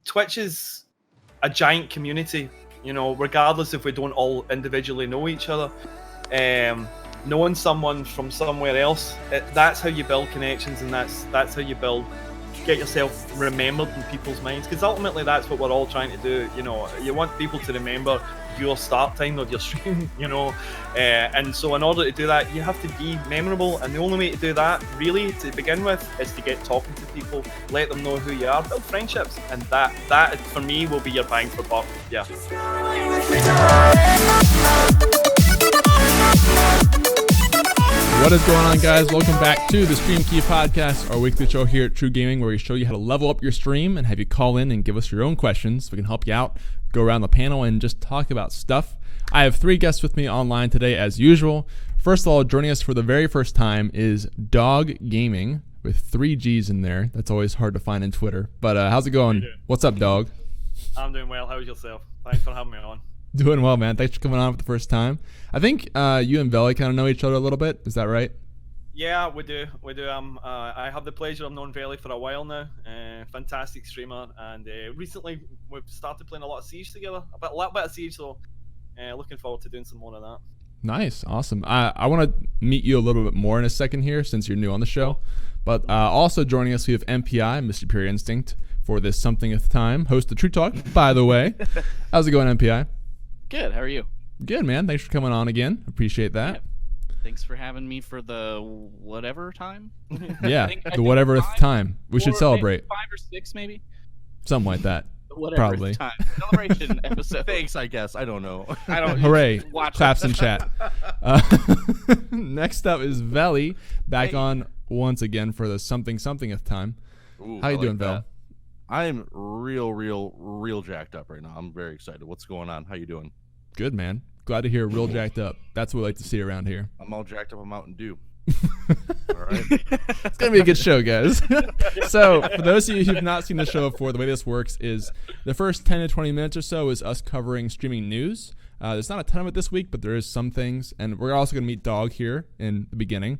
Twitch is a giant community, you know, regardless if we don't all individually know each other. Knowing someone from somewhere else, that's how you build connections, and that's how you get yourself remembered in people's minds, because ultimately that's what we're all trying to do. You know, you want people to remember your start time of your stream, you know, and so in order to do that, you have to be memorable, and the only way to do that, really, to begin with, is to get talking to people, let them know who you are, build friendships, and that for me will be your bang for buck. Yeah. What is going on, guys? Welcome back to the Stream Key Podcast, our weekly show here at TRUgaming, where we show you how to level up your stream and have you call in and give us your own questions so we can help you out, go around the panel, and just talk about stuff. I have 3 guests with me online today, as usual. First of all, joining us for the very first time is Dogg Gaming, with 3 G's in there. That's always hard to find in Twitter. But how's it going? What's up, Dogg? I'm doing well. How's yourself? Thanks for having me on. Doing well, man. Thanks for coming on for the first time. I think you and Veli kind of know each other a little bit. Is that right? Yeah, we do. I have the pleasure of knowing Veli for a while now. Fantastic streamer, and recently we've started playing a lot of Siege together. A little bit of Siege, so looking forward to doing some more of that. Nice, awesome. I want to meet you a little bit more in a second here, since you're new on the show. But also joining us, we have MPI, Mr. Pure Instinct, for this somethingth time. Host of True Talk, by the way. How's it going, MPI? Good. How are you? Good, man. Thanks for coming on again. Appreciate that. Yeah. Thanks for having me for the whatever time. Yeah, the whatever time. We should celebrate. 5 or 6, maybe. Something like that. Whatever probably. Time. Celebration episode. Thanks, I guess. I don't know. Hooray! Claps in chat. Next up is Veli, back on once again for the somethingth time. Ooh, how you doing, Vel? I am real jacked up right now. I'm very excited. What's going on? How you doing? Good, man. Glad to hear real jacked up. That's what we like to see around here. I'm all jacked up on Mountain Dew. All right. It's going to be a good show, guys. So, for those of you who've not seen the show before, the way this works is the first 10 to 20 minutes or so is us covering streaming news. There's not a ton of it this week, but there is some things. And we're also going to meet Dogg here in the beginning.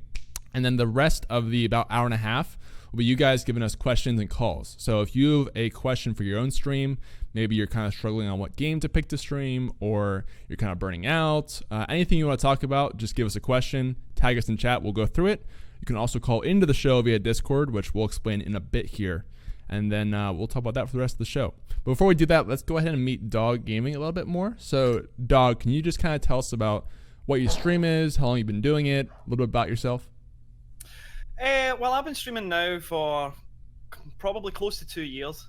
And then the rest of the about hour and a half will be you guys giving us questions and calls. So if you have a question for your own stream, maybe you're kind of struggling on what game to pick to stream, or you're kind of burning out, anything you want to talk about, just give us a question, tag us in chat, we'll go through it. You can also call into the show via Discord, which we'll explain in a bit here. And then we'll talk about that for the rest of the show. But before we do that, let's go ahead and meet Dogg Gaming a little bit more. So Dogg, can you just kind of tell us about what your stream is, how long you've been doing it, a little bit about yourself? Well, I've been streaming now for probably close to 2 years.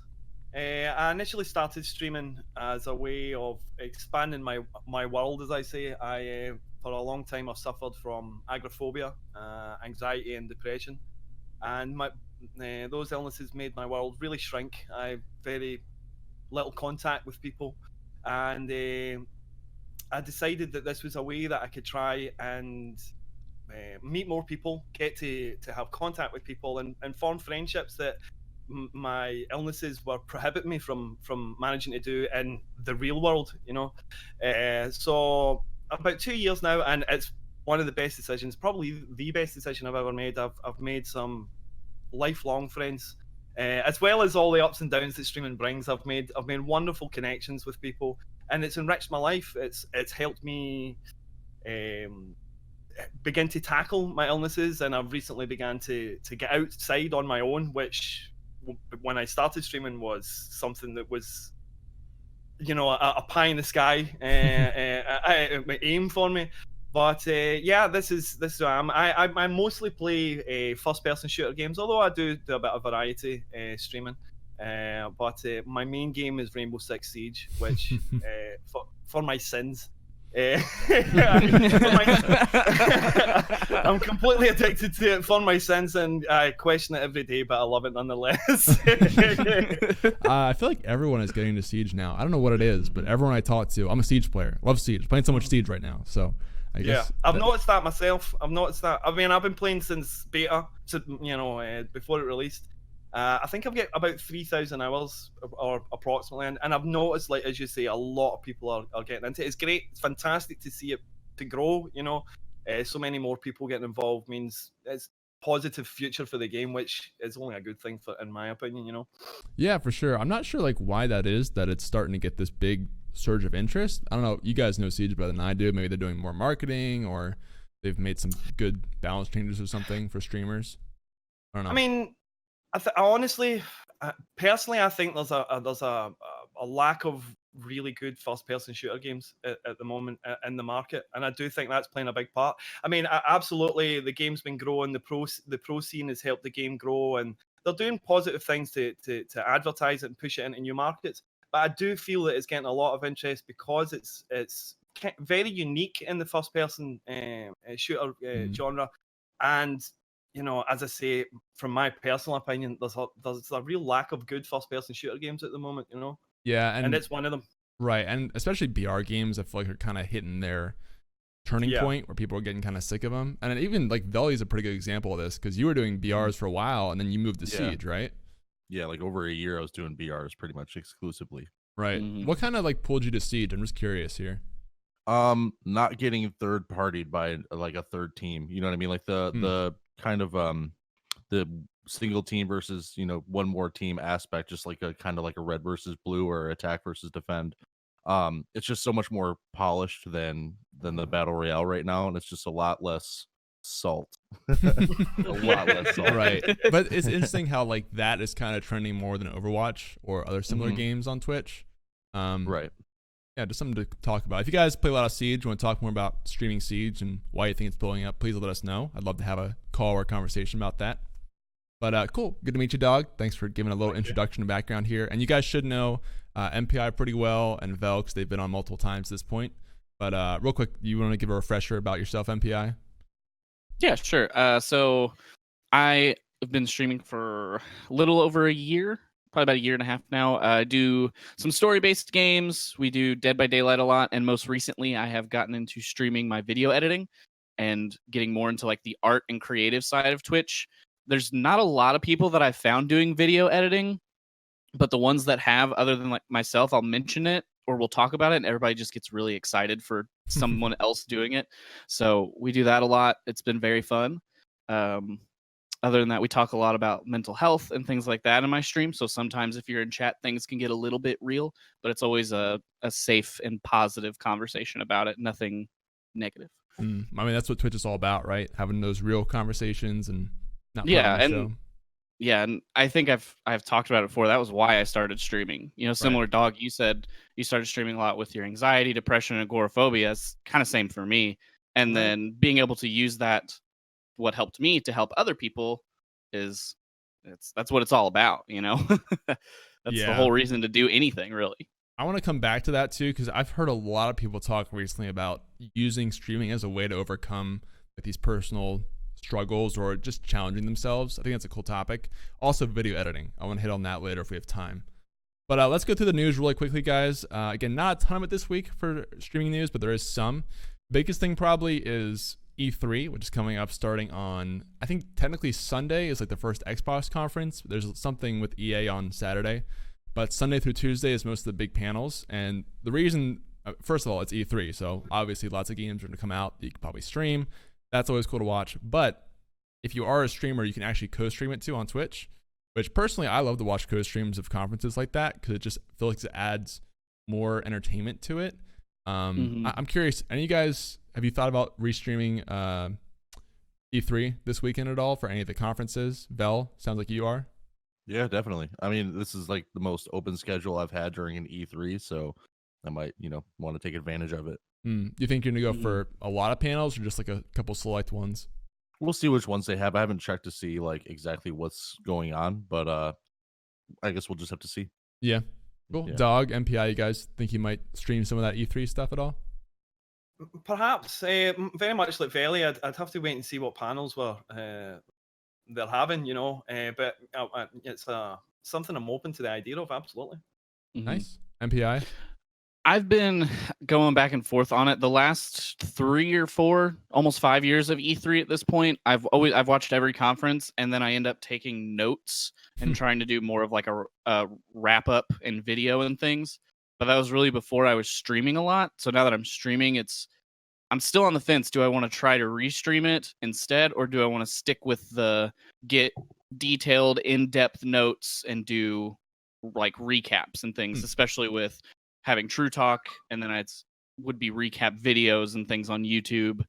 I initially started streaming as a way of expanding my world, as I say. For a long time, I've suffered from agoraphobia, anxiety, and depression, and those illnesses made my world really shrink. I have very little contact with people, and I decided that this was a way that I could try and meet more people, get to have contact with people, and form friendships that my illnesses were prohibiting me from managing to do in the real world, you know. So about 2 years now, and it's one of the best decisions, probably the best decision I've ever made. I've made some lifelong friends, as well as all the ups and downs that streaming brings. I've made wonderful connections with people, and it's enriched my life. It's helped me begin to tackle my illnesses, and I've recently began to get outside on my own, which when I started streaming was something that was, you know, a pie in the sky aim for me. But yeah, this is who I am. I mostly play first-person shooter games, although I do a bit of variety streaming. But my main game is Rainbow Six Siege, which for my sins. I'm completely addicted to it for my sins, and I question it every day, but I love it nonetheless. I feel like everyone is getting into Siege now. I don't know what it is, but everyone I talk to, I'm a Siege player. Love Siege. Playing so much Siege right now, so I guess. I've noticed that myself. I've been playing since beta, so, you know, before it released. I think I've got about 3,000 hours or approximately, and I've noticed, like, as you say, a lot of people are getting into it. It's great. It's fantastic to see it to grow, you know. So many more people getting involved means it's positive future for the game, which is only a good thing in my opinion. Yeah, for sure. I'm not sure like why that is that it's starting to get this big surge of interest. I don't know. You guys know Siege better than I do. Maybe they're doing more marketing or they've made some good balance changes or something for streamers. I don't know. I mean, I honestly, personally, I think there's a lack of really good first-person shooter games at the moment in the market, and I do think that's playing a big part. I mean, absolutely, the game's been growing. The pro scene has helped the game grow, and they're doing positive things to advertise it and push it into new markets. But I do feel that it's getting a lot of interest because it's very unique in the first-person shooter genre, and as I say, from my personal opinion, there's a real lack of good first-person shooter games at the moment. Yeah, and it's one of them. Right, and especially BR games, I feel like are kind of hitting their turning point where people are getting kind of sick of them. And even like Veli is a pretty good example of this because you were doing BRs for a while and then you moved to Siege, right? Yeah, like over a year I was doing BRs pretty much exclusively. Right. What kind of like pulled you to Siege? I'm just curious here. Not getting third partied by like a third team. You know what I mean? Like the kind of the single team versus one more team aspect, just like a kind of like a red versus blue or attack versus defend. It's just so much more polished than the battle royale right now, and it's just a lot less salt. A lot less salt. Right. But it's interesting how like that is kind of trending more than Overwatch or other similar games on Twitch. Right. Yeah, just something to talk about. If you guys play a lot of Siege, want to talk more about streaming Siege and why you think it's blowing up, please let us know. I'd love to have a call or a conversation about that. But cool. Good to meet you, Dogg. Thanks for giving a little introduction and background here. And you guys should know MPI pretty well and Vel because they've been on multiple times at this point. But real quick, you want to give a refresher about yourself, MPI? Yeah, sure. So I have been streaming for a little over a year, probably about a year and a half now. I do some story-based games. We do Dead by Daylight a lot. And most recently, I have gotten into streaming my video editing and getting more into like the art and creative side of Twitch. There's not a lot of people that I've found doing video editing, but the ones that have, other than like myself, I'll mention it or we'll talk about it, and everybody just gets really excited for someone else doing it. So we do that a lot. It's been very fun. Other than that, we talk a lot about mental health and things like that in my stream. So sometimes if you're in chat, things can get a little bit real, but it's always a safe and positive conversation about it. Nothing negative. I mean, that's what Twitch is all about, right? Having those real conversations and not and I think I've talked about it before. That was why I started streaming. Similar right. Dogg, you said you started streaming a lot with your anxiety, depression, and agoraphobia. It's kind of same for me. And then being able to use that, what helped me to help other people, that's what it's all about. That's the whole reason to do anything, really. I want to come back to that too, because I've heard a lot of people talk recently about using streaming as a way to overcome like these personal struggles or just challenging themselves. I think that's a cool topic. Also, video editing. I want to hit on that later if we have time. But let's go through the news really quickly, guys. Again, not a ton of it this week for streaming news, but there is some. Biggest thing probably is E3, which is coming up starting on, I think technically Sunday is like the first Xbox conference. There's something with EA on Saturday. But Sunday through Tuesday is most of the big panels. And the reason, first of all, it's E3. So obviously lots of games are going to come out that you can probably stream. That's always cool to watch. But if you are a streamer, you can actually co-stream it too on Twitch, which personally I love to watch co-streams of conferences like that because it just feels like it adds more entertainment to it. I'm curious, any of you guys, have you thought about restreaming E3 this weekend at all for any of the conferences? Vel, sounds like you are. Yeah, definitely. I mean, this is like the most open schedule I've had during an E3, so I might, want to take advantage of it. Do you think you're going to go for a lot of panels or just like a couple select ones? We'll see which ones they have. I haven't checked to see like exactly what's going on, but I guess we'll just have to see. Yeah. Cool. Yeah. Dogg, MPI, you guys think you might stream some of that E3 stuff at all? Perhaps. Very much like Veli, I'd have to wait and see what panels they're having, but it's something I'm open to the idea of, absolutely. Nice. MPI? I've been going back and forth on it. The last 3 or 4, almost 5 years of E3 at this point, I've watched every conference, and then I end up taking notes and trying to do more of like a wrap up and video and things. But that was really before I was streaming a lot. So now that I'm streaming, it's I'm still on the fence. Do I want to try to restream it instead, or do I want to stick with the get detailed, in-depth notes and do like recaps and things, especially with having True Talk, and then would be recap videos and things on YouTube,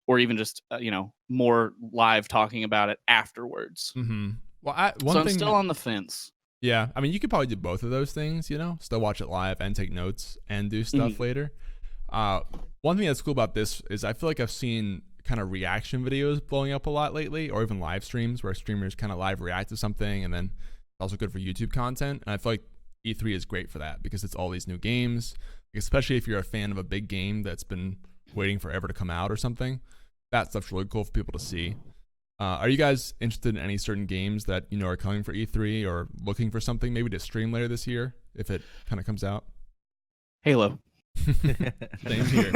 or even just more live talking about it afterwards. Mm-hmm. Well, I'm still on the fence. Yeah, I mean, you could probably do both of those things, still watch it live and take notes and do stuff later. One thing that's cool about this is I feel like I've seen kind of reaction videos blowing up a lot lately, or even live streams where streamers kind of live react to something, and then it's also good for YouTube content. And I feel like E3 is great for that because it's all these new games, especially if you're a fan of a big game that's been waiting forever to come out or something. That stuff's really cool for people to see. Are you guys interested in any certain games that are coming for E3, or looking for something maybe to stream later this year if it kind of comes out? Halo. Same here.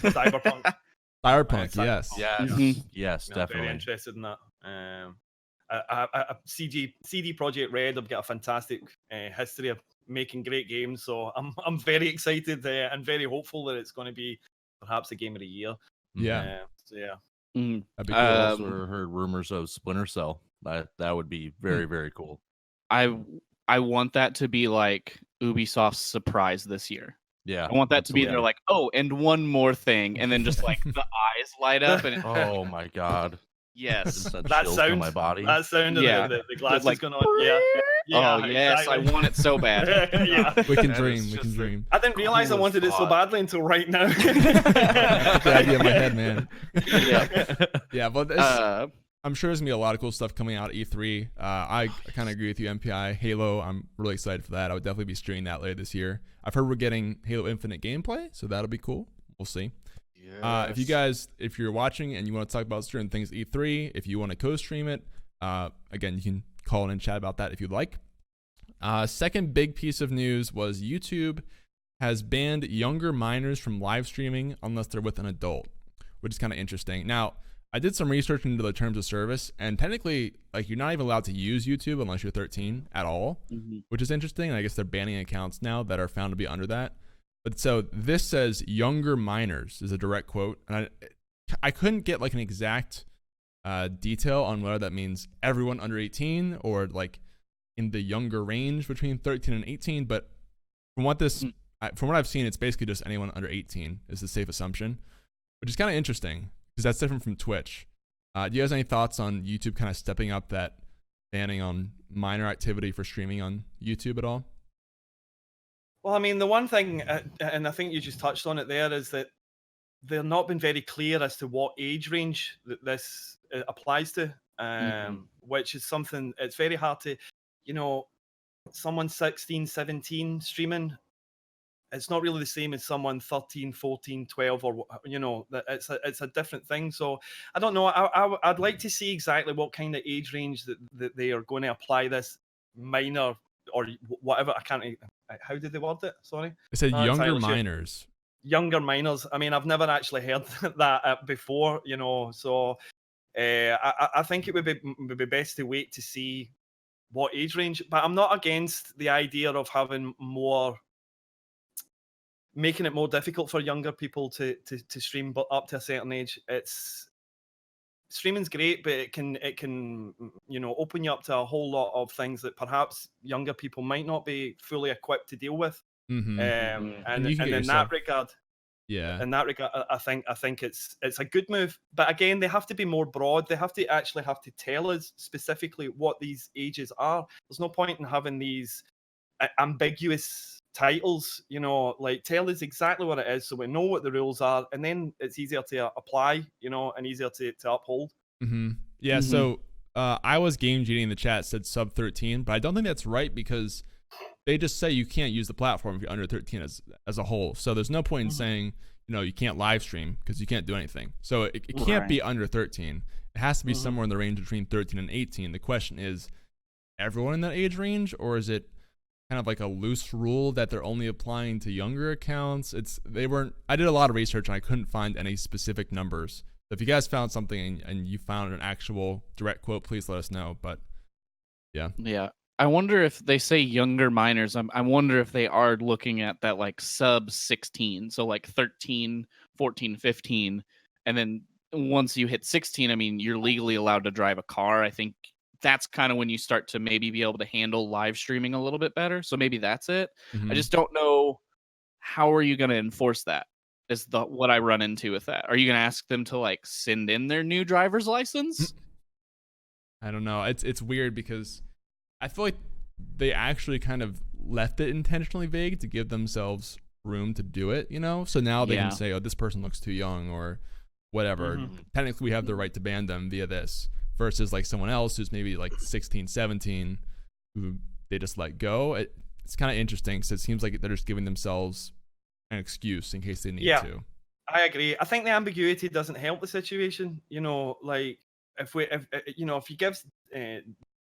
Cyberpunk. Yes. Yes, I'm definitely. very interested in that. CD Projekt Red have got a fantastic history of making great games, so I'm very excited and very hopeful that it's going to be perhaps a game of the year. Yeah. So yeah. That'd be cool. I also heard rumors of Splinter Cell. That would be very, very cool. I want that to be like Ubisoft's surprise this year. Yeah, I want that to be their like, oh, and one more thing, and then just like the eyes light up and oh my god. Yes, that sound my body. That sound of the glasses like, going on. Yeah. Oh yes, exactly. I want it so bad. Yeah. We can dream. We can dream. I didn't realize I wanted it so badly until right now. That's the idea in my head, man. Yeah, but I'm sure there's gonna be a lot of cool stuff coming out at E3. I kind of agree with you, MPI. Halo, I'm really excited for that. I would definitely be streaming that later this year. I've heard we're getting Halo Infinite gameplay, so that'll be cool. We'll see. Yes. If you're watching and you want to talk about certain things at E3, if you want to co-stream it, again, you can call in and chat about that if you'd like. Second big piece of news was YouTube has banned younger minors from live streaming unless they're with an adult, which is kind of interesting. Now, I did some research into the terms of service, and technically, like, you're not even allowed to use YouTube unless you're 13 at all, which is interesting. And I guess they're banning accounts now that are found to be under that. But so this says younger minors is a direct quote, and I couldn't get like an exact detail on whether that means everyone under 18 or like in the younger range between 13 and 18. But from what I've seen, it's basically just anyone under 18 is the safe assumption, which is kind of interesting because that's different from Twitch. Do you guys have any thoughts on YouTube kind of stepping up that banning on minor activity for streaming on YouTube at all? Well, I mean, the one thing, and I think you just touched on it there, is that they've not been very clear as to what age range that this applies to, which is something, it's very hard to, someone 16, 17 streaming, it's not really the same as someone 13, 14, 12, or, it's a different thing. So I don't know. I'd like to see exactly what kind of age range that they are going to apply this minor or whatever. I can't. How did they word it? Sorry. It said younger minors. Younger minors. I mean, I've never actually heard that before. So I think it would be best to wait to see what age range. But I'm not against the idea of having making it more difficult for younger people to stream, but up to a certain age. Streaming's great, but it can open you up to a whole lot of things that perhaps younger people might not be fully equipped to deal with. And in that regard, I think it's a good move. But again, they have to be more broad. They have to tell us specifically what these ages are. There's no point in having these ambiguous titles, like tell us exactly what it is so we know what the rules are, and then it's easier to apply, and easier to uphold. So I was Game Genie in the chat said sub 13, but I don't think that's right because they just say you can't use the platform if you're under 13 as a whole. So there's no point in saying you can't live stream because you can't do anything. So it can't be under 13. It has to be somewhere in the range between 13 and 18. The question is, everyone in that age range, or is it kind of like a loose rule that they're only applying to younger accounts? I did a lot of research and I couldn't find any specific numbers. So if you guys found something and you found an actual direct quote, please let us know. But yeah. I wonder if they say younger minors. I wonder if they are looking at that like sub 16, so like 13 14, 15, and then once you hit 16, I mean, you're legally allowed to drive a car. I think that's kind of when you start to maybe be able to handle live streaming a little bit better. So maybe that's it. Mhm. I just don't know, how are you going to enforce that? Is what I run into with that. Are you going to ask them to like send in their new driver's license? I don't know. It's weird because I feel like they actually kind of left it intentionally vague to give themselves room to do it, you know? So now they Yeah. can say, oh, this person looks too young or whatever. Technically, we have the right to ban them via this versus like someone else who's maybe like 16, 17 who they just let go. It's kind of interesting because it seems like they're just giving themselves an excuse in case they need to. I agree. I think the ambiguity doesn't help the situation. You know, like if you give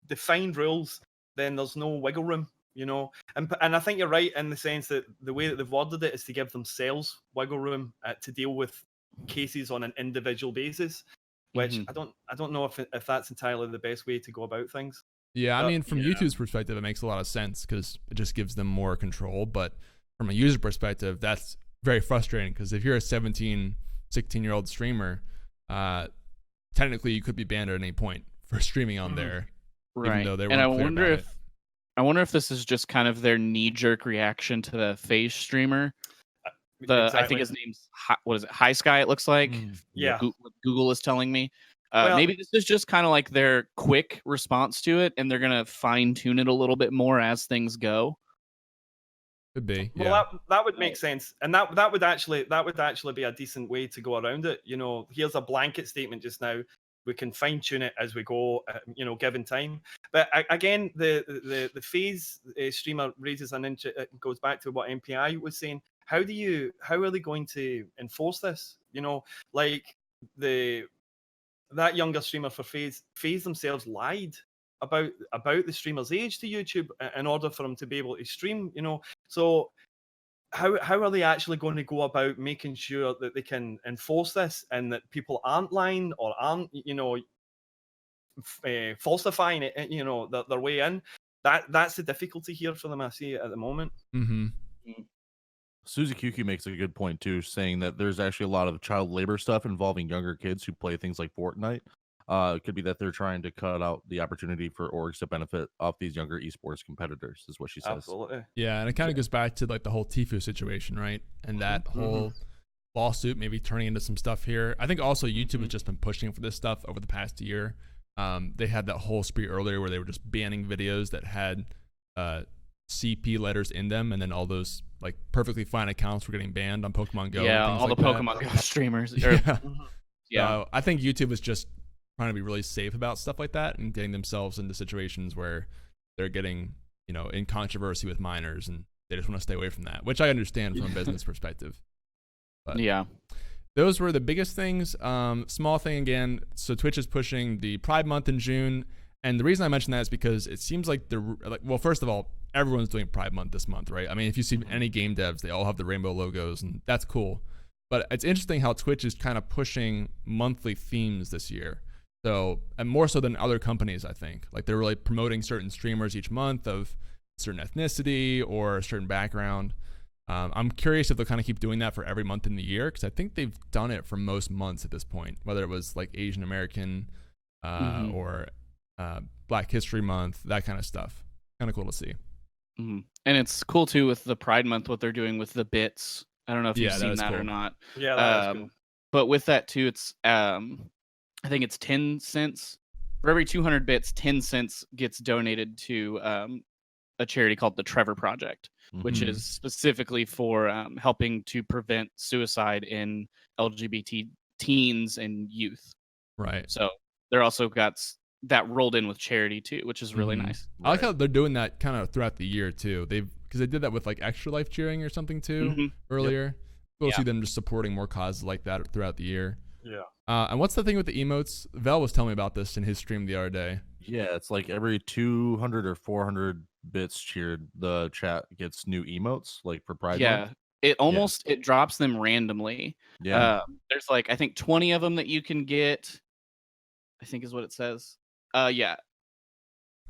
defined rules, then there's no wiggle room. You know, and I think you're right in the sense that the way that they've worded it is to give themselves wiggle room to deal with cases on an individual basis, which I don't know if that's entirely the best way to go about things. Yeah, I mean, from YouTube's perspective, it makes a lot of sense because it just gives them more control. But from a user perspective, that's very frustrating because if you're a 17, 16-year-old streamer, technically you could be banned at any point for streaming on there. Right. Even though they And I weren't clear wonder about if it. I wonder if this is just kind of their knee-jerk reaction to the FaZe streamer. I think his name's what is it? High Sky. It looks like. Yeah. What Google is telling me. Well, maybe this is just kind of like their quick response to it, and they're gonna fine tune it a little bit more as things go. Could be. Well, Yeah. that would make sense, and that would actually be a decent way to go around it. You know, here's a blanket statement just now. We can fine tune it as we go, given time. But again, the FaZe streamer raises it goes back to what MPI was saying. How are they going to enforce this? You know, like that younger streamer for FaZe themselves lied about the streamer's age to YouTube in order for them to be able to stream. You know, so how are they actually going to go about making sure that they can enforce this and that people aren't lying or aren't falsifying it, their way in? That's the difficulty here for them. I see it at the moment. Suzy QQ makes a good point too, saying that there's actually a lot of child labor stuff involving younger kids who play things like Fortnite. It could be that they're trying to cut out the opportunity for orgs to benefit off these younger esports competitors, is what she says. Absolutely. Yeah, and it kind of goes back to like the whole Tfue situation, right? And that whole lawsuit maybe turning into some stuff here. I think also YouTube has just been pushing for this stuff over the past year. They had that whole spree earlier where they were just banning videos that had CP letters in them, and then all those like perfectly fine accounts were getting banned on Pokemon Go. Yeah, and things all like the Pokemon Go streamers. So I think YouTube is just trying to be really safe about stuff like that and getting themselves into situations where they're getting, in controversy with minors, and they just want to stay away from that, which I understand from a business perspective. But those were the biggest things. Small thing again. So Twitch is pushing the Pride Month in June, and the reason I mention that is because it seems like first of all, everyone's doing Pride Month this month, right? I mean, if you see any game devs, they all have the rainbow logos, and that's cool. But it's interesting how Twitch is kind of pushing monthly themes this year. So, and more so than other companies, I think. Like they're really promoting certain streamers each month of certain ethnicity or a certain background. I'm curious if they'll kind of keep doing that for every month in the year, because I think they've done it for most months at this point, whether it was like Asian American or Black History Month, that kind of stuff. Kind of cool to see. And it's cool too with the Pride Month, what they're doing with the bits. I don't know if you've seen that cool. or not. Yeah, that is cool. But with that too, it's I think it's 10 cents for every 200 bits. 10 cents gets donated to a charity called the Trevor Project, which is specifically for helping to prevent suicide in LGBT teens and youth. Right. So they're also got that rolled in with charity too, which is really nice. I like how they're doing that kind of throughout the year too. Because they did that with like Extra Life Cheering or something too earlier. We'll see them just supporting more causes like that throughout the year. Yeah. And what's the thing with the emotes? Vel was telling me about this in his stream the other day. Yeah, it's like every 200 or 400 bits cheered, the chat gets new emotes, like for Pride Month. It drops them randomly. There's like I think 20 of them that you can get, I think is what it says. And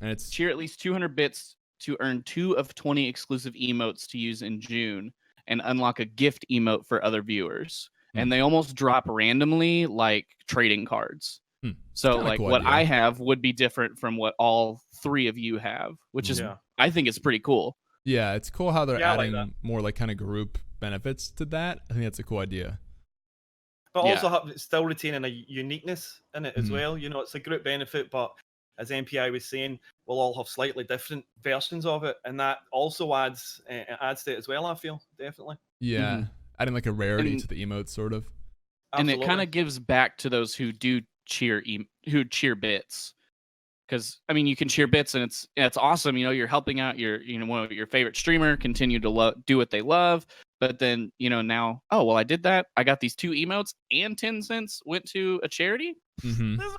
it's cheer at least 200 bits to earn 2 of 20 exclusive emotes to use in June and unlock a gift emote for other viewers. and they almost drop randomly like trading cards. So like cool what idea. I have would be different from what all 3 of you have, which is I think it's pretty cool. Yeah, it's cool how they're I like adding that. more like kind of group benefits to that. I think that's a cool idea. But also still retaining a uniqueness in it as Mhm. well. You know, it's a group benefit, but as MPI was saying, we'll all have slightly different versions of it, and that also adds to it as well. I feel definitely. Yeah, adding like a rarity to the emotes, sort of. And Absolutely. it kind of gives back to those who do cheer bits, because I mean you can cheer bits and it's awesome. You know, you're helping out your one of your favorite streamer continue to do what they love. But then now, oh well, I did that. I got these 2 emotes and 10 cents went to a charity. Mm-hmm. This is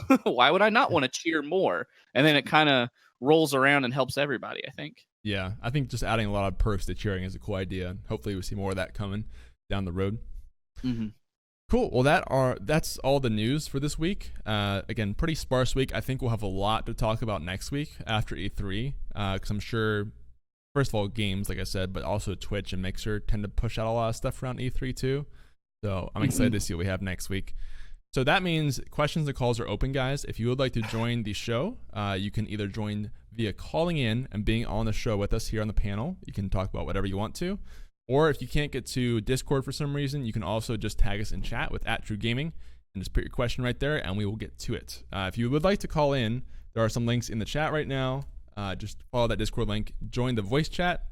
awesome. Why would I not want to cheer more? And then it kind of rolls around and helps everybody, I think. Yeah, I think just adding a lot of perks to cheering is a cool idea. Hopefully, we see more of that coming down the road. Cool. Well, that's all the news for this week. Again, pretty sparse week. I think we'll have a lot to talk about next week after E3, because I'm sure, first of all, games, like I said, but also Twitch and Mixer tend to push out a lot of stuff around E3 too. So I'm excited to see what we have next week. So that means questions and calls are open, guys. If you would like to join the show, you can either join via calling in and being on the show with us here on the panel. You can talk about whatever you want to. Or if you can't get to Discord for some reason, you can also just tag us in chat with @TRUgaming and just put your question right there, and we will get to it. If you would like to call in, there are some links in the chat right now. Just follow that Discord link, join the voice chat,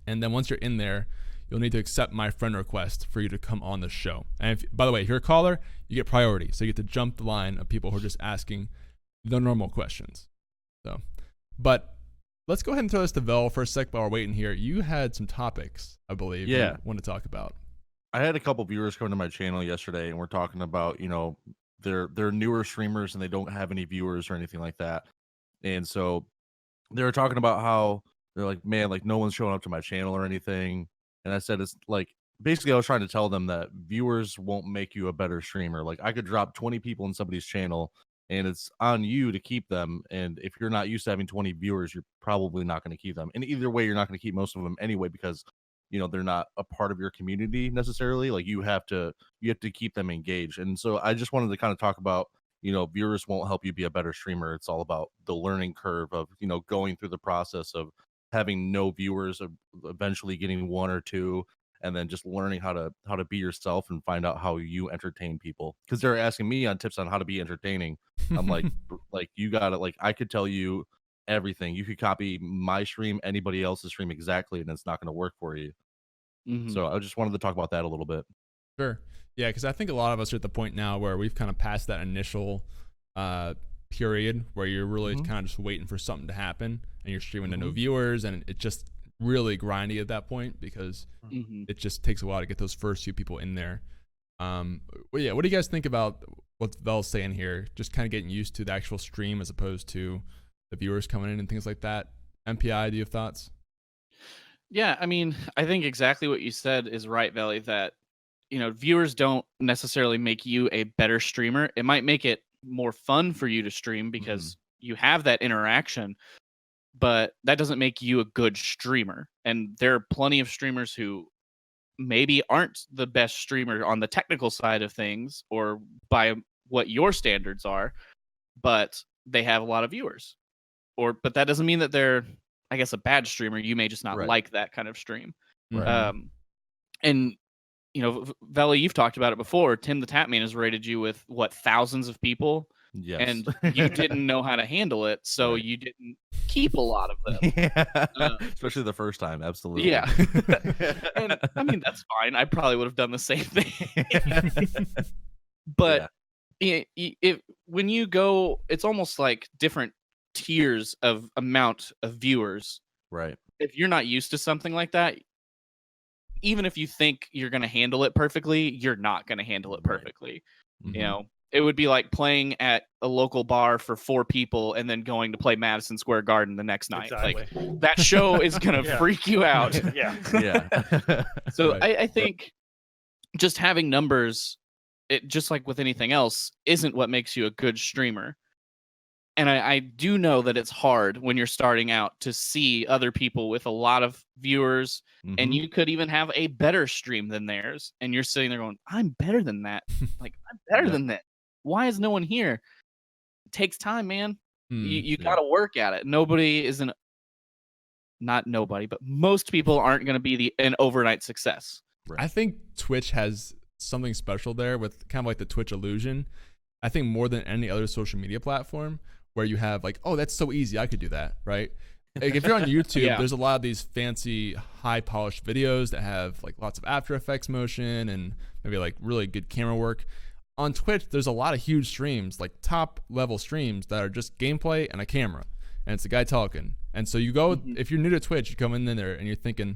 and then once you're in there, you'll need to accept my friend request for you to come on the show. And by the way, if you're a caller, you get priority, so you get to jump the line of people who are just asking the normal questions. So, but let's go ahead and throw this to Vel for a sec while we're waiting here. You had some topics, I believe, you want to talk about. I had a couple viewers come to my channel yesterday, and we're talking about, they're newer streamers and they don't have any viewers or anything like that. And so they were talking about how they're like, man, like no one's showing up to my channel or anything. And I said, it's like, basically I was trying to tell them that viewers won't make you a better streamer. Like I could drop 20 people in somebody's channel, and it's on you to keep them. And if you're not used to having 20 viewers, you're probably not going to keep them. And either way, you're not going to keep most of them anyway, because they're not a part of your community necessarily. Like you have to keep them engaged. And so I just wanted to kind of talk about, viewers won't help you be a better streamer. It's all about the learning curve of, going through the process of having no viewers, of eventually getting 1 or 2, and then just learning how to be yourself and find out how you entertain people. Because they're asking me on tips on how to be entertaining. I'm like, you got it. Like I could tell you everything. You could copy my stream, anybody else's stream exactly, and it's not going to work for you. So I just wanted to talk about that a little bit. Sure. Yeah, because I think a lot of us are at the point now where we've kind of passed that initial period where you're really kind of just waiting for something to happen, and you're streaming to no viewers, and it just really grindy at that point because it just takes a while to get those first few people in there. Well, yeah, what do you guys think about what Vel's saying here? Just kind of getting used to the actual stream as opposed to the viewers coming in and things like that. MPI, do you have thoughts? Yeah, I mean, I think exactly what you said is right, Valley, that viewers don't necessarily make you a better streamer. It might make it more fun for you to stream because you have that interaction, but that doesn't make you a good streamer. And there are plenty of streamers who maybe aren't the best streamer on the technical side of things or by what your standards are, but they have a lot of viewers. But that doesn't mean that they're, I guess, a bad streamer. You may just not like that kind of stream. Right. And Veli, you've talked about it before. Tim the Tapman has rated you with thousands of people. Yes. And you didn't know how to handle it, so you didn't keep a lot of them. Yeah. Especially the first time, absolutely. Yeah. And I mean, that's fine. I probably would have done the same thing. But when you go, it's almost like different tiers of amount of viewers. Right. If you're not used to something like that, even if you think you're going to handle it perfectly, you're not going to handle it perfectly. Right. It would be like playing at a local bar for 4 people and then going to play Madison Square Garden the next night. Exactly. Like that show is going to freak you out. Yeah. So I think just having numbers, it just like with anything else, isn't what makes you a good streamer. And I do know that it's hard when you're starting out to see other people with a lot of viewers, and you could even have a better stream than theirs, and you're sitting there going, I'm better than that. Like, I'm better than that. Why is no one here? It takes time, man. You got to work at it. Nobody is not nobody, but most people aren't going to be an overnight success. Right. I think Twitch has something special there with kind of like the Twitch illusion. I think more than any other social media platform, where you have like, oh, that's so easy, I could do that, right? Like if you're on YouTube, there's a lot of these fancy, high polished videos that have like lots of After Effects motion and maybe like really good camera work. On Twitch, there's a lot of huge streams, like top level streams that are just gameplay and a camera, and it's a guy talking. And so you go, if you're new to Twitch, you come in there and you're thinking,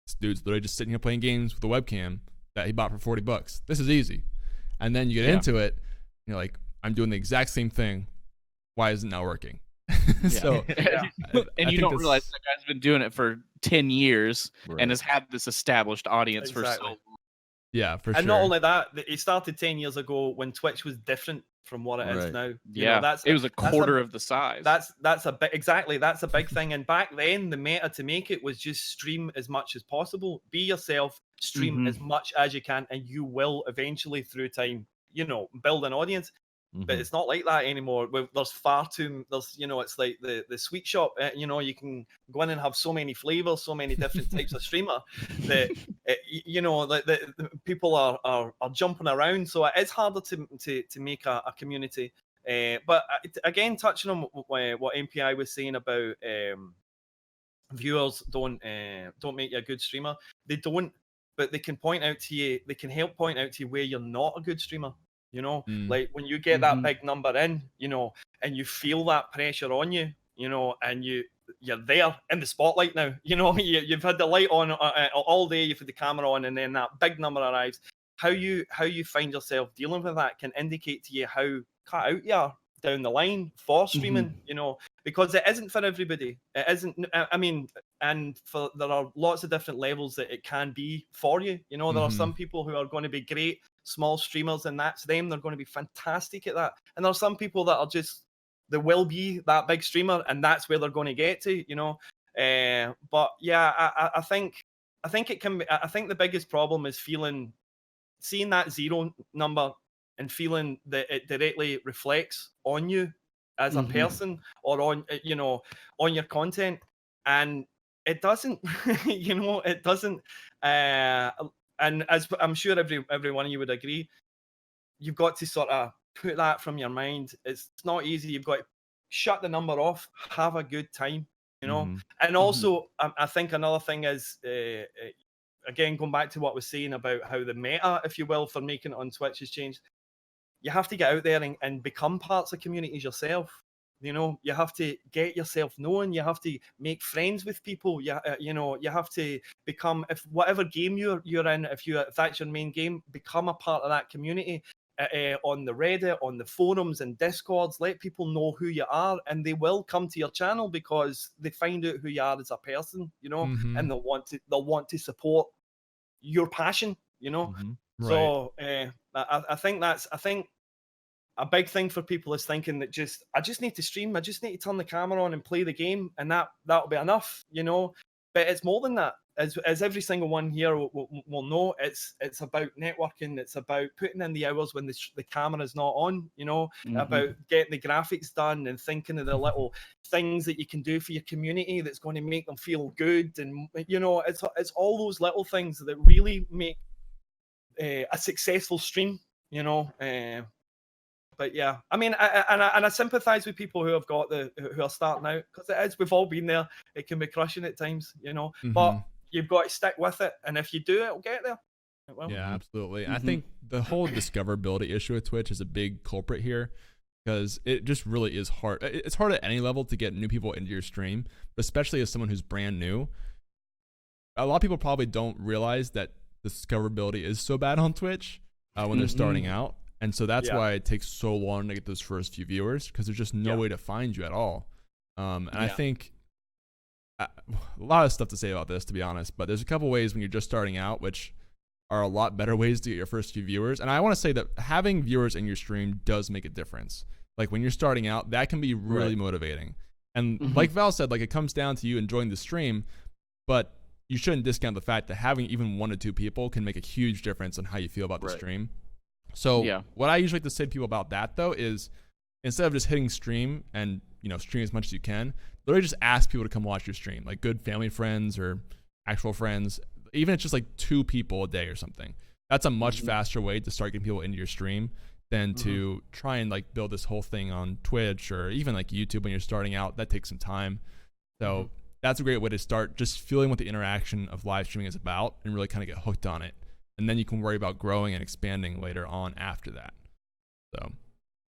this dude's literally just sitting here playing games with a webcam that he bought for $40. This is easy. And then you get into it, and you're like, I'm doing the exact same thing. Why isn't it now working? So, and you don't realize that guy's been doing it for 10 years and has had this established audience for so long. Yeah, for sure. And not only that, it started 10 years ago when Twitch was different from what it is now. You know, it was a quarter of the size. That's a big, exactly. That's a big thing. And back then, the meta to make it was just stream as much as possible. Be yourself, stream as much as you can, and you will eventually, through time, build an audience. But it's not like that anymore. There's it's like the sweet shop. You can go in and have so many flavors, so many different types of streamer that the people are jumping around. So it's harder to make a community. But again, touching on what MPI was saying about viewers don't make you a good streamer. They don't, but they can point out to you. They can help point out to you where you're not a good streamer. Like when you get that big number in, and you feel that pressure on you, and you're there in the spotlight now, you've had the light on all day, you've had the camera on, and then that big number arrives. How you find yourself dealing with that can indicate to you how cut out you are down the line for streaming, because it isn't for everybody. It isn't. I mean, and there are lots of different levels that it can be for you. There are some people who are going to be great small streamers, and that's them. They're going to be fantastic at that. And there are some people that are just, they will be that big streamer, and that's where they're going to get to. But yeah, I think it can be. I think the biggest problem is seeing that zero number and feeling that it directly reflects on you as a person or on your content, and it doesn't. It doesn't. And as I'm sure every one of you would agree, you've got to sort of put that from your mind. It's not easy. You've got to shut the number off, have a good time, And also, I think another thing is, again, going back to what I was saying about how the meta, if you will, for making it on Twitch has changed. You have to get out there and become parts of communities yourself. You have to get yourself known. You have to make friends with people. You have to become, if whatever game you're in, if that's your main game, become a part of that community on the Reddit, on the forums and Discords. Let people know who you are, and they will come to your channel because they find out who you are as a person. And they'll want to support your passion. Right. So I think a big thing for people is thinking that I just need to stream. I just need to turn the camera on and play the game, and that'll be enough, But it's more than that. As every single one here will know, it's about networking. It's about putting in the hours when the camera's not on, about getting the graphics done and thinking of the little things that you can do for your community that's going to make them feel good. And, it's all those little things that really make a successful stream, But yeah, I mean, I sympathise with people who are starting out, because we've all been there. It can be crushing at times, But you've got to stick with it, and if you do, it'll get there. Yeah, absolutely. I think the whole discoverability issue with Twitch is a big culprit here, because it just really is hard. It's hard at any level to get new people into your stream, but especially as someone who's brand new. A lot of people probably don't realize that discoverability is so bad on Twitch when they're starting out. And so that's why it takes so long to get those first few viewers, because there's just no way to find you at all. I think a lot of stuff to say about this, to be honest, but there's a couple ways when you're just starting out, which are a lot better ways to get your first few viewers. And I want to say that having viewers in your stream does make a difference. Like when you're starting out, that can be really motivating. And like Val said, like it comes down to you enjoying the stream, but you shouldn't discount the fact that having even 1 to 2 people can make a huge difference on how you feel about the stream. So what I usually like to say to people about that though is, instead of just hitting stream and stream as much as you can, literally just ask people to come watch your stream, like good family friends or actual friends. Even if it's just like 2 people a day or something. That's a much faster way to start getting people into your stream than to try and like build this whole thing on Twitch or even like YouTube when you're starting out. That takes some time. So that's a great way to start, just feeling what the interaction of live streaming is about and really kind of get hooked on it. And then you can worry about growing and expanding later on after that. So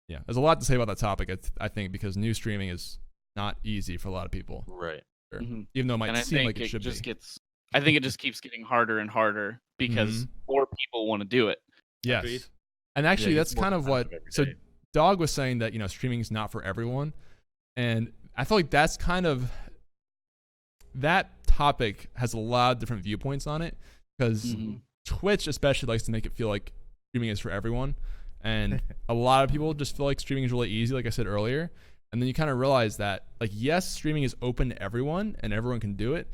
yeah, there's a lot to say about that topic, I think, because new streaming is not easy for a lot of people. Right. Even though it might seem like it should be. I think it just keeps getting harder and harder because more people want to do it. Yes. Agreed. And actually, that's kind of what. So Dogg was saying that streaming is not for everyone, and I feel like that's kind of, that topic has a lot of different viewpoints on it, because Twitch especially likes to make it feel like streaming is for everyone, and a lot of people just feel like streaming is really easy, like I said earlier, and then you kind of realize that, like, yes, streaming is open to everyone and everyone can do it,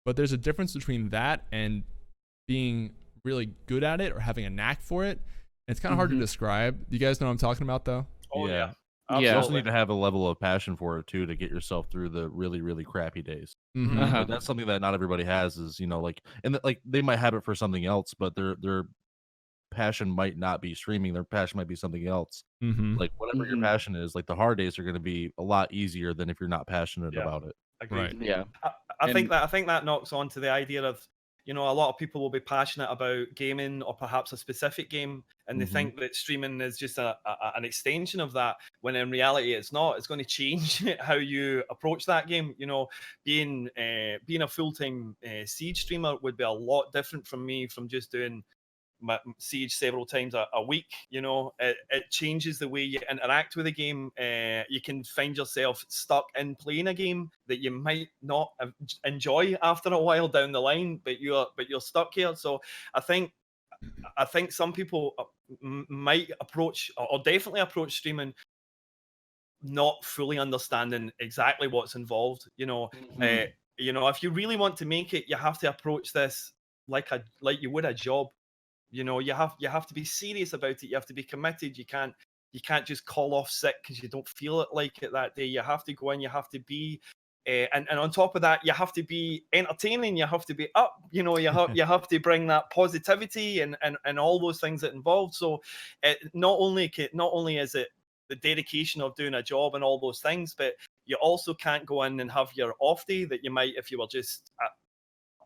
but there's a difference between that and being really good at it or having a knack for it. It's kind of hard to describe. Do you guys know what I'm talking about, though? Oh yeah. You also need to have a level of passion for it too to get yourself through the really, really crappy days. But that's something that not everybody has. Is like, and like they might have it for something else, but their passion might not be streaming. Their passion might be something else. Like whatever your passion is, like the hard days are going to be a lot easier than if you're not passionate about it. Agreed. Right. Yeah. I think that knocks on to the idea of, a lot of people will be passionate about gaming or perhaps a specific game, and they think that streaming is just an extension of that, when in reality it's not. It's going to change how you approach that game. Being a full-time Siege streamer would be a lot different from me from just doing my Siege several times a week. It changes the way you interact with the game. You can find yourself stuck in playing a game that you might not enjoy after a while down the line, but you're stuck here. So I think some people might approach, or definitely approach streaming not fully understanding exactly what's involved. If you really want to make it, you have to approach this like you would a job. You have to be serious about it. You have to be committed. You can't just call off sick because you don't feel it like it that day. You have to go in. You have to be, and on top of that, you have to be entertaining. You have to be up. You have to bring that positivity and all those things that involved. So, not only is it the dedication of doing a job and all those things, but you also can't go in and have your off day that you might if you were just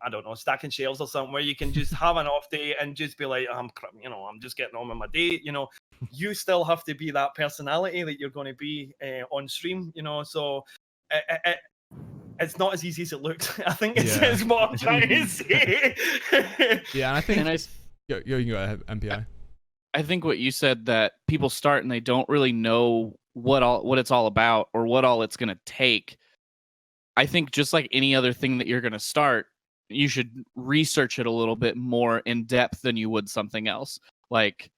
I don't know, stacking shelves or something, where you can just have an off day and just be like, I'm just getting on with my day. You still have to be that personality that you're going to be on stream. So it's not as easy as it looks. I think it's what I'm trying to say. Yeah, and I think. You can go ahead, MPI. I think what you said, that people start and they don't really know what it's all about or what all it's going to take. I think just like any other thing that you're going to start, you should research it a little bit more in depth than you would something else. Like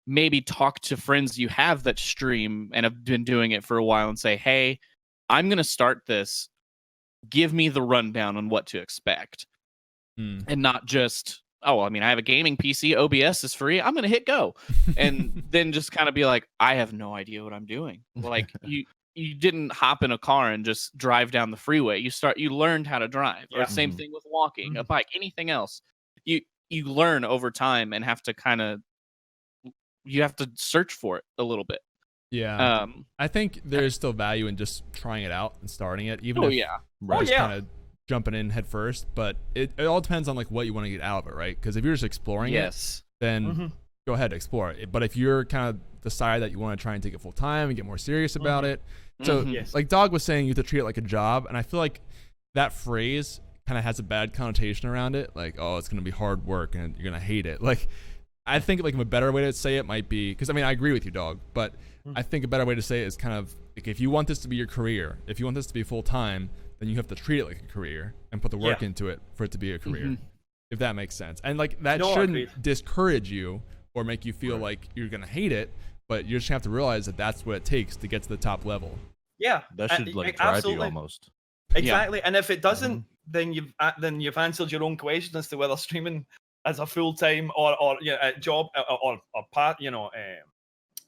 maybe talk to friends you have that stream and have been doing it for a while and say, hey, I'm going to start this. Give me the rundown on what to expect. And not just, I have a gaming PC. OBS is free. I'm going to hit go. And then just kind of be like, I have no idea what I'm doing. Like you didn't hop in a car and just drive down the freeway. You learned how to drive. Or same thing with walking, a bike, anything else. You learn over time and have to you have to search for it a little bit. Yeah. I think there is still value in just trying it out and starting it, even if just kind of jumping in head first. But it all depends on like what you want to get out of it, right? Because if you're just exploring it, then go ahead, explore it. But if you're kind of decide that you want to try and take it full time and get more serious about it, so like Dogg was saying, you have to treat it like a job, and I feel like that phrase kind of has a bad connotation around it, like, oh, it's going to be hard work and you're going to hate it. Like, I think like a better way to say it might be, because I agree with you, Dogg, but I think a better way to say it is kind of like, if you want this to be your career, if you want this to be full time, then you have to treat it like a career and put the work into it for it to be a career, if that makes sense. And like that shouldn't discourage you or make you feel like you're going to hate it, but you just have to realize that that's what it takes to get to the top level. Yeah, That should like drive absolutely. you almost. Exactly, and if it doesn't, then you've answered your own question as to whether streaming as a full time or a job or part,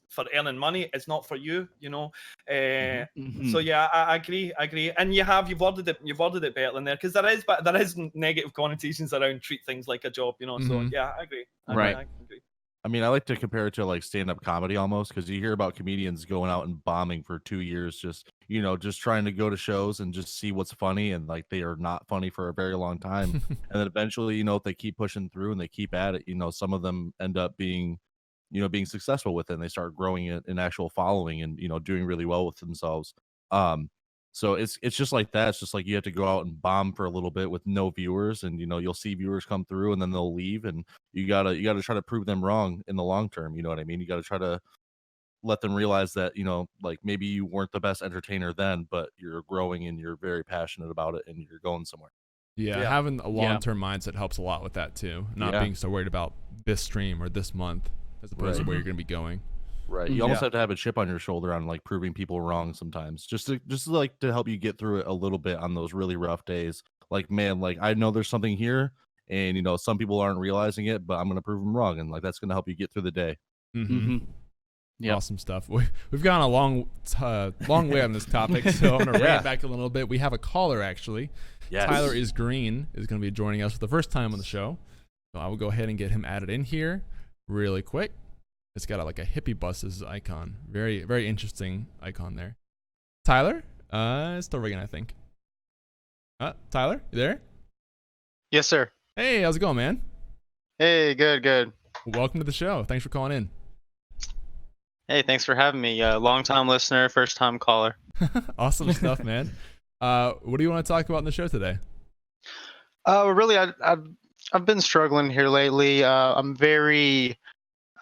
for earning money, it's not for you, So yeah, I agree, and you've worded it better than there, because there is negative connotations around treat things like a job, So yeah, I agree. Right. I agree. I mean, I like to compare it to like stand-up comedy almost, because you hear about comedians going out and bombing for 2 years, just trying to go to shows and just see what's funny, and like they are not funny for a very long time. And then eventually, if they keep pushing through and they keep at it, some of them end up being successful with it, and they start growing an actual following and doing really well with themselves. So it's just like that. It's just like you have to go out and bomb for a little bit with no viewers, and you'll see viewers come through and then they'll leave, and you gotta try to prove them wrong in the long term. You know what I mean? You gotta try to let them realize that like maybe you weren't the best entertainer then, but you're growing and you're very passionate about it and you're going somewhere. Yeah, having a long-term mindset helps a lot with that too. Not being so worried about this stream or this month as opposed to where you're going to be going. Right. You almost have to have a chip on your shoulder on like proving people wrong sometimes, just to help you get through it a little bit on those really rough days. Like, man, like I know there's something here, and some people aren't realizing it, but I'm going to prove them wrong, and like that's going to help you get through the day. Yeah, awesome stuff. We've gone a long way on this topic, so I'm going to bring it back a little bit. We have a caller actually. Yes. Tyler is Green is going to be joining us for the first time on the show, so I will go ahead and get him added in here really quick. It's got like a hippie buses icon. Very, very interesting icon there. Tyler? It's still ringing, I think. Tyler, you there? Yes, sir. Hey, how's it going, man? Hey, good. Welcome to the show. Thanks for calling in. Hey, thanks for having me. Long-time listener, first-time caller. Awesome stuff, man. What do you want to talk about in the show today? Really, I've been struggling here lately. I'm very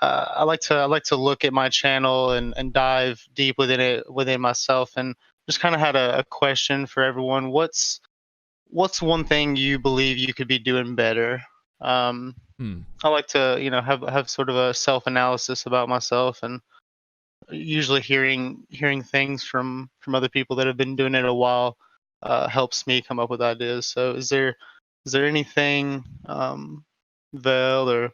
I like to look at my channel and dive deep within myself, and just kind of had a question for everyone. What's one thing you believe you could be doing better? I like to have sort of a self-analysis about myself, and usually hearing things from other people that have been doing it a while helps me come up with ideas. So is there anything Vel or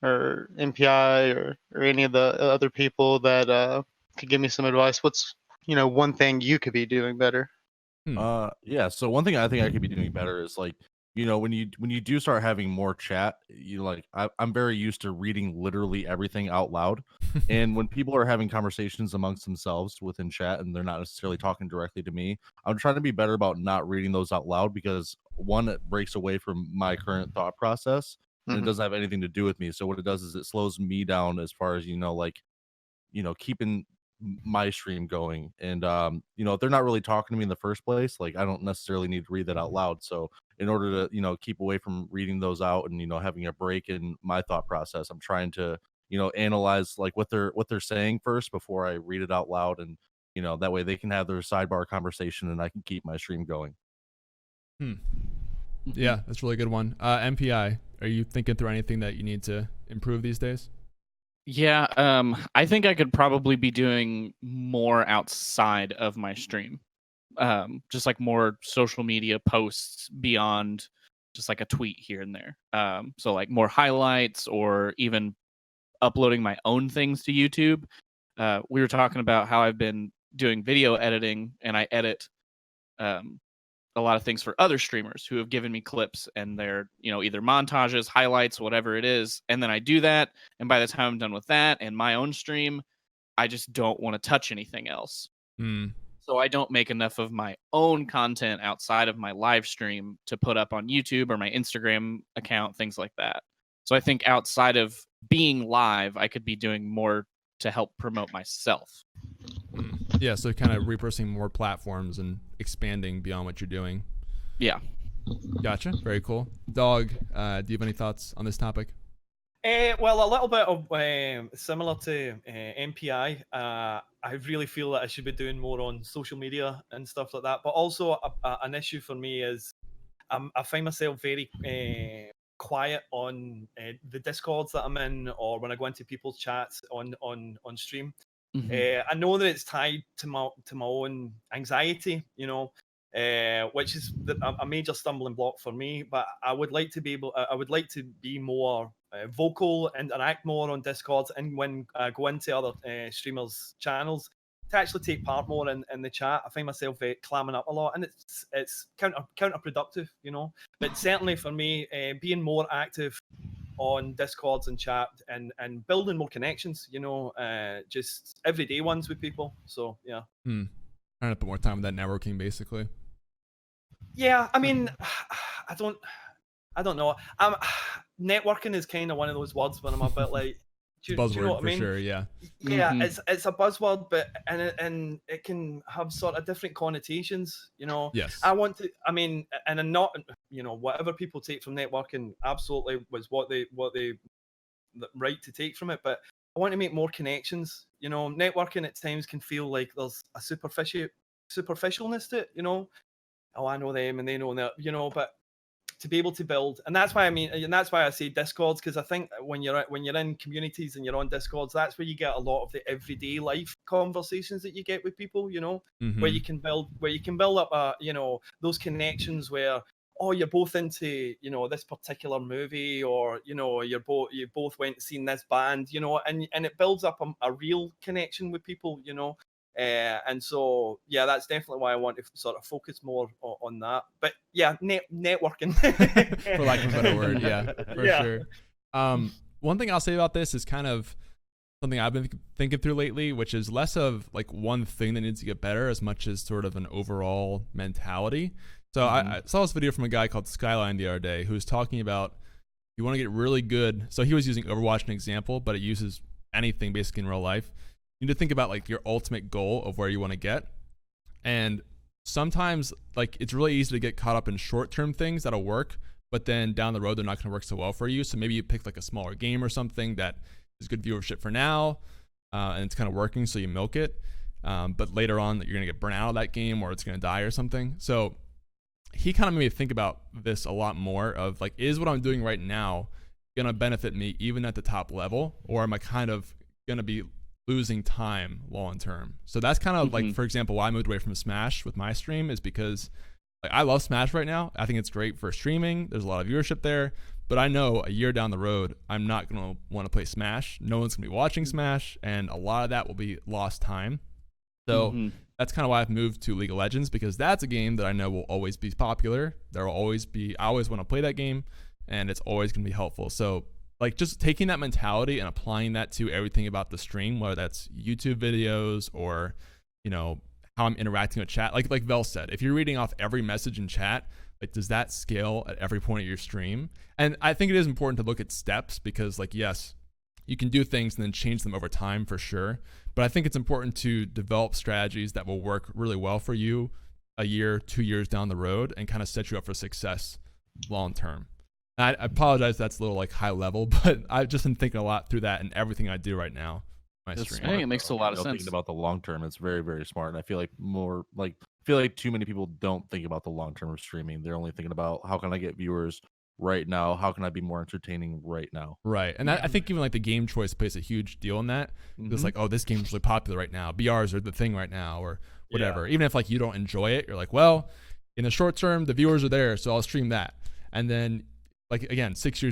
MPI or any of the other people that could give me some advice? What's one thing you could be doing better? Yeah, so one thing I think I could be doing better is like when you do start having more chat, I'm very used to reading literally everything out loud. And when people are having conversations amongst themselves within chat and they're not necessarily talking directly to me, I'm trying to be better about not reading those out loud, because one, it breaks away from my current thought process, and it doesn't have anything to do with me. So what it does is it slows me down as far as keeping my stream going. And if they're not really talking to me in the first place, like I don't necessarily need to read that out loud. So in order to keep away from reading those out and having a break in my thought process, I'm trying to analyze like what they're saying first before I read it out loud, and that way they can have their sidebar conversation and I can keep my stream going. Yeah, that's a really good one. MPI, are you thinking through anything that you need to improve these days? Yeah, I think I could probably be doing more outside of my stream. Just like more social media posts beyond just like a tweet here and there. So like more highlights, or even uploading my own things to YouTube. We were talking about how I've been doing video editing, and I edit a lot of things for other streamers who have given me clips, and they're either montages, highlights, whatever it is. And then I do that, and by the time I'm done with that and my own stream, I just don't want to touch anything else. So I don't make enough of my own content outside of my live stream to put up on YouTube or my Instagram account, things like that. So I think outside of being live, I could be doing more to help promote myself. Yeah, so kind of repurposing more platforms and expanding beyond what you're doing. Yeah. Gotcha. Very cool. Dogg, do you have any thoughts on this topic? Well, a little bit of similar to MPI. I really feel that I should be doing more on social media and stuff like that. But also an issue for me is I find myself very quiet on the Discords that I'm in, or when I go into people's chats on stream. I know that it's tied to my own anxiety, you know, which is a major stumbling block for me. But I would like to be able, I would like to be more vocal and interact more on Discord, and when I go into other streamers' channels, to actually take part more in the chat. I find myself clamming up a lot, and it's counterproductive, you know. But certainly for me, being more active on Discords and chat and building more connections, you know, just everyday ones with people. So yeah. Trying to put more time with that networking, basically. Yeah, I mean, I don't know. Networking is kind of one of those words when I'm a bit like, do Buzzword you know what I for mean? sure, yeah. Yeah, it's a buzzword, but and it can have sort of different connotations, you know. Yes. I want to, I mean, and I'm not, you know, whatever people take from networking absolutely was what they right to take from it, but I want to make more connections. You know, networking at times can feel like there's a superficialness to it, you know. Oh, I know them and they know that, you know, but to be able to build, and that's why I say Discords, because I think when you're in communities and you're on Discords, that's where you get a lot of the everyday life conversations that you get with people, you know, where you can build up you know, those connections where, oh, you're both into, you know, this particular movie, or, you know, you both went and seen this band, you know, and it builds up a real connection with people, you know. And so, yeah, that's definitely why I want to sort of focus more on that. But yeah, networking, for lack of a better word, yeah, for sure. One thing I'll say about this is kind of something I've been thinking through lately, which is less of like one thing that needs to get better as much as sort of an overall mentality. So I saw this video from a guy called Skyline the other day who was talking about, you want to get really good. So he was using Overwatch as an example, but it uses anything basically in real life. You need to think about like your ultimate goal of where you want to get. And sometimes like it's really easy to get caught up in short-term things that'll work, but then down the road, they're not going to work so well for you. So maybe you pick like a smaller game or something that is good viewership for now, and it's kind of working, so you milk it. But later on, you're going to get burnt out of that game, or it's going to die or something. So he kind of made me think about this a lot more of like, is what I'm doing right now going to benefit me even at the top level, or am I kind of going to be losing time long term? So that's kind of like, for example, why I moved away from Smash with my stream, is because like I love Smash right now. I think it's great for streaming. There's a lot of viewership there, but I know a year down the road, I'm not going to want to play Smash. No one's going to be watching Smash, and a lot of that will be lost time. So that's kind of why I've moved to League of Legends, because that's a game that I know will always be popular. There will always be, I always want to play that game, and it's always going to be helpful. So like just taking that mentality and applying that to everything about the stream, whether that's YouTube videos or, you know, how I'm interacting with chat. Like Vel said, if you're reading off every message in chat, like does that scale at every point of your stream? And I think it is important to look at steps, because like, yes, you can do things and then change them over time for sure. But I think it's important to develop strategies that will work really well for you a year, 2 years down the road, and kind of set you up for success long term. I apologize, that's a little like high level, but I've just been thinking a lot through that in everything I do right now. My stream. I think it makes a lot of sense. Thinking about the long term, it's very, very smart. And I feel like too many people don't think about the long term of streaming. They're only thinking about, how can I get viewers right now? How can I be more entertaining right now? Right. And I think even like the game choice plays a huge deal in that. It's like, oh, this game's really popular right now. BRs are the thing right now, or whatever. Even if like you don't enjoy it, you're like, well, in the short term, the viewers are there, so I'll stream that. And then like again, 6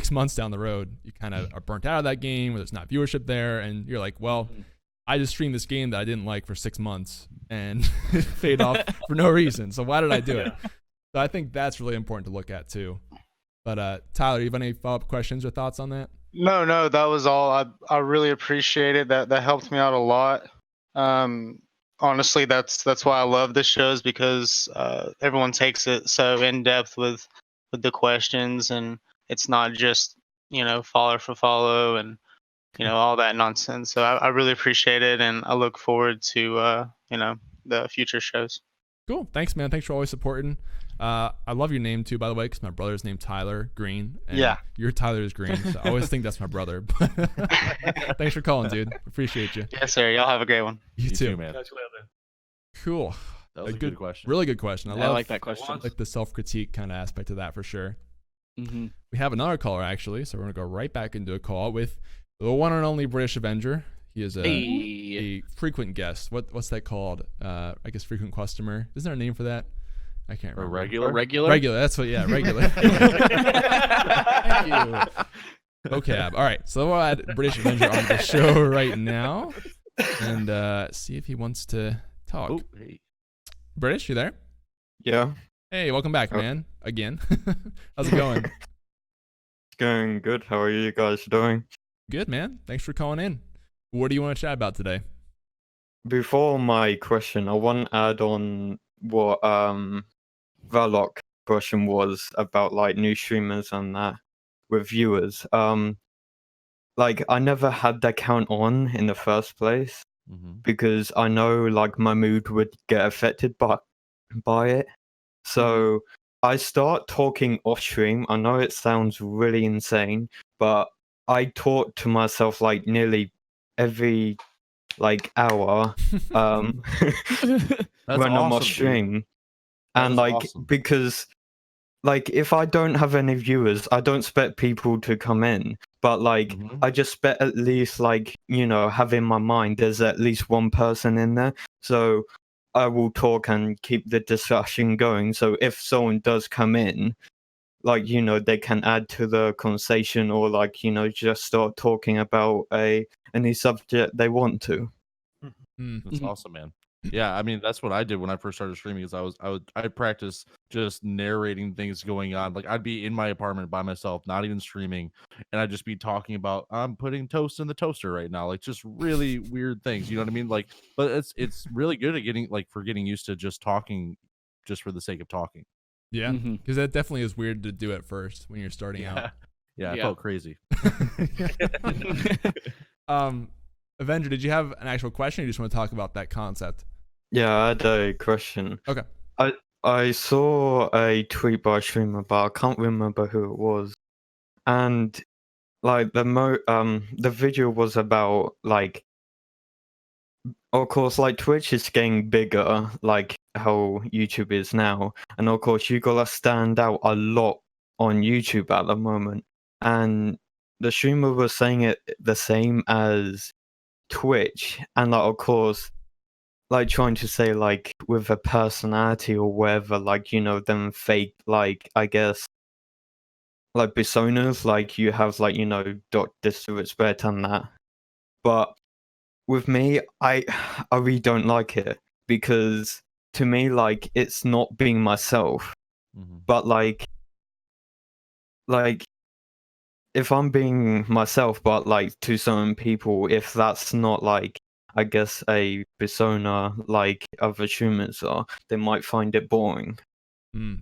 months down the road, you kind of are burnt out of that game, or there's not viewership there, and you're like, well, I just streamed this game that I didn't like for 6 months and it paid off for no reason. So why did I do it? So I think that's really important to look at too. But Tyler, you have any follow-up questions or thoughts on that? No, that was all. I really appreciate it. That helped me out a lot. Honestly, that's why I love this shows, because everyone takes it so in depth with the questions, and it's not just, you know, follow for follow and, you know, all that nonsense. So I really appreciate it, and I look forward to you know, the future shows. Cool. Thanks, man. Thanks for always supporting. I love your name too, by the way, because my brother's named Tyler Green. And your Tyler is Green. So I always think that's my brother. Thanks for calling, dude. Appreciate you. Yes, sir. Y'all have a great one. You too, man. Cool. That was a good question. Really good question. I like that question. Like the self-critique kind of aspect of that for sure. Mm-hmm. We have another caller actually, so we're gonna go right back into a call with the one and only British Avenger. He is a frequent guest. What's that called? I guess frequent customer. Isn't there a name for that? I can't A remember. regular? Regular? Regular. That's what. Yeah, regular. Thank you. Okay. All right. So we'll add British Avenger on the show right now, and see if he wants to talk. Oh, hey. British, you there? Yeah, Hey, welcome back, Oh. man. Again. How's it going? it's going good. How are you guys doing? Good, man. Thanks for calling in. What do you want to chat about today? Before my question, I want to add on what Valok question was about like new streamers and that with viewers. Like I never had that count on in the first place Mm-hmm. because I know like my mood would get affected by it. So I start talking off stream. I know it sounds really insane, but I talk to myself like nearly every like hour That's when I'm awesome, on dude. stream. That And is like awesome. because like if I don't have any viewers, I don't expect people to come in. But like Mhm. I just bet at least like, you know, have in my mind there's at least one person in there. So I will talk and keep the discussion going. So if someone does come in, like, you know, they can add to the conversation or like, you know, just start talking about any subject they want to. Mm. That's Mhm. awesome, man. Yeah, I mean that's what I did when I first started streaming. Is I practice just narrating things going on. Like I'd be in my apartment by myself, not even streaming, and I'd just be talking about I'm putting toast in the toaster right now, like just really weird things. You know what I mean? Like, but it's really good at getting used to just talking, just for the sake of talking. Yeah, Mhm. because that definitely is weird to do at first when you're starting out. Yeah, I Yeah. felt crazy. Avenger, did you have an actual question, or you just want to talk about that concept? Yeah, I had a question. Okay. I saw a tweet by a streamer, but I can't remember who it was. And like the video was about like, of course, like Twitch is getting bigger, like how YouTube is now, and of course you gotta stand out a lot on YouTube at the moment. And the streamer was saying it the same as Twitch, and like of course, like trying to say like with a personality or whatever, like you know them fake like I guess like personas, like you have like you know disrespect and that. But with me, I really don't like it because to me like it's not being myself. Mhm. But like if I'm being myself, but like to some people, if that's not like I guess a persona like other streamers are, they might find it boring.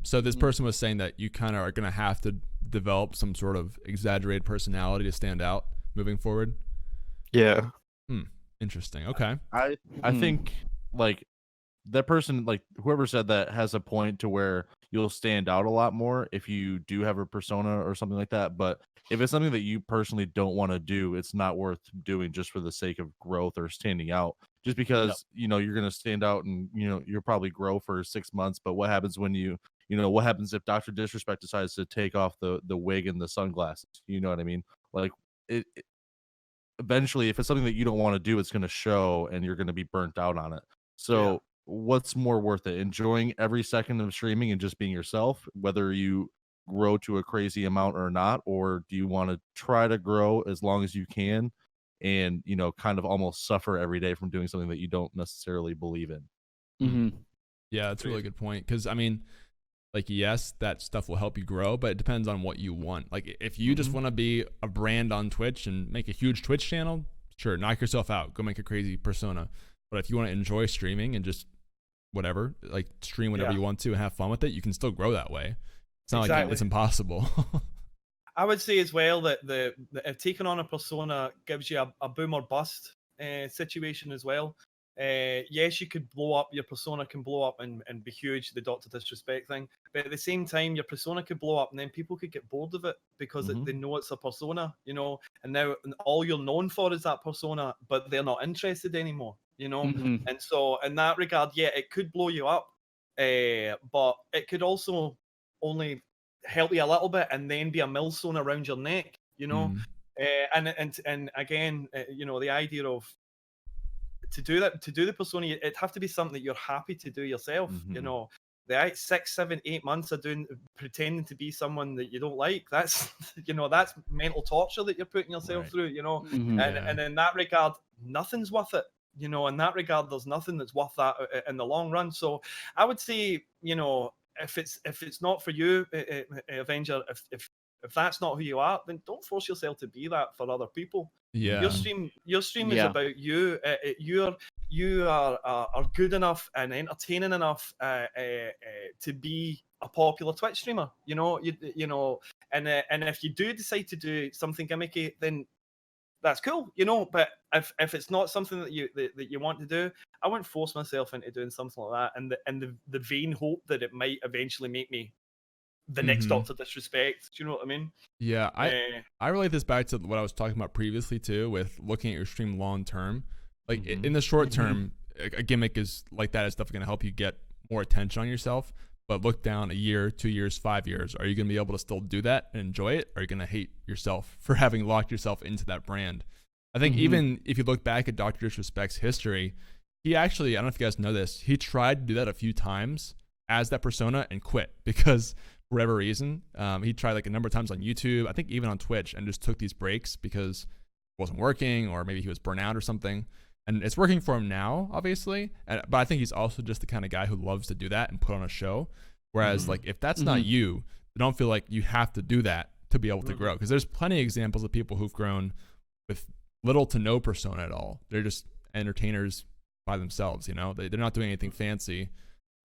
So this person was saying that you kind of are going to have to develop some sort of exaggerated personality to stand out moving forward. Yeah. Interesting. Okay. I think like that person, like whoever said that, has a point to where you'll stand out a lot more if you do have a persona or something like that. But if it's something that you personally don't want to do, it's not worth doing just for the sake of growth or standing out. Just because you know you're gonna stand out and you know you'll probably grow for 6 months. But what happens when what happens if Dr. Disrespect decides to take off the wig and the sunglasses? You know what I mean? Like it eventually, if it's something that you don't want to do, it's going to show and you're going to be burnt out on it. So what's more worth it? Enjoying every second of streaming and just being yourself, whether you grow to a crazy amount or not, or do you want to try to grow as long as you can and, you know, kind of almost suffer every day from doing something that you don't necessarily believe in? Mm-hmm. Yeah, that's a really good point. Because I mean, like, yes, that stuff will help you grow, but it depends on what you want. Like, if you just want to be a brand on Twitch and make a huge Twitch channel, sure, knock yourself out. Go make a crazy persona. But if you want to enjoy streaming and just whatever, like stream whenever you want to and have fun with it, you can still grow that way. It's not like it's impossible. I would say as well that the if taking on a persona gives you a boom or bust situation as well. Yes, you could blow up, your persona can blow up and be huge, the Dr. Disrespect thing, but at the same time, your persona could blow up and then people could get bored of it because they know it's a persona, you know, and now all you're known for is that persona, but they're not interested anymore, you know. And so in that regard, yeah, it could blow you up, but it could also only help you a little bit and then be a millstone around your neck, you know. And again, you know, the idea of to do the persona, it'd have to be something that you're happy to do yourself. You know, the 6, 7, 8 months of pretending to be someone that you don't like, that's you know, that's mental torture that you're putting yourself through, you know. And in that regard, nothing's worth it. You know, in that regard, there's nothing that's worth that in the long run. So I would say, you know, if it's not for you, Avenger, if that's not who you are, then don't force yourself to be that for other people. Yeah. Your stream is about you. You are good enough and entertaining enough to be a popular Twitch streamer. You know, you know, and if you do decide to do something gimmicky, then that's cool, you know. But if it's not something that you want to do, I wouldn't force myself into doing something like that, and the vain hope that it might eventually make me the next Doctor Disrespect. Do you know what I mean? Yeah, I relate this back to what I was talking about previously too, with looking at your stream long term. Like in the short term, a gimmick is like that is definitely going to help you get more attention on yourself. But look down a year, 2 years, 5 years. Are you going to be able to still do that and enjoy it? Or are you going to hate yourself for having locked yourself into that brand? I think even if you look back at Dr. Disrespect's history, he actually, I don't know if you guys know this, he tried to do that a few times as that persona and quit because for whatever reason, he tried like a number of times on YouTube, I think even on Twitch, and just took these breaks because it wasn't working or maybe he was burnt out or something. And it's working for him now, obviously. But I think he's also just the kind of guy who loves to do that and put on a show. Whereas, like, if that's not you, don't feel like you have to do that to be able to grow. Because there's plenty of examples of people who've grown with little to no persona at all. They're just entertainers by themselves, you know? They're not doing anything fancy.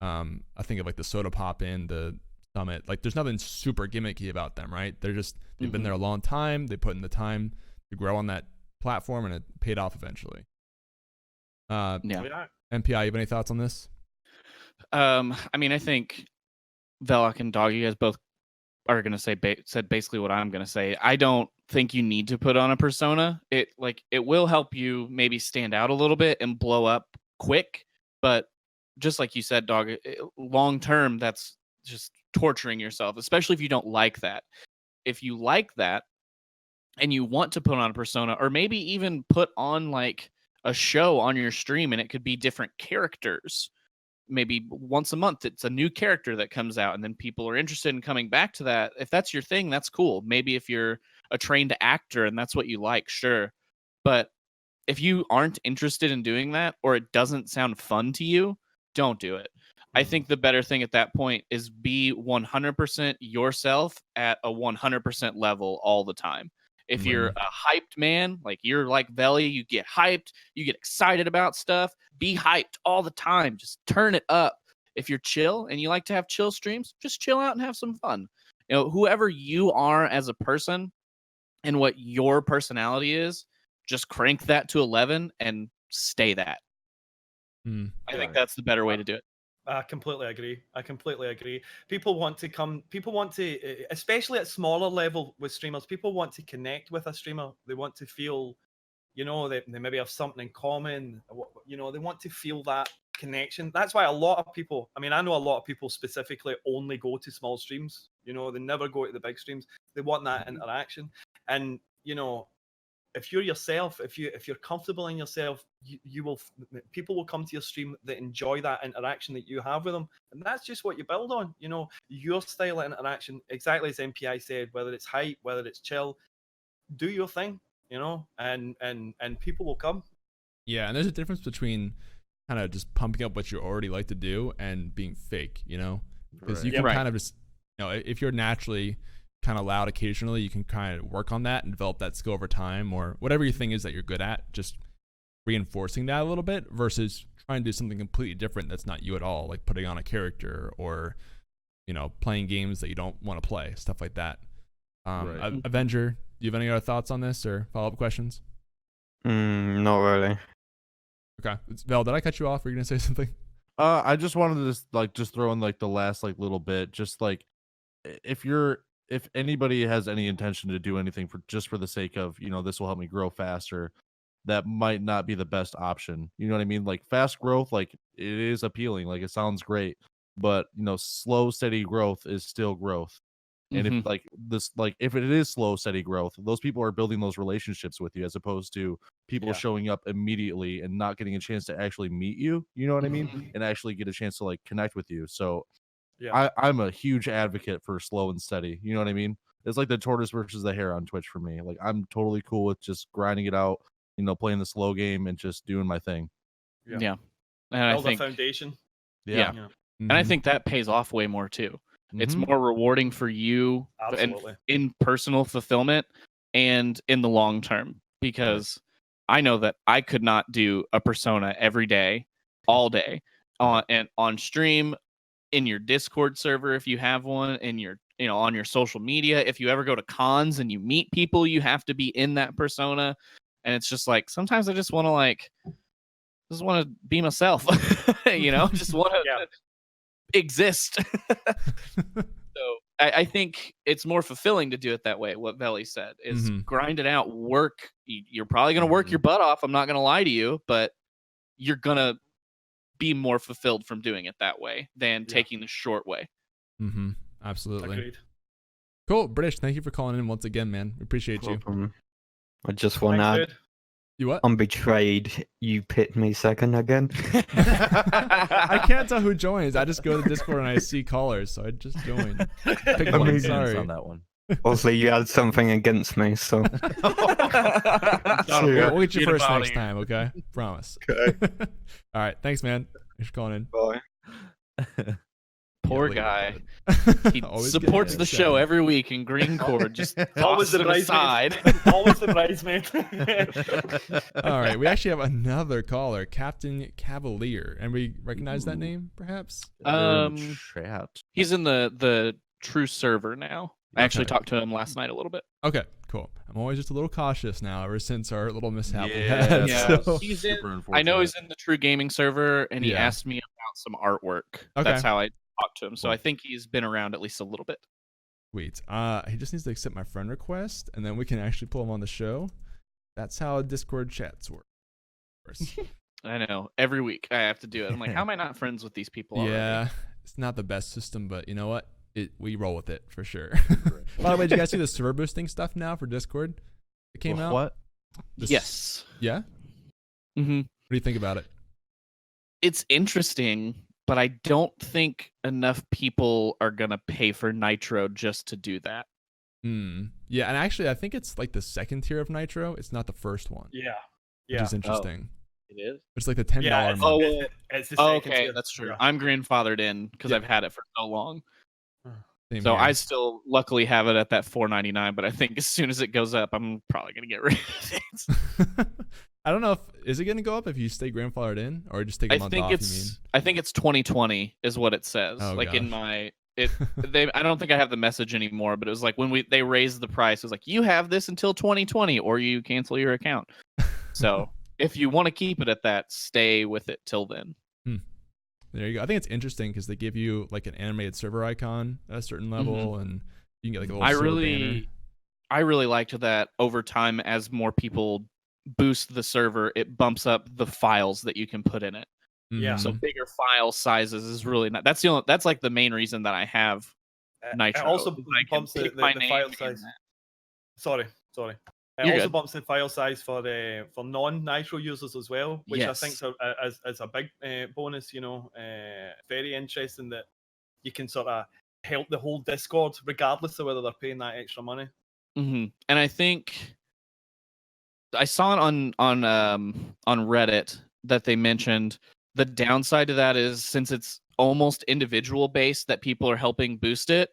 I think of, like, the Soda Pop in, the Summit. Like, there's nothing super gimmicky about them, right? They've been there a long time. They put in the time to grow on that platform, and it paid off eventually. MPI, you have any thoughts on this? I mean, I think Velok and Dogg, you guys both are gonna say said basically what I'm gonna say. I don't think you need to put on a persona. It will help you maybe stand out a little bit and blow up quick, but just like you said, Dogg, long term, that's just torturing yourself, especially if you don't like that. If you like that and you want to put on a persona, or maybe even put on like a show on your stream, and it could be different characters. Maybe once a month, it's a new character that comes out, and then people are interested in coming back to that. If that's your thing, that's cool. Maybe if you're a trained actor and that's what you like, sure. But if you aren't interested in doing that, or it doesn't sound fun to you, don't do it. I think the better thing at that point is be 100% yourself at a 100% level all the time. If you're a hyped man, like you're like Veli, you get hyped, you get excited about stuff, be hyped all the time. Just turn it up. If you're chill and you like to have chill streams, just chill out and have some fun. You know, whoever you are as a person and what your personality is, just crank that to 11 and stay that. I think that's the better way to do it. I completely agree. People want to, especially at smaller level with streamers, people want to connect with a streamer. They want to feel, you know, they maybe have something in common. You know, they want to feel that connection. That's why a lot of people, I mean, I know a lot of people specifically only go to small streams. You know, they never go to the big streams. They want that interaction. And, you know, if you're yourself, if you're comfortable in yourself, people will come to your stream that enjoy that interaction that you have with them, and that's just what you build on. You know, your style of interaction, exactly as MPI said, whether it's hype, whether it's chill, do your thing. You know, and people will come. Yeah, and there's a difference between kind of just pumping up what you already like to do and being fake. You know, because you can kind of just, you know, if you're naturally kind of loud occasionally, you can kind of work on that and develop that skill over time, or whatever your thing is that you're good at, just reinforcing that a little bit versus trying to do something completely different that's not you at all, like putting on a character or, you know, playing games that you don't want to play, stuff like that. Avenger, do you have any other thoughts on this or follow-up questions? Not really. Okay. Val, did I cut you off? Were you gonna say something? I just wanted to just throw in like the last like little bit, just like if anybody has any intention to do anything for the sake of, you know, this will help me grow faster, that might not be the best option. You know what I mean? Like fast growth, like it is appealing, like it sounds great, but you know, slow, steady growth is still growth. And Mhm. if like this, like if it is slow, steady growth, those people are building those relationships with you, as opposed to people Yeah. showing up immediately and not getting a chance to actually meet you. You know what I mean? Mhm. And actually get a chance to like connect with you. So Yeah. I'm a huge advocate for slow and steady. You know what I mean? It's like the tortoise versus the hare on Twitch for me. Like I'm totally cool with just grinding it out, playing the slow game and just doing my thing. Yeah. Yeah. And I Build a think foundation. Yeah. Yeah. and I Mhm. think that pays off way more too. It's Mhm. more rewarding for you and Absolutely. in personal fulfillment and in the long term, because I know that I could not do a persona every day, all day, on stream, in your Discord server if you have one, in your on your social media. If you ever go to cons and you meet people, you have to be in that persona, and it's just like sometimes I just want to be myself, just want to Yeah. exist. So I think it's more fulfilling to do it that way. What Veli said is Mhm. grind it out, work. You're probably going to work your butt off. I'm not going to lie to you, but you're going to be more fulfilled from doing it that way than Yeah. taking the short way. Mhm. Absolutely. Agreed. Cool, British. Thank you for calling in once again, man. We appreciate you. I just want to Thanks, add, dude. You what? I'm betrayed. You picked me second again. I can't tell who joins. I just go to the Discord and I see callers, so I just joined. Pick one. mean, Sorry. on that one. Obviously, you had something against me, so. We'll get you Get first him outta next here. time, okay? Promise. Okay. All right. Thanks, man. Thanks for calling in. Bye. Poor Yeah, guy. He Always supports getting the show upset. every week in GreenChord. Just Always tosses the him bridesmaid. aside. Always the bridesmaid. All right. We actually have another caller, Captain Cavalier. And we recognize that name, perhaps? Chat. He's in the true server now. I actually Okay. talked to him last night a little bit. Okay, cool. I'm always just a little cautious now ever since our little mishap we Yeah, had. yeah. So. He's in- super I know unfortunate. he's in the TRUgaming server, and he Yeah. asked me about some artwork. Okay. That's how I talked to him. So Cool. I think he's been around at least a little bit. Sweet. He just needs to accept my friend request, and then we can actually pull him on the show. That's how Discord chats work. I know. Every week I have to do it. I'm like, how am I not friends with these people already? Yeah, it's not the best system, but you know what? We roll with it for sure. By the way, did you guys see the server boosting stuff now for Discord? It came out. What? This- Yes. Yeah. Mm-hmm. What do you think about it? It's interesting, but I don't think enough people are going to pay for Nitro just to do that. Yeah, and actually, I think it's like the second tier of Nitro. It's not the first one, Yeah. which Yeah. is interesting. It is? It's like the $10 Yeah, month. it's the Oh, second okay. tier. That's true. Yeah. I'm grandfathered in because Yeah. I've had it for so long. Same So here. I still luckily have it at that $4.99, but I think as soon as it goes up, I'm probably gonna get rid of it. I don't know if is it going to go up if you stay grandfathered in or just take a I month think off. You it's 2020 is what it says. Oh, like in gosh. my I don't think I have the message anymore, but it was like when they raised the price, it was like you have this until 2020 or you cancel your account. So if you want to keep it at that, stay with it till then. There you go. I think it's interesting because they give you like an animated server icon at a certain level, and you can get like a little server banner. I really liked that over time as more people boost the server, it bumps up the files that you can put in it. Yeah. So Mhm. bigger file sizes is really not. That's like the main reason that I have Nitro. It also is I can bumps the pick my name file in size. that. Sorry. It You're also good. bumps the file size for non-Nitro users as well, which Yes. I think is a big bonus. Very interesting that you can sort of help the whole Discord regardless of whether they're paying that extra money. Mm-hmm. And I think I saw it on Reddit that they mentioned the downside to that is since it's almost individual based that people are helping boost it.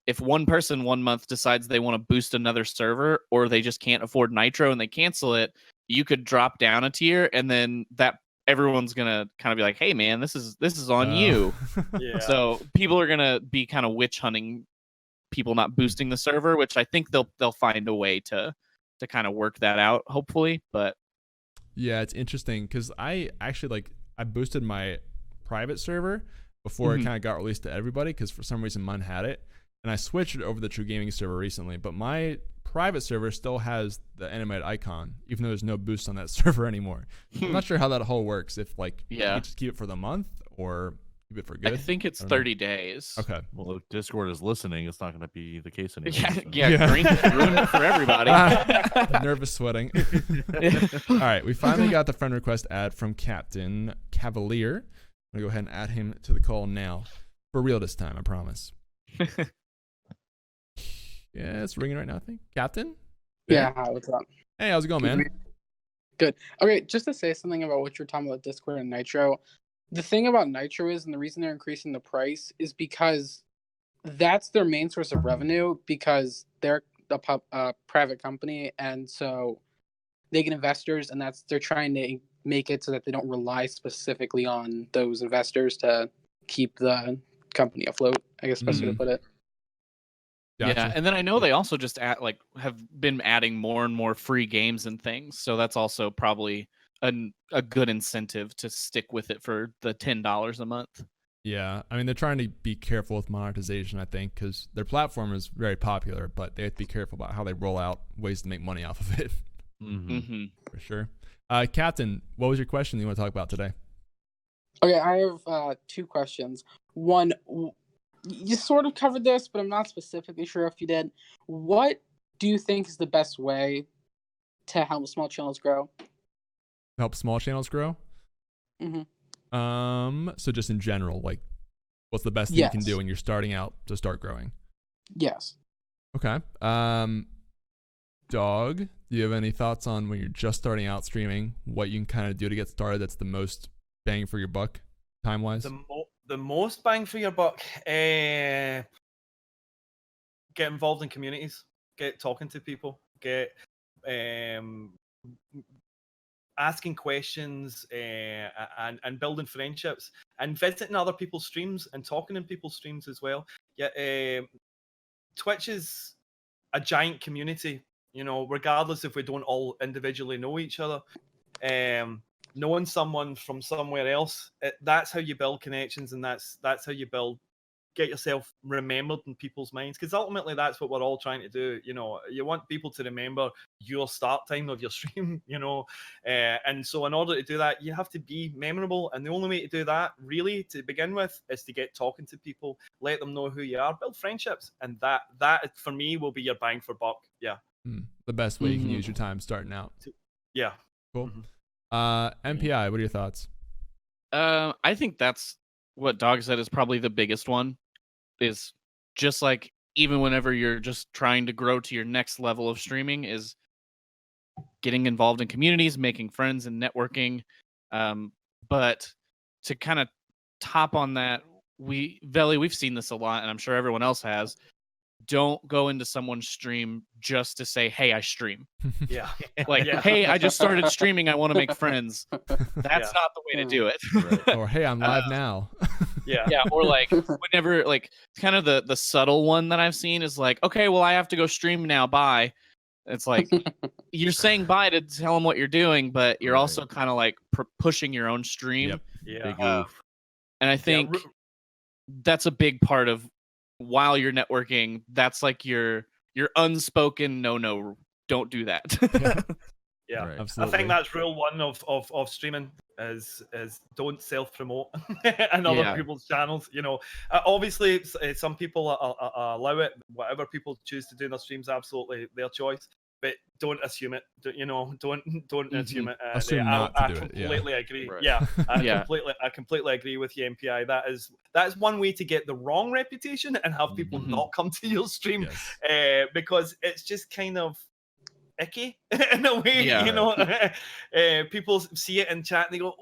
If one person 1 month decides they want to boost another server or they just can't afford Nitro and they cancel it, you could drop down a tier and then that everyone's gonna kind of be like, hey man, this is on you. Yeah. So people are gonna be kind of witch hunting people not boosting the server, which I think they'll find a way to kind of work that out, hopefully. But Yeah, it's interesting because I actually I boosted my private server before it kind of got released to everybody because for some reason mine had it, and I switched it over to the TRUgaming server recently. But my private server still has the animated icon, even though there's no boost on that server anymore. I'm not sure how that whole works. If you just keep it for the month or Keep it for I good. think it's I don't know. 30 days. Okay. Well, if Discord is listening, it's not going to be the case anymore. Yeah, so. yeah, Green ruined it for everybody. Nervous sweating. All right, we finally got the friend request ad from Captain Cavalier. I'm gonna go ahead and add him to the call now. For real this time, I promise. Yeah, it's ringing right now, I think. Captain? Yeah, hi, what's up? Hey, how's it going, man? Good. Okay, just to say something about what you're talking about Discord and Nitro. The thing about Nitro is, and the reason they're increasing the price is because that's their main source of revenue, because they're a private company, and so they get investors, and they're trying to make it so that they don't rely specifically on those investors to keep the company afloat, I guess best way to put it. Gotcha. Yeah, and then I know they also just have been adding more and more free games and things, so that's also probably a good incentive to stick with it for the $10 a month. Yeah, I mean, they're trying to be careful with monetization, I think, because their platform is very popular, but they have to be careful about how they roll out ways to make money off of it. For sure. Captain, what was your question you want to talk about today? Okay, I have 2 questions. One, you sort of covered this, but I'm not specifically sure if you did. What do you think is the best way to help small channels grow? Help small channels grow? So just in general, like, what's the best thing you can do when you're starting out to start growing? Yes. Okay. Dogg, do you have any thoughts on when you're just starting out streaming, what you can kind of do to get started that's the most bang for your buck, time-wise? The most bang for your buck, get involved in communities, get talking to people, get asking questions, and building friendships, and visiting other people's streams and talking in people's streams as well. Yeah, Twitch is a giant community, you know, regardless if we don't all individually know each other. Knowing someone from somewhere else, that's how you build connections, and that's how you get yourself remembered in people's minds, because ultimately that's what we're all trying to do. You know, you want people to remember your start time of your stream, you know, and so in order to do that, you have to be memorable, and the only way to do that, really, to begin with, is to get talking to people, let them know who you are, build friendships, and that for me will be your bang for buck. Yeah. The best way you can use your time starting out. Yeah. Cool. MPI, what are your thoughts? I think that's what Dogg said is probably the biggest one, is just like, even whenever you're just trying to grow to your next level of streaming, is getting involved in communities, making friends and networking. But to kind of top on that, we've seen this a lot, and I'm sure everyone else has. Don't go into someone's stream just to say, hey, I stream. Yeah. Like, hey, I just started streaming, I want to make friends. That's not the way to do it. Right. Or, hey, I'm live now. Yeah, or like, whenever, like, kind of the subtle one that I've seen is like, okay, well, I have to go stream now, bye. It's like, you're saying bye to tell them what you're doing, but you're also kind of like pushing your own stream. Yeah. And I think that's a big part of, while you're networking, that's like your unspoken no, don't do that. Yeah, Right. Absolutely. I think that's rule one of streaming is don't self promote on other people's channels. You know, obviously some people allow it. Whatever people choose to do in their streams, absolutely their choice. But don't assume it. You know, don't assume it. Assume not to do it. I completely agree. Right. Yeah, I completely agree with you, MPI. That is one way to get the wrong reputation and have people not come to your stream, because it's just kind of icky in a way. You know, people see it in chat and they go,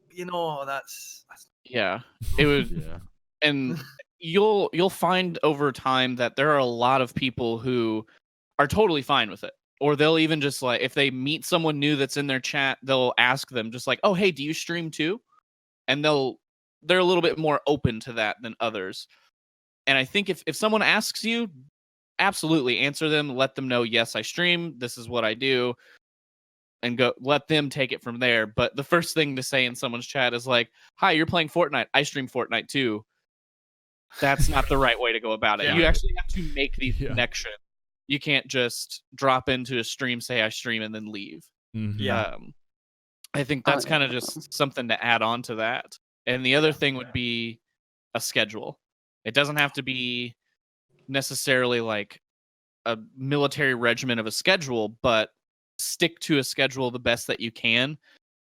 you know, that's it would. And you'll find over time that there are a lot of people who are totally fine with it, or they'll even just, like, if they meet someone new that's in their chat, they'll ask them just like, oh, hey, do you stream too? And they're a little bit more open to that than others. And I think if someone asks you, absolutely answer them, let them know, yes, I stream, this is what I do, and go let them take it from there. But the first thing to say in someone's chat is like, hi, you're playing Fortnite, I stream Fortnite too. That's not the right way to go about it. You actually have to make these connections. You can't just drop into a stream, say I stream, and then leave. I think that's kind of just something to add on to that. And the other thing would be, a schedule. It doesn't have to be necessarily like a military regimen of a schedule, but stick to a schedule the best that you can,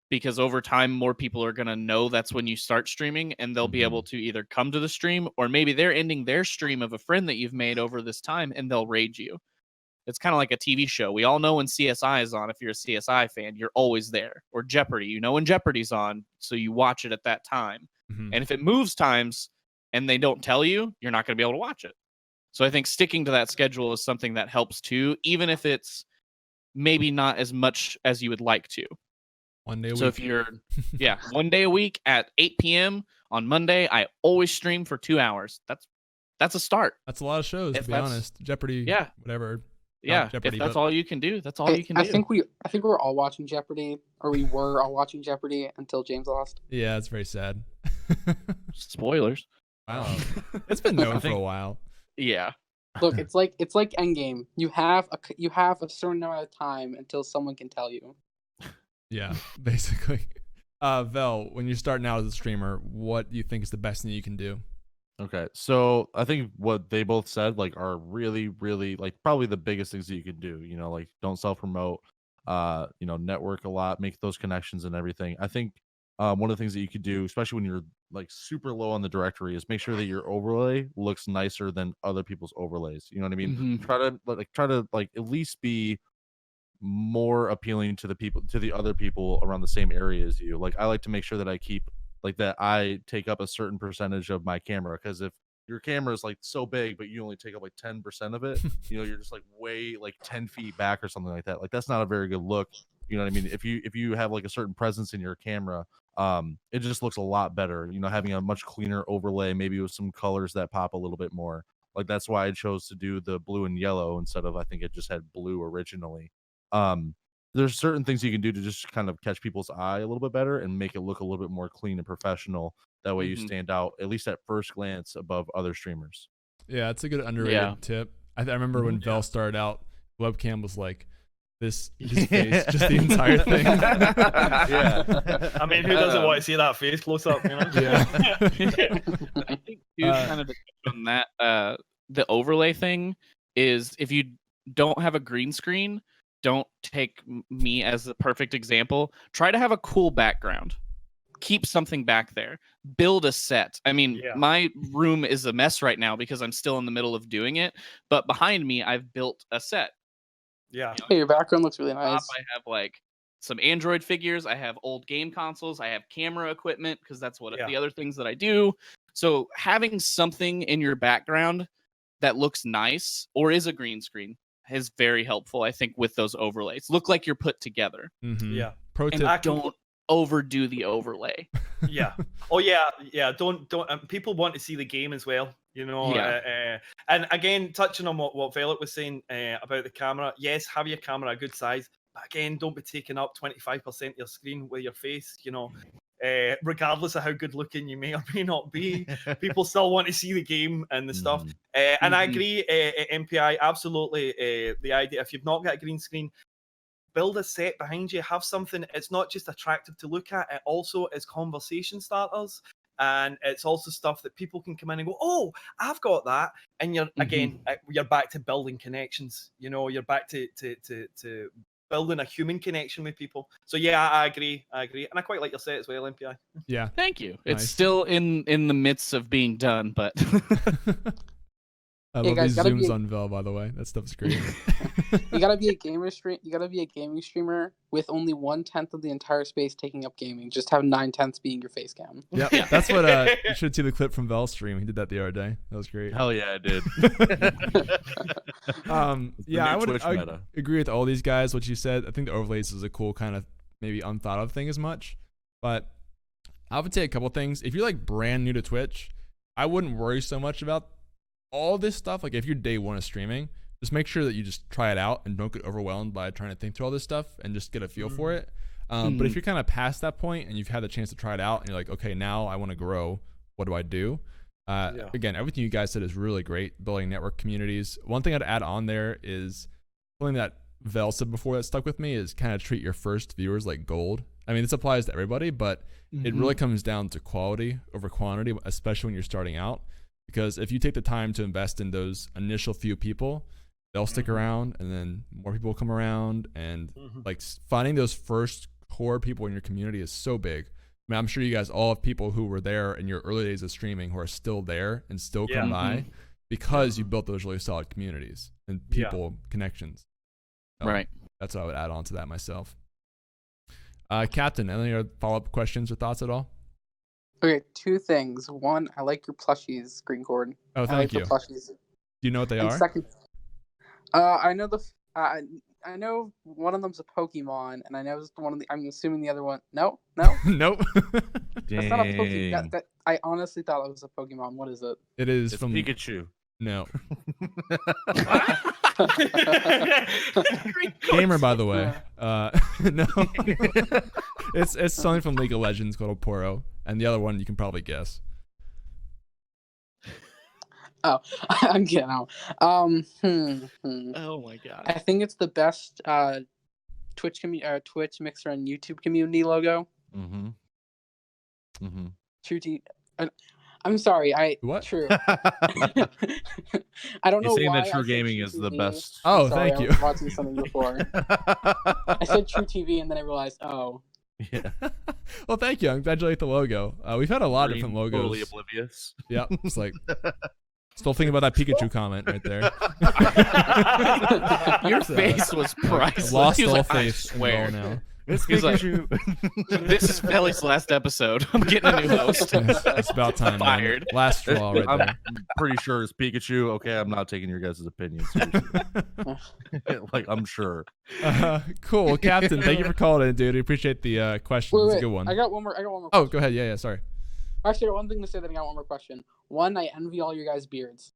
because over time more people are going to know that's when you start streaming, and they'll be able to either come to the stream, or maybe they're ending their stream of a friend that you've made over this time and they'll raid you. It's kind of like a TV show. We all know when CSI is on. If you're a CSI fan, you're always there. Or Jeopardy, you know when Jeopardy's on, so you watch it at that time. And if it moves times and they don't tell you, you're not going to be able to watch it. So I think sticking to that schedule is something that helps too, even if it's maybe not as much as you would like to. 1 day a week. So if you're, 1 day a week at 8 p.m. on Monday, I always stream for 2 hours. That's a start. That's a lot of shows, to be honest. Jeopardy, whatever. Yeah, Jeopardy, if that's all you can do, that's all you can I do. think we're all watching Jeopardy, or we were all watching Jeopardy until James lost. Yeah, it's very sad. Spoilers. Wow, it's been known for a while. Yeah. Look, it's like Endgame. You have a certain amount of time until someone can tell you. Yeah, basically. Vel, when you're starting out as a streamer, what do you think is the best thing you can do? Okay, so I think what they both said like are really, really like probably the biggest things that you can do. You know, like don't self-promote, network a lot, make those connections and everything. I think one of the things that you could do, especially when you're like super low on the directory, is make sure that your overlay looks nicer than other people's overlays. You know what I mean? Try to at least be more appealing to the other people around the same area as you. Like I like to make sure that I keep like that I take up a certain percentage of my camera, because if your camera is like so big but you only take up like 10% of it, you're just like way like 10 feet back or something like that. Like that's not a very good look. You know what I mean? If you have like a certain presence in your camera, it just looks a lot better, having a much cleaner overlay, maybe with some colors that pop a little bit more. Like that's why I chose to do the blue and yellow instead of, I think it just had blue originally. There's certain things you can do to just kind of catch people's eye a little bit better and make it look a little bit more clean and professional. That way you stand out, at least at first glance, above other streamers. Yeah, it's a good underrated tip. I remember when Vel started out, webcam was like his face, just the entire thing. Yeah. I mean, who doesn't want to see that face close up? Yeah. I think too, kind of on that, the overlay thing is, if you don't have a green screen, don't take me as the perfect example. Try to have a cool background. Keep something back there. Build a set. I mean, my room is a mess right now because I'm still in the middle of doing it, but behind me, I've built a set. Yeah. Hey, your background looks really nice. I have like some Android figures. I have old game consoles. I have camera equipment, because that's what the other things that I do. So having something in your background that looks nice or is a green screen is very helpful, I think, with those overlays. Look like you're put together. Yeah. Pro tip: don't overdo the overlay. Yeah. Oh yeah. Don't. People want to see the game as well. And again, touching on what Velvet was saying about the camera. Yes, have your camera a good size, but again, don't be taking up 25% of your screen with your face. Regardless of how good looking you may or may not be, people still want to see the game and the stuff. And I agree, MPI, absolutely. The idea, if you've not got a green screen, build a set behind you. Have something. It's not just attractive to look at. It also is conversation starters, and it's also stuff that people can come in and go, "Oh, I've got that." And you're again, you're back to building connections. You're back to building a human connection with people. So yeah, I agree, and I quite like your set as well, MPI. Yeah, thank you. Nice. It's still in the midst of being done, but I love these zooms on Vel, by the way. That stuff's great. You gotta be a gamer You gotta be a gaming streamer with only 1/10 of the entire space taking up gaming. Just have 9/10 being your face cam. Yep. Yeah, that's what you should see the clip from Vel's stream. He did that the other day. That was great. Hell yeah, I did. I would agree with all these guys. What you said. I think the overlays is a cool kind of maybe unthought of thing as much, but I would say a couple things. If you're like brand new to Twitch, I wouldn't worry so much about all this stuff. Like if you're day one of streaming, just make sure that you just try it out and don't get overwhelmed by trying to think through all this stuff and just get a feel for it. But if you're kind of past that point and you've had the chance to try it out and you're like, okay, now I want to grow, what do I do? Again, everything you guys said is really great. Building network communities. One thing I'd add on there is something that Vel said before that stuck with me is kind of treat your first viewers like gold. I mean, this applies to everybody, but it Mm-hmm. really comes down to quality over quantity, especially when you're starting out. Because if you take the time to invest in those initial few people, they'll stick around, and then more people will come around, and like finding those first core people in your community is so big. I mean, I'm sure you guys all have people who were there in your early days of streaming who are still there and still come by because you built those really solid communities and people connections. So Right. That's what I would add on to that myself. Captain, any other follow-up questions or thoughts at all? Okay, 2 things. One, I like your plushies, GreenChord. Oh, I like thank the you. Do plushies. you know what they And are? second, I know I know one of them's a Pokemon, and I know one of the. I'm assuming the other one. No, Nope. that's not a Pokemon. Dang. I honestly thought it was a Pokemon. What is it? It is It's from Pikachu. No. Gamer, by the way. No. It's something from League of Legends called a Poro, and the other one you can probably guess. Oh, I'm getting out. Oh my god. I think it's the best Twitch Mixer, and YouTube community logo. Mm-hmm. Mm-hmm. True T. I'm sorry. What? True. I don't know He's saying why that I True said Gaming True is the TV. best. Oh, Sorry, thank I you. was watching something before. I said True TV, and then I realized, oh. Yeah. Well, thank you. I'm glad you like the logo. We've had a lot of different logos. Totally oblivious. Yep. It's like still thinking about that Pikachu comment right there. Your face was priceless. Lost He was all like, I faith in swear. Ball now. He's like, this is Felly's last episode. I'm getting a new host. It's about time. Man. Fired. Last straw right I'm there. pretty sure it's Pikachu. Okay, I'm not taking your guys' opinions. seriously. Like, I'm sure. Cool. Well, Captain, thank you for calling in, dude. We appreciate the question. It's a good one. I got one more. Oh, question. go ahead. Yeah, sorry. Actually, I got one thing to say. Then I got one more question. One, I envy all your guys' beards.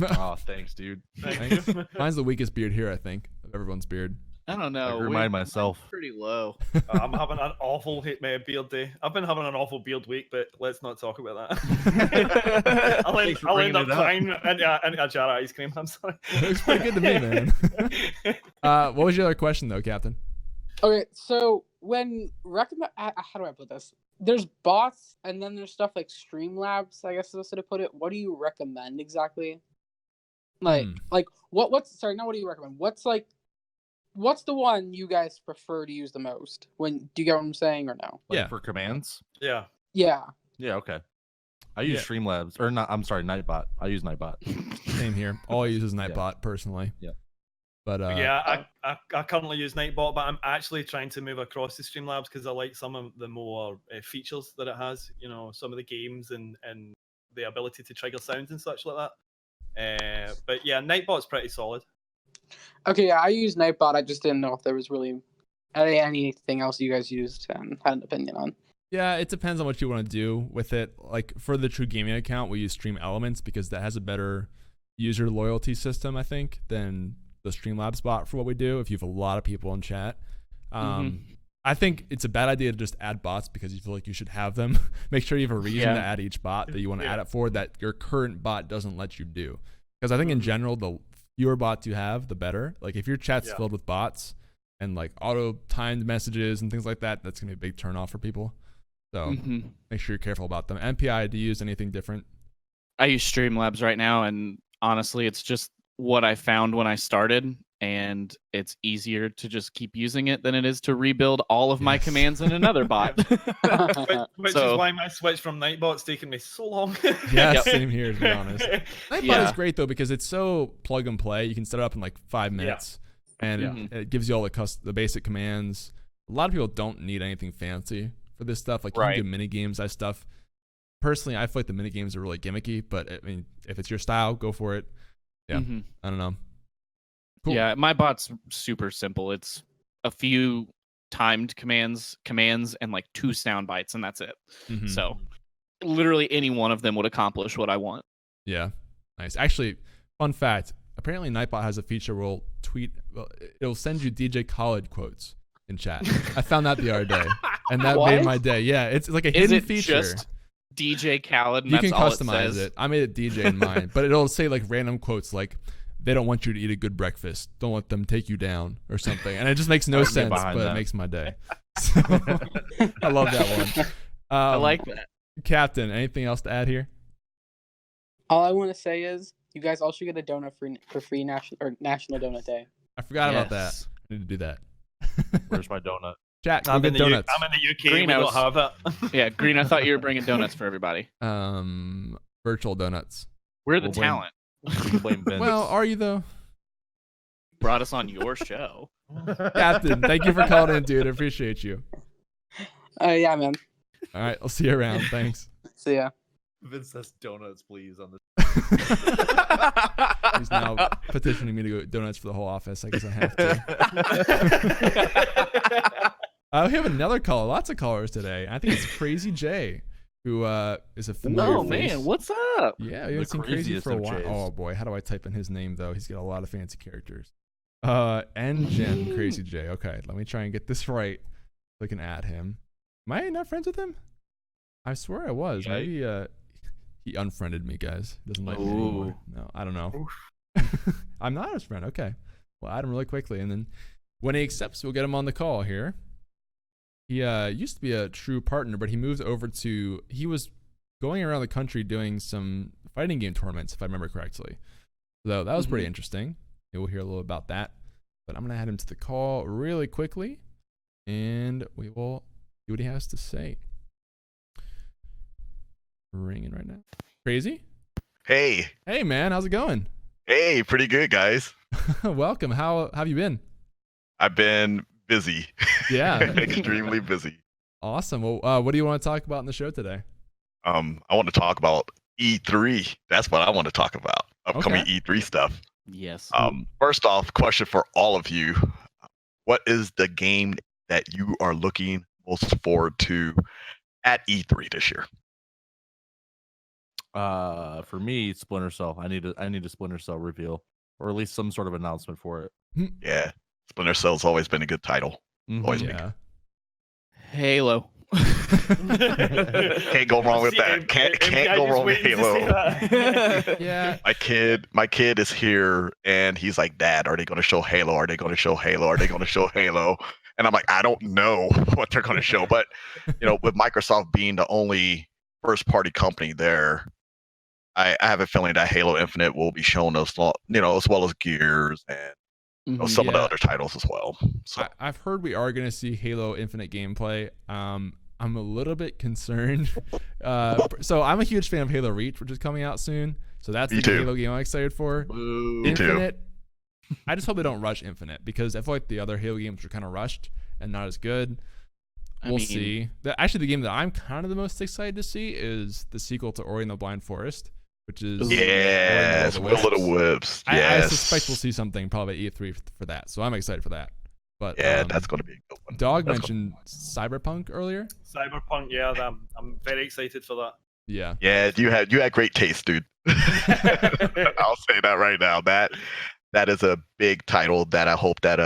Oh, thanks, dude. Thanks. Mine's the weakest beard here, I think, of everyone's beard. I don't I know. remind myself. Pretty low. I'm having an awful beard day. I've been having an awful beard week, but let's not talk about that. I'll end up crying into a jar of ice cream. I'm sorry. It looks pretty good to me, man. What was your other question, though, Captain? Okay, so when recommend, how do I put this? There's bots, and then there's stuff like Streamlabs. I guess is the way to put it. What do you recommend exactly? Like what's sorry? Not what do you recommend? What's the one you guys prefer to use the most? Do you get what I'm saying or no? Like Yeah. for commands. Yeah. Yeah. Yeah. Okay. I use Streamlabs or not. I'm sorry, Nightbot. I use Nightbot. Same here. All I use is Nightbot personally. Yeah. But I currently use Nightbot, but I'm actually trying to move across to Streamlabs because I like some of the more features that it has. You know, some of the games and the ability to trigger sounds and such like that. But yeah, Nightbot's pretty solid. Okay, yeah, I use Nightbot. I just didn't know if there was really anything else you guys used and had an opinion on. yeah, it depends on what you want to do with it. Like for the TRUgaming account, we use Stream Elements because that has a better user loyalty system, I think, than the Streamlabs bot for what we do. If you have a lot of people in chat, I think it's a bad idea to just add bots because you feel like you should have them. Make sure you have a reason to add each bot that you want to add it for that your current bot doesn't let you do. Because I think in general, the fewer bots you have, the better. Like if your chat's filled with bots and like auto timed messages and things like that, that's gonna be a big turn off for people. So make sure you're careful about them. MPI, do you use anything different? I use Streamlabs right now, and honestly, it's just what I found when I started, and it's easier to just keep using it than it is to rebuild all of my commands in another bot. Which is why my switch from Nightbot's taken me so long. Yeah, same here, to be honest. Nightbot is Yeah. great though because it's so plug and play. You can set it up in like 5 minutes, and it gives you all the basic commands. A lot of people don't need anything fancy for this stuff. Like you can do mini games, that stuff. Personally, I feel like the mini games are really gimmicky, but I mean, if it's your style, go for it. Yeah, I don't know. Cool. Yeah, my bot's super simple. It's a few timed commands, and like 2 sound bites, and that's it. So literally any one of them would accomplish what I want. Yeah, nice. Actually, fun fact: apparently, Nightbot has a feature where it'll send you DJ Khaled quotes in chat. I found that the other day, and that made my day. Yeah, it's like a hidden feature. Just DJ Khaled, and You that's can all customize it. it. I made it DJ in mine, but it'll say like random quotes like, "They don't want you to eat a good breakfast. Don't let them take you down," or something. And it just makes no sense, but it makes my day. So, I love that one. I like that. Captain, anything else to add here? All I want to say is you guys all should get a donut for free National Donut Day. I forgot about that. Yes. I need to do that. Where's my donut? Chat, go I'm in get the U- donuts. I'm in the UK. Green, we I don't was- have it. Yeah, Green, I thought you were bringing donuts for everybody. Virtual donuts. We're the We'll blame- talent. You blame Vince. Well, are you though? Brought us on your show. Captain, thank you for calling in, dude. I appreciate you. Yeah, man. All right, I'll see you around. Thanks. See ya. Vince says donuts, please, on this. He's now petitioning me to go donuts for the whole office. I guess I have to. We have another caller. Lots of callers today. I think it's Crazy Jay, who is a familiar Oh face. man, what's up? Yeah, we haven't seen Crazy craziest for a of while. Jays. Oh boy, how do I type in his name though? He's got a lot of fancy characters. N-Gen Crazy J. Okay, let me try and get this right so I can add him. Am I not friends with him? I swear I was. Yeah. Maybe he unfriended me, guys. He doesn't like me anymore. No, I don't know. I'm not his friend. Okay. Well, add him really quickly, and then when he accepts, we'll get him on the call here. He used to be a true partner, but he moved over to. He was going around the country doing some fighting game tournaments, if I remember correctly. So that was pretty interesting. We'll hear a little about that. But I'm gonna add him to the call really quickly, and we will see what he has to say. Ringing right now. Crazy? Hey, Hey man, how's it going? hey, pretty good, guys. Welcome. How have you been? I've been busy. Yeah. Extremely busy. Awesome. Well, what do you want to talk about in the show today? I want to talk about E3. That's what I want to talk about. Upcoming Okay. E3 stuff. Yes. First off, question for all of you. What is the game that you are looking most forward to at E3 this year? For me, Splinter Cell. I need a Splinter Cell reveal, or at least some sort of announcement for it. Yeah, Splinter Cell's always been a good title. Always been Yeah. Halo. Can't go wrong with that. Can't go wrong with Halo. Yeah. My kid is here and he's like, Dad, are they going to show Halo? Are they going to show Halo? Are they going to show Halo? And I'm like, I don't know what they're going to show. But, with Microsoft being the only first party company there, I have a feeling that Halo Infinite will be shown as well as Gears and some of the Yeah. other titles as well. So I've heard we are going to see Halo Infinite gameplay. I'm a little bit concerned. So I'm a huge fan of Halo Reach, which is coming out soon. So that's Me the too. Halo game I'm excited for. Me too. Infinite, I just hope they don't rush Infinite because I feel like the other Halo games were kind of rushed and not as good. We'll see. Actually, the game that I'm kind of the most excited to see is the sequel to Ori and the Blind Forest, which is Yes, Ori and Will of the Wisps. I Yes. suspect we'll see something probably at E3 for that. So I'm excited for that. But Yeah, that's going to be a good one. Dogg That's mentioned Cyberpunk earlier. Cyberpunk, yeah, I'm very excited for that. Yeah. Yeah, you had great taste, dude. I'll say that right now. That is a big title that I hope that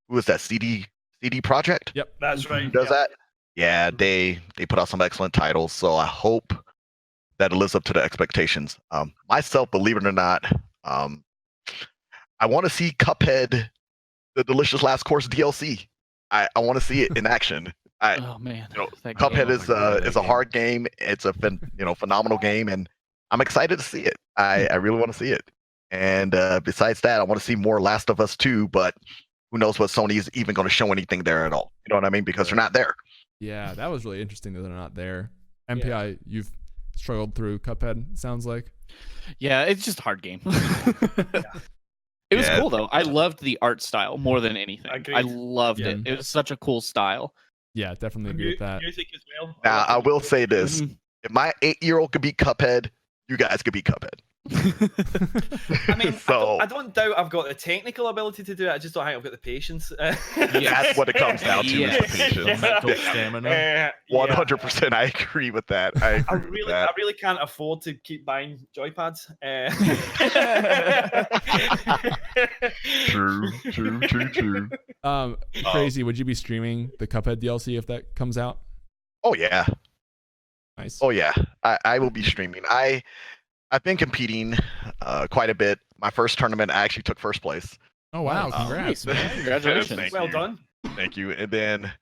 who is that CD Projekt? Yep. That's right. Who does yeah. that? Yeah, they put out some excellent titles, so I hope that it lives up to the expectations. Myself, believe it or not, I want to see Cuphead, the Delicious Last Course DLC. I want to see it in action. Oh man. That Cuphead game. is a hard game. It's a phenomenal game, and I'm excited to see it. I really want to see it. And besides that, I want to see more Last of Us 2, but who knows what Sony is even going to show anything there at all. You know what I mean? Because they're not there. Yeah, that was really interesting that they're not there. MPI, you've struggled through Cuphead, it sounds like. Yeah, it's just a hard game. It was Yeah. cool though. I loved the art style more than anything. Agreed. I loved Yeah. it. It was such a cool style. Yeah, definitely agree with that. Music as well. Now, I will say this. Mhm. If my 8-year-old could beat Cuphead, you guys could beat Cuphead. I mean, So- I don't doubt I've got the technical ability to do it. I just don't think I've got the patience. That's what it comes down to Yeah. is the patience. Mental stamina. 100%, I agree with that. I I agree with that. really can't afford to keep buying joypads. True. Crazy, would you be streaming the Cuphead DLC if that comes out? Oh yeah. Nice. Oh yeah. I will be streaming. I've been competing quite a bit. My first tournament, I actually took first place. Oh wow, Oh, congrats. Nice, man. Congratulations. Thank Well you. done. Thank you. And then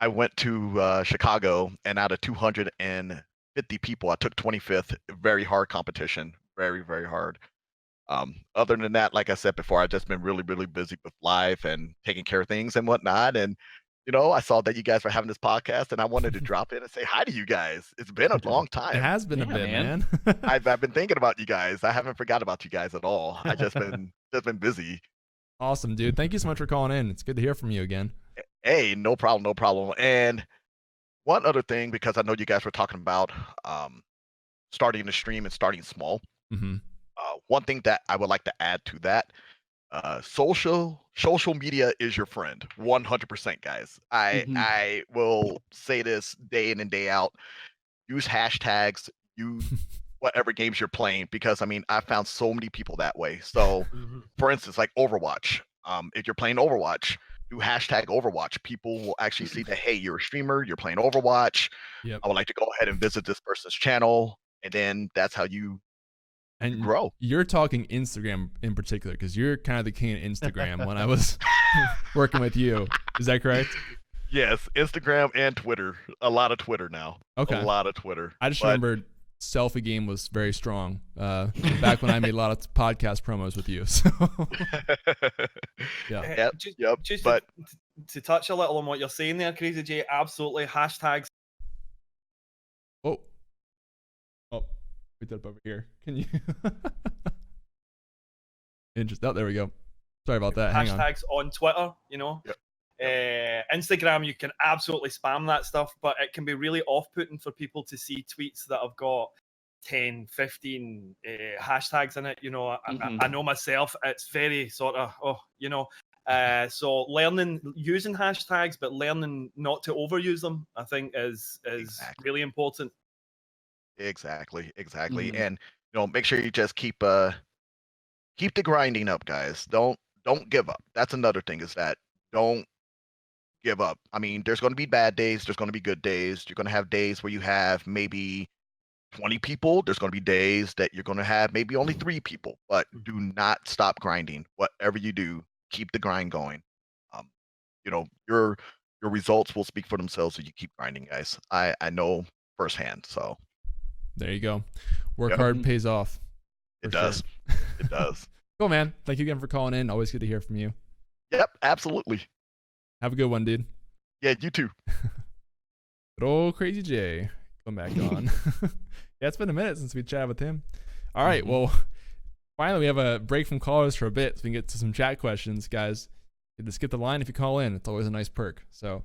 I went to Chicago, and out of 250 people, I took 25th. Very hard competition, very very hard. Other than that, like I said before, I've just been really really busy with life and taking care of things and whatnot. And I saw that you guys were having this podcast, and I wanted to drop in and say hi to you guys. It's been a long time. It has been a Yeah, bit, man. man. I've been thinking about you guys. I haven't forgot about you guys at all. I just been busy. Awesome, dude. Thank you so much for calling in. It's good to hear from you again. Hey, no problem, no problem. And one other thing, because I know you guys were talking about starting the stream and starting small. Mm-hmm. One thing that I would like to add to that, social media is your friend, 100%, guys. I will say this day in and day out. Use hashtags. Use whatever games you're playing, because I mean I found so many people that way. So, for instance, like Overwatch. If you're playing Overwatch, do hashtag Overwatch. People will actually see that, hey, you're a streamer, you're playing Overwatch. Yep. I would like to go ahead and visit this person's channel, and then that's how you And grow. you're talking Instagram in particular, because you're kind of the king of Instagram when I was working with you. Is that correct? Yes, Instagram and Twitter. A lot of Twitter now. Okay. A lot of Twitter. I just But- remembered Selfie Game was very strong back when I made a lot of podcast promos with you. So yeah. Yep, yep, Just but- to touch a little on what you're saying there, Crazy J, absolutely. Hashtags. Oh, put that up over here. Can you? Interesting. Oh, there we go. Sorry about that. Hang on. Hashtags on Twitter, Yep. Instagram, you can absolutely spam that stuff, but it can be really off-putting for people to see tweets that have got 10, 15 hashtags in it. I know myself, it's very sort of, so using hashtags, but learning not to overuse them, I think is Exactly. really important. Exactly. Mhm. And make sure you just keep the grinding up, guys. Don't give up. That's another thing, is that don't give up. I mean, there's going to be bad days, there's going to be good days. You're going to have days where you have maybe 20 people. There's going to be days that you're going to have maybe only 3 people, but do not stop grinding. Whatever you do, keep the grind going. Your results will speak for themselves if you keep grinding, guys. I know firsthand. So There you go. Work Yep. hard pays off. it For sure. does. It does. Cool, man. Thank you again for calling in. Always good to hear from you. Yep, absolutely. Have a good one, dude. Yeah, you too. Good old Crazy J. Come back on. Yeah, it's been a minute since we chatted with him. All right, well, finally we have a break from callers for a bit so we can get to some chat questions, guys. Just get the line if you call in. It's always a nice perk. So,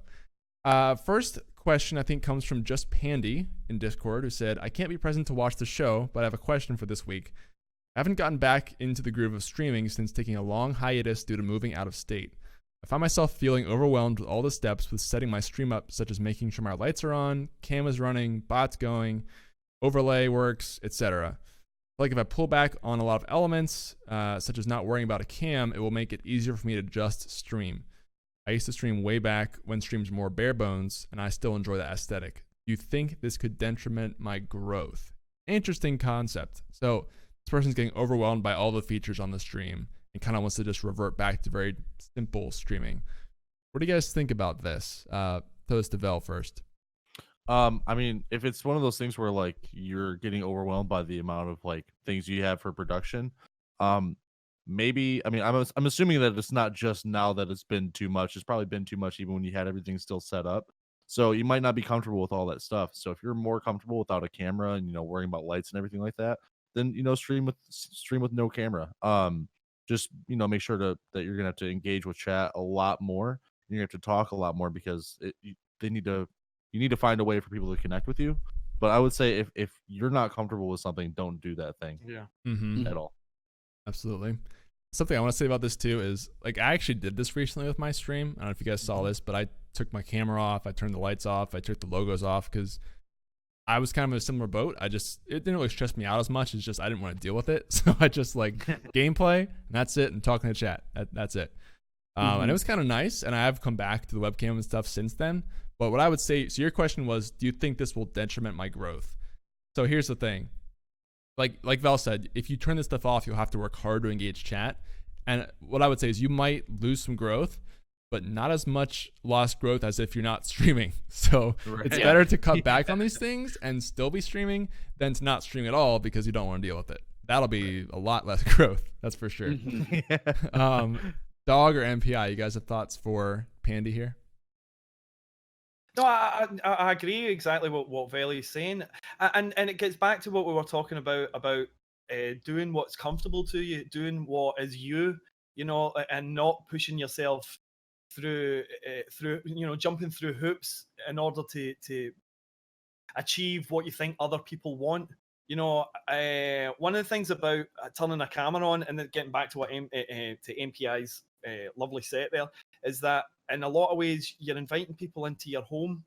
first question I think comes from Just Pandy in Discord, who said, I can't be present to watch the show, but I have a question for this week. I haven't gotten back into the groove of streaming since taking a long hiatus due to moving out of state. I find myself feeling overwhelmed with all the steps with setting my stream up, such as making sure my lights are on, cam is running, bots going, overlay works, etc. Like if I pull back on a lot of elements, such as not worrying about a cam, it will make it easier for me to just stream. I used to stream way back when streams were more bare bones, and I still enjoy that aesthetic. Do you think this could detriment my growth? Interesting concept. So this person's getting overwhelmed by all the features on the stream and kind of wants to just revert back to very simple streaming. What do you guys think about this? Throw this to Vel first. I mean, if it's one of those things where like you're getting overwhelmed by the amount of like things you have for production, maybe, I mean, I'm assuming that it's not just now that it's been too much. It's probably been too much even when you had everything still set up. So you might not be comfortable with all that stuff. So if you're more comfortable without a camera and worrying about lights and everything like that, then stream with no camera. Just make sure that you're gonna have to engage with chat a lot more. You're gonna have to talk a lot more because you need to find a way for people to connect with you. But I would say if you're not comfortable with something, don't do that thing. Yeah. At all. Absolutely. Something I want to say about this too is like I actually did this recently with my stream. I don't know if you guys saw this, but I took my camera off, I turned the lights off, I took the logos off because I was kind of in a similar boat. It didn't really stress me out as much. It's just I didn't want to deal with it. So I just like gameplay and that's it, and talking to chat. That's it. And it was kind of nice. And I have come back to the webcam and stuff since then. But what I would say, so your question was, do you think this will detriment my growth? So here's the thing. Like Val said, if you turn this stuff off, you'll have to work hard to engage chat. And what I would say is you might lose some growth, but not as much lost growth as if you're not streaming. So it's Yeah. better to cut back on these things and still be streaming than to not stream at all because you don't want to deal with it. That'll be a lot less growth, that's for sure. Dogg or MPI, you guys have thoughts for Pandy here? No, I agree exactly what Veli's saying, and it gets back to what we were talking about doing what's comfortable to you, doing what is you, and not pushing yourself through jumping through hoops in order to achieve what you think other people want. One of the things about turning a camera on and then getting back to what to MPI's lovely set there is that in a lot of ways you're inviting people into your home,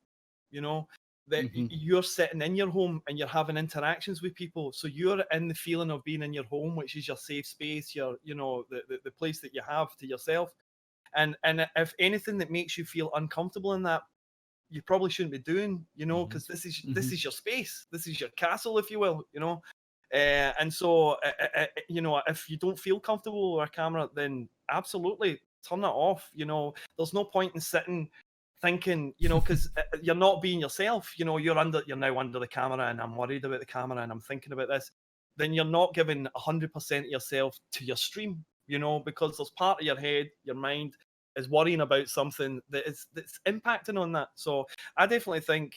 that you're sitting in your home and you're having interactions with people, so you're in the feeling of being in your home, which is your safe space, your the place that you have to yourself, and if anything that makes you feel uncomfortable in that, you probably shouldn't be doing, because this is your space, this is your castle, if you will, and so if you don't feel comfortable with a camera, then absolutely turn it off. There's no point in sitting thinking, because you're not being yourself. You're now under the camera, and I'm worried about the camera, and I'm thinking about this. Then you're not giving 100% of yourself to your stream, because there's part of your head, your mind is worrying about something that's impacting on that. So I definitely think,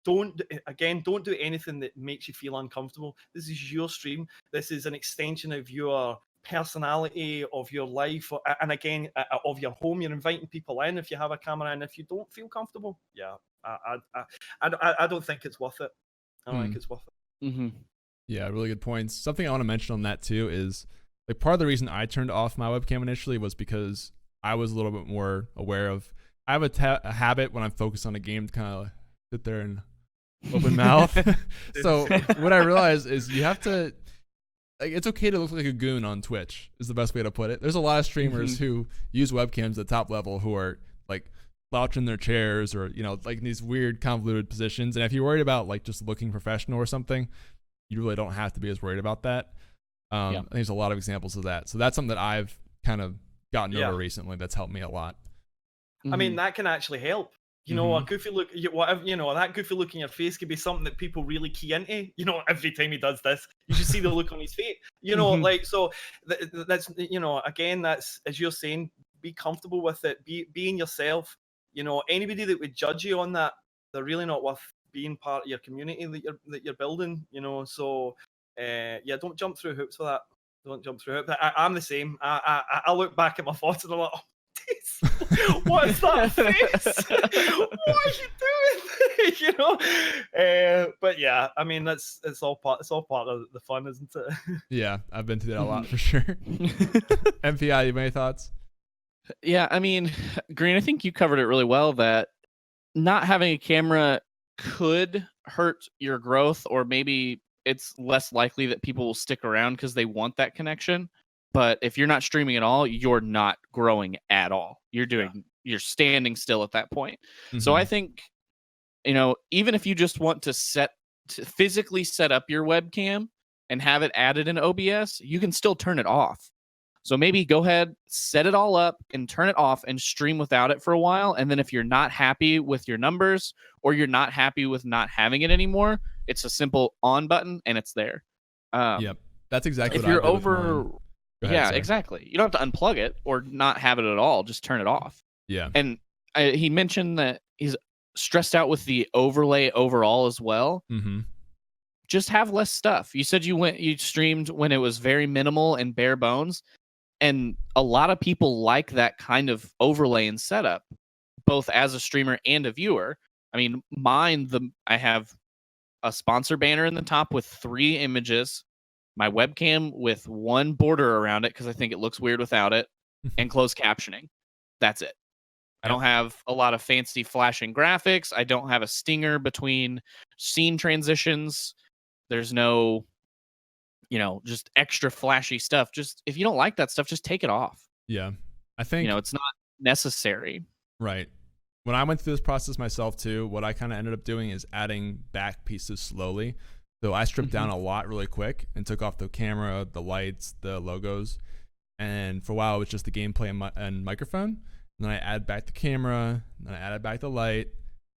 don't do anything that makes you feel uncomfortable. This is your stream. This is an extension of your personality, of your life, and again, of your home. You're inviting people in if you have a camera, and if you don't feel comfortable, I don't think it's worth it. I don't think it's worth it. Yeah, really good points. Something I want to mention on that too is, like, part of the reason I turned off my webcam initially was because I was a little bit more aware of, I have a habit when I'm focused on a game to kind of sit there and open mouth. So what I realized is you have to, like, it's okay to look like a goon on Twitch is the best way to put it. There's a lot of streamers who use webcams at the top level who are like slouching their chairs or, like in these weird convoluted positions. And if you're worried about like just looking professional or something, you really don't have to be as worried about that. There's a lot of examples of that. So that's something that I've kind of gotten over recently that's helped me a lot. I mean, that can actually help. A goofy look, whatever, that goofy look in your face could be something that people really key into. Every time he does this, you should see the look on his face. Like, so that's, again, that's, as you're saying, be comfortable with it, being yourself. Anybody that would judge you on that, they're really not worth being part of your community that you're building. So don't jump through hoops for that. Don't jump through hoops. I'm the same. I look back at my photos and I'm like, what is that face? What are you doing? But yeah, I mean, it's all part of the fun, isn't it? Yeah, I've been through that a lot for sure. MPI, you have any thoughts? Yeah, I mean, Green, I think you covered it really well, that not having a camera could hurt your growth, or maybe it's less likely that people will stick around because they want that connection. But if you're not streaming at all, you're not growing at all. You're standing still at that point. So I think, even if you just want to physically set up your webcam and have it added in OBS, you can still turn it off. So maybe go ahead, set it all up and turn it off and stream without it for a while. And then if you're not happy with your numbers, or you're not happy with not having it anymore, it's a simple on button and it's there. Yep. That's exactly if what you're I did with over. mine. Go ahead, sorry. Exactly. You don't have to unplug it or not have it at all. Just turn it off. Yeah. And he mentioned that he's stressed out with the overlay overall as well. Just have less stuff. You said you streamed when it was very minimal and bare bones, and a lot of people like that kind of overlay and setup, both as a streamer and a viewer. I mean, I have a sponsor banner in the top with 3 images, my webcam with 1 border around it because I think it looks weird without it, and closed captioning. That's it. I don't have a lot of fancy flashing graphics. I don't have a stinger between scene transitions. There's no, just extra flashy stuff. Just, if you don't like that stuff, just take it off. Yeah. I think, it's not necessary. Right. When I went through this process myself too, what I kind of ended up doing is adding back pieces slowly. So I stripped down a lot really quick and took off the camera, the lights, the logos. and for a while it was just the gameplay and microphone. And then I added back the camera, and then I added back the light,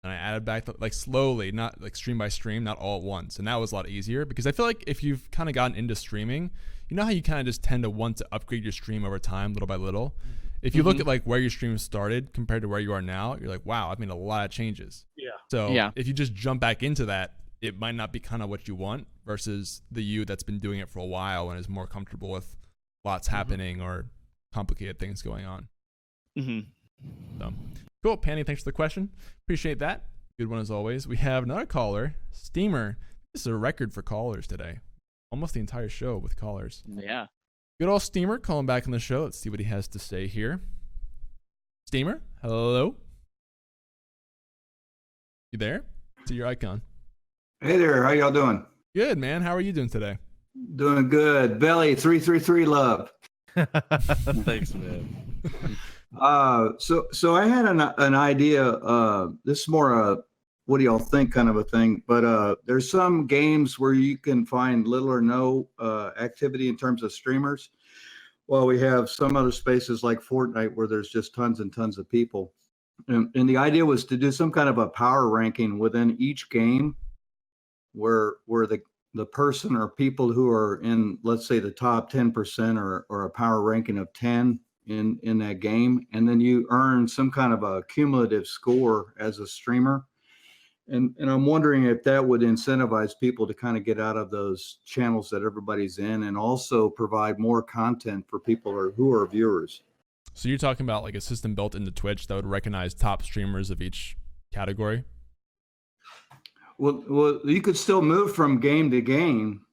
and I added back like slowly, not like stream by stream, not all at once. And that was a lot easier because I feel like if you've kind of gotten into streaming, you know how you kind of just tend to want to upgrade your stream over time, little by little. If you look at like where your stream started compared to where you are now, you're like, wow, I've made a lot of changes. Yeah. So if you just jump back into that, it might not be kind of what you want versus the you that's been doing it for a while and is more comfortable with lots happening or complicated things going on. So cool. Panny, thanks for the question. Appreciate that. Good one as always. We have another caller, Steamer. This is a record for callers today. Almost the entire show with callers. Yeah. Good old Steamer calling back on the show. Let's see what he has to say here. Steamer, hello. You there? See your icon. Hey there, how y'all doing? Good, man. How are you doing today? Doing good. Belly 333 love. Thanks, man. So I had an idea. This is more a what do y'all think kind of a thing, but there's some games where you can find little or no activity in terms of streamers. Well, we have some other spaces like Fortnite where there's just tons and tons of people. And the idea was to do some kind of a power ranking within each game where the person or people who are in, let's say, the top 10% or a power ranking of 10 in that game. And then you earn some kind of a cumulative score as a streamer. And I'm wondering if that would incentivize people to kind of get out of those channels that everybody's in and also provide more content for people who are viewers. So you're talking about like a system built into Twitch that would recognize top streamers of each category? Well, you could still move from game to game,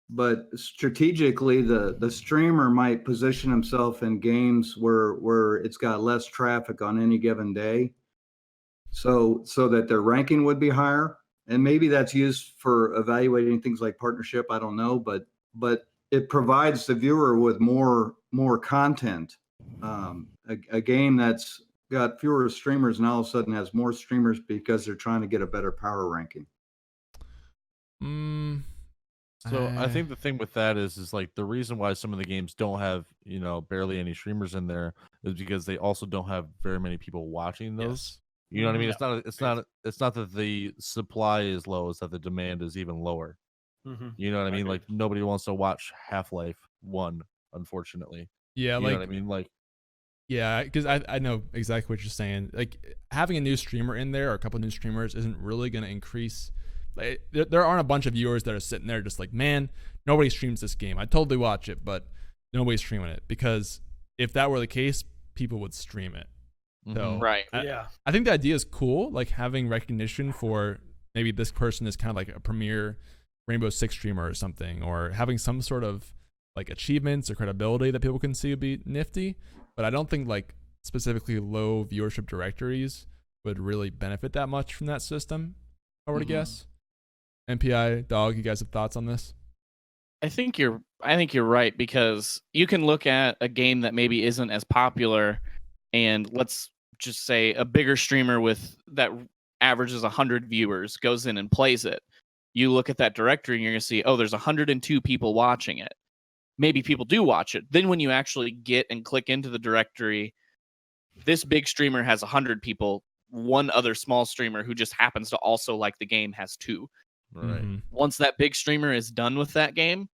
but strategically the streamer might position himself in games where it's got less traffic on any given day. So that their ranking would be higher, and maybe that's used for evaluating things like partnership. I don't know, but it provides the viewer with more content. A game that's got fewer streamers and all of a sudden has more streamers because they're trying to get a better power ranking. So I think the thing with that is like the reason why some of the games don't have barely any streamers in there is because they also don't have very many people watching those. Yes. You know what I mean? It's not that the supply is low; it's that the demand is even lower. You know what I mean? Like nobody wants to watch Half-Life 1, unfortunately. Yeah, you like know what I mean? Like, yeah, because I know exactly what you're saying. Like having a new streamer in there or a couple of new streamers isn't really going to increase. Like, there aren't a bunch of viewers that are sitting there just like, man, nobody streams this game. I totally watch it, but nobody's streaming it, because if that were the case, people would stream it. So right. I think the idea is cool, like having recognition for maybe this person is kind of like a premier Rainbow Six streamer or something, or having some sort of like achievements or credibility that people can see would be nifty. But I don't think like specifically low viewership directories would really benefit that much from that system, if I were to guess. MPI, Dogg, you guys have thoughts on this? I think you're right, because you can look at a game that maybe isn't as popular, and let's just say a bigger streamer with that averages 100 viewers goes in and plays it. You look at that directory and you're going to see, oh, there's 102 people watching it. Maybe people do watch it. Then when you actually get and click into the directory, this big streamer has 100 people. One other small streamer who just happens to also like the game has 2. right. Once that big streamer is done with that game,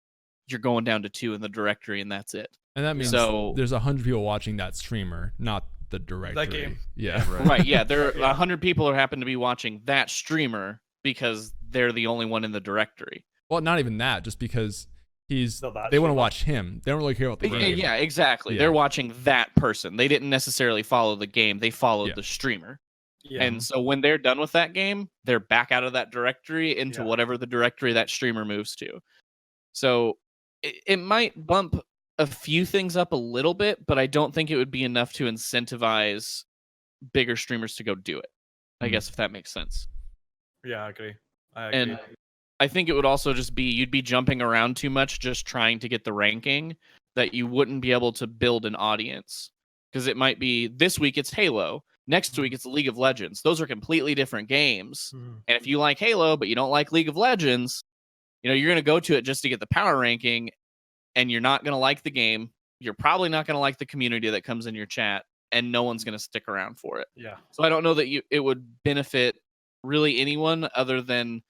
you're going down to 2 in the directory, and that's it. And that means there's 100 people watching that streamer, not the directory. That game. Yeah. Right. Yeah. There are 100 people who happen to be watching that streamer because they're the only one in the directory. Well, not even that, just because they want to watch him. They don't really care about the game. Yeah, exactly. Yeah. They're watching that person. They didn't necessarily follow the game. They followed the streamer. Yeah. And so when they're done with that game, they're back out of that directory into whatever the directory that streamer moves to. So it might bump a few things up a little bit, but I don't think it would be enough to incentivize bigger streamers to go do it. I guess, if that makes sense. Yeah, I agree. And I think it would also just be, you'd be jumping around too much just trying to get the ranking, that you wouldn't be able to build an audience. Because it might be, this week it's Halo, next week it's League of Legends. Those are completely different games. And if you like Halo, but you don't like League of Legends, you're going to go to it just to get the power ranking, and you're not going to like the game. you're probably not going to like the community that comes in your chat, and no one's going to stick around for it. Yeah. So I don't know that it would benefit really anyone other than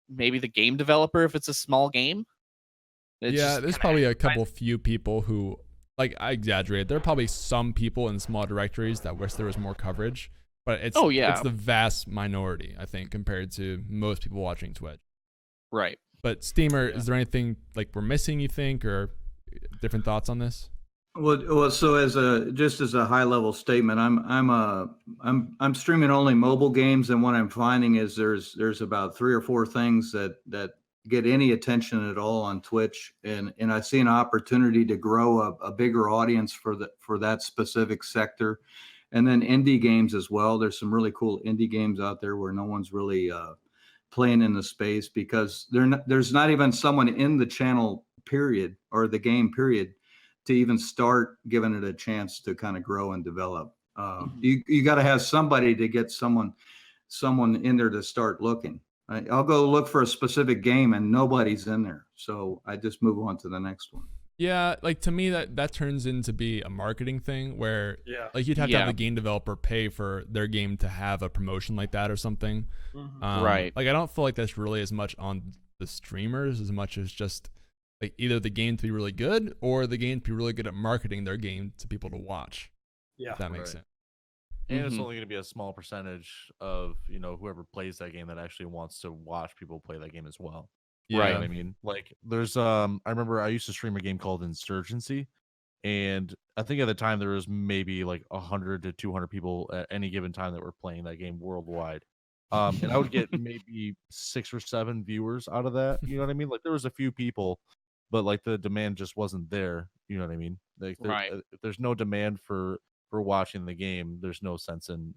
maybe the game developer if it's a small game. There's probably a couple few people who, like, I exaggerate. There are probably some people in small directories that wish there was more coverage, but it's it's the vast minority, I think, compared to most people watching Twitch. Right. But Steamer, is there anything like we're missing, you think, or different thoughts on this? Well, so as a high level statement, I'm streaming only mobile games, and what I'm finding is there's about 3 or 4 things that get any attention at all on Twitch, and I see an opportunity to grow a bigger audience for that specific sector, and then indie games as well. There's some really cool indie games out there where no one's really playing in the space because there's not even someone in the channel period or the game period to even start giving it a chance to kind of grow and develop. You got to have somebody to get someone in there to start looking. I'll go look for a specific game and nobody's in there, so I just move on to the next one. Yeah, like to me that turns into be a marketing thing where like you'd have to have the game developer pay for their game to have a promotion like that or something. Right. Like I don't feel like that's really as much on the streamers as much as just like either the game to be really good or the game to be really good at marketing their game to people to watch. Yeah. If that makes sense. And it's only going to be a small percentage of, whoever plays that game that actually wants to watch people play that game as well. Yeah. Right. You know what I mean, like there's I remember I used to stream a game called Insurgency, and I think at the time there was maybe like 100 to 200 people at any given time that were playing that game worldwide. And I would get maybe 6 or 7 viewers out of that. You know what I mean? Like there was a few people, but like the demand just wasn't there. You know what I mean? Like if there's no demand for watching the game, there's no sense in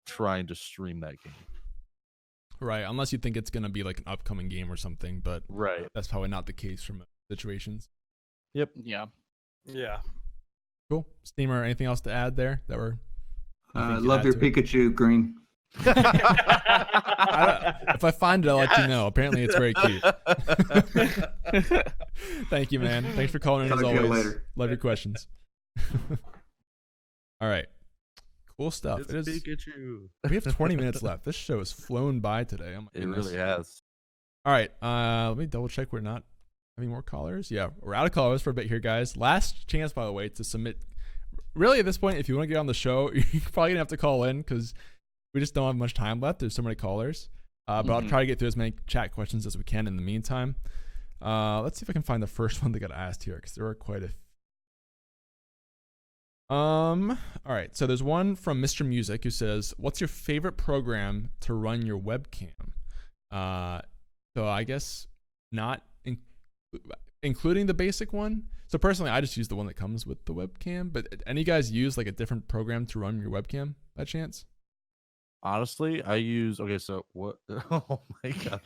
trying to stream that game. Right, unless you think it's gonna be like an upcoming game or something, but that's probably not the case from situations. Yep. Yeah. Cool. Steamer, anything else to add there that we're love your Pikachu, Green. If I find it, I'll let you know. Apparently it's very cute. Thank you, man. Thanks for calling in. As always, later. Love your questions. All right, cool stuff. It's Pikachu. We have 20 minutes left. This show has flown by today. Oh my goodness. It really has. All right, let me double check we're not having more callers. Yeah, we're out of callers for a bit here, guys. Last chance, by the way, to submit. Really, at this point, if you want to get on the show, you're probably gonna have to call in because we just don't have much time left. There's so many callers, but I'll try to get through as many chat questions as we can in the meantime. Let's see if I can find the first one that got asked here because there are quite a few. All right, so there's one from Mr. Music who says, what's your favorite program to run your webcam? So I guess not including the basic one. So personally, I just use the one that comes with the webcam, but any guys use like a different program to run your webcam by chance? Honestly, I use so what? Oh my god,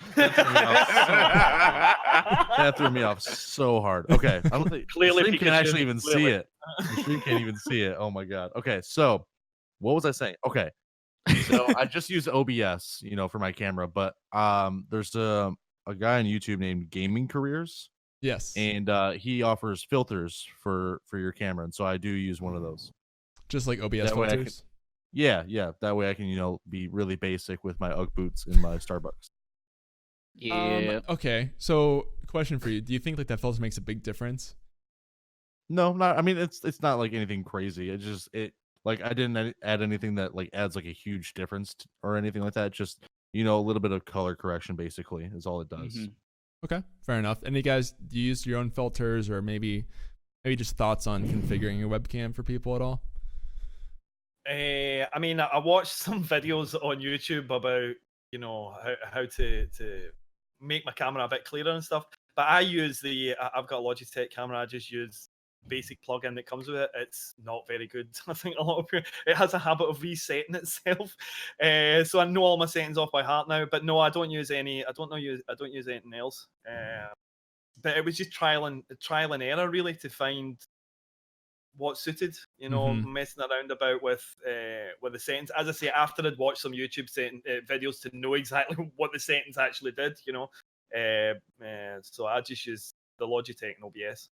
that threw me off so hard. Okay, I don't think Clearly the stream can actually even clearly. see it. The stream can't even see it. Oh my god. Okay, so what was I saying? Okay, so I just use OBS, for my camera, but there's a guy on YouTube named Gaming Careers. Yes, and he offers filters for your camera, and so I do use one of those. Just like OBS filters. Yeah. That way I can, be really basic with my UGG boots in my Starbucks. Yeah. Okay. So, question for you: do you think like that filter makes a big difference? No, not. I mean, it's not like anything crazy. It like I didn't add anything that like adds like a huge difference or anything like that. Just a little bit of color correction basically is all it does. Okay, fair enough. And you guys, do you use your own filters or maybe just thoughts on configuring your webcam for people at all? I mean, I watched some videos on YouTube about how to make my camera a bit clearer and stuff. But I use I've got a Logitech camera. I just use basic plugin that comes with it. It's not very good. I think a lot of people, it has a habit of resetting itself. So I know all my settings off by heart now. But no, I don't use any. I don't use anything else. But it was just trial and error really to find what suited, messing around about with the settings. As I say, after I'd watched some YouTube videos to know exactly what the settings actually did, so I just use the Logitech and OBS.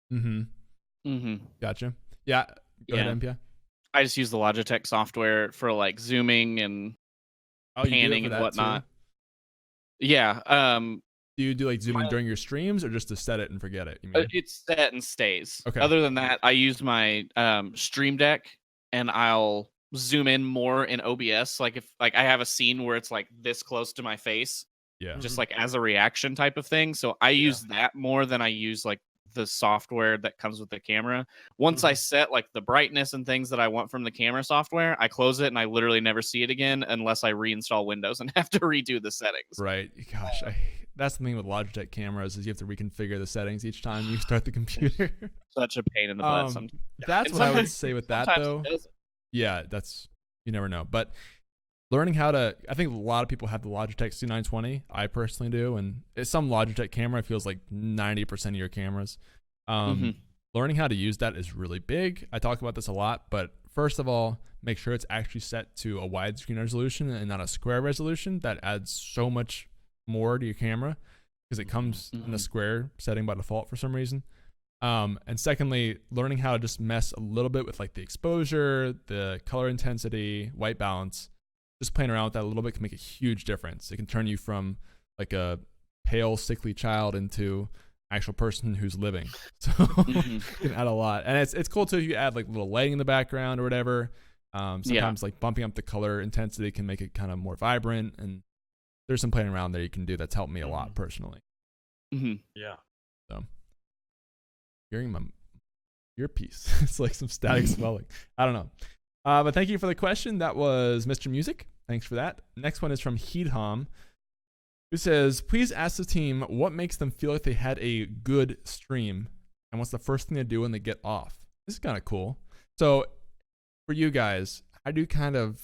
Gotcha. Yeah. Go ahead, MPI. I just use the Logitech software for like zooming and panning and whatnot. Too? Yeah. Do you do like zooming during your streams or just to set it and forget it? You mean? It's set and stays. Okay. Other than that, I use my Stream Deck and I'll zoom in more in OBS. Like if like I have a scene where it's like this close to my face, just like as a reaction type of thing. So I use that more than I use like the software that comes with the camera. Once I set like the brightness and things that I want from the camera software, I close it and I literally never see it again unless I reinstall Windows and have to redo the settings. Right. Gosh, that's the thing with Logitech cameras is you have to reconfigure the settings each time you start the computer. Such a pain in the butt. Sometimes. That's what I would say with that though. Yeah, that's you never know. But learning how to, I think a lot of people have the Logitech C920. I personally do, and some Logitech camera feels like 90% of your cameras. Learning how to use that is really big. I talk about this a lot, but first of all, make sure it's actually set to a widescreen resolution and not a square resolution. That adds so much more to your camera because it comes in a square setting by default for some reason. And secondly, learning how to just mess a little bit with like the exposure, the color intensity, white balance. Just playing around with that a little bit can make a huge difference. It can turn you from like a pale, sickly child into actual person who's living. So you can add a lot. And it's cool too if you add like a little lighting in the background or whatever. Sometimes like bumping up the color intensity can make it kind of more vibrant. And there's some playing around there you can do that's helped me a lot personally. Yeah. So hearing my earpiece. It's like some static swelling. I don't know. But thank you for the question. That was Mr. Music. Thanks for that. Next one is from Heedhom, who says, please ask the team what makes them feel like they had a good stream and what's the first thing they do when they get off. This is kind of cool. So for you guys, how do you kind of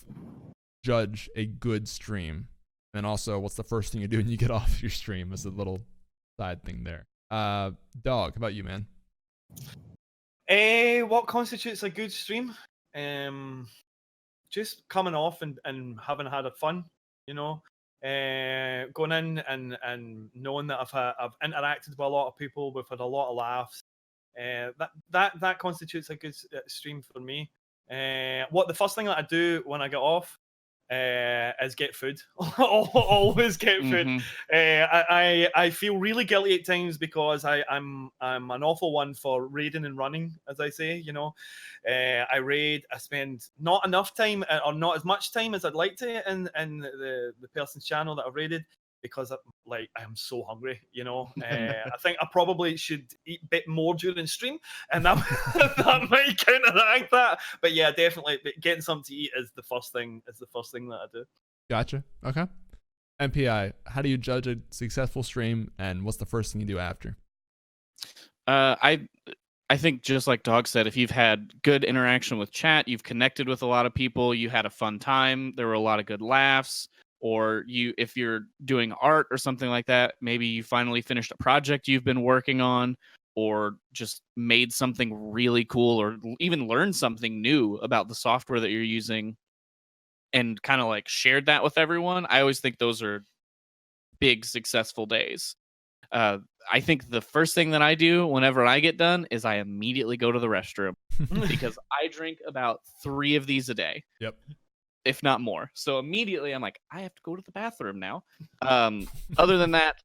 judge a good stream? And also, what's the first thing you do when you get off your stream as a little side thing there? Dog, how about you, man? What constitutes a good stream? Just coming off and having had a fun, you know, going in and knowing that I've interacted with a lot of people, we've had a lot of laughs. That constitutes a good stream for me. What the first thing that I do when I get off is get food. Always get food. I feel really guilty at times because I'm an awful one for raiding and running, as I say. You know, I raid. I spend not enough time or not as much time as I'd like to in the person's channel that I've raided because I'm so hungry. You know, I think I probably should eat a bit more during stream, and that that might counteract that. But yeah, definitely getting something to eat is the first thing. Is the first thing that I do. Gotcha. Okay. MPI, how do you judge a successful stream, and what's the first thing you do after? I think just like Dogg said, if you've had good interaction with chat, you've connected with a lot of people, you had a fun time, there were a lot of good laughs, or if you're doing art or something like that, maybe you finally finished a project you've been working on, or just made something really cool, or even learned something new about the software that you're using and kind of like shared that with everyone. I always think those are big successful days. I think the first thing that I do whenever I get done is I immediately go to the restroom because I drink about 3 of these a day. Yep. If not more. So immediately I'm like, I have to go to the bathroom now. Other than that,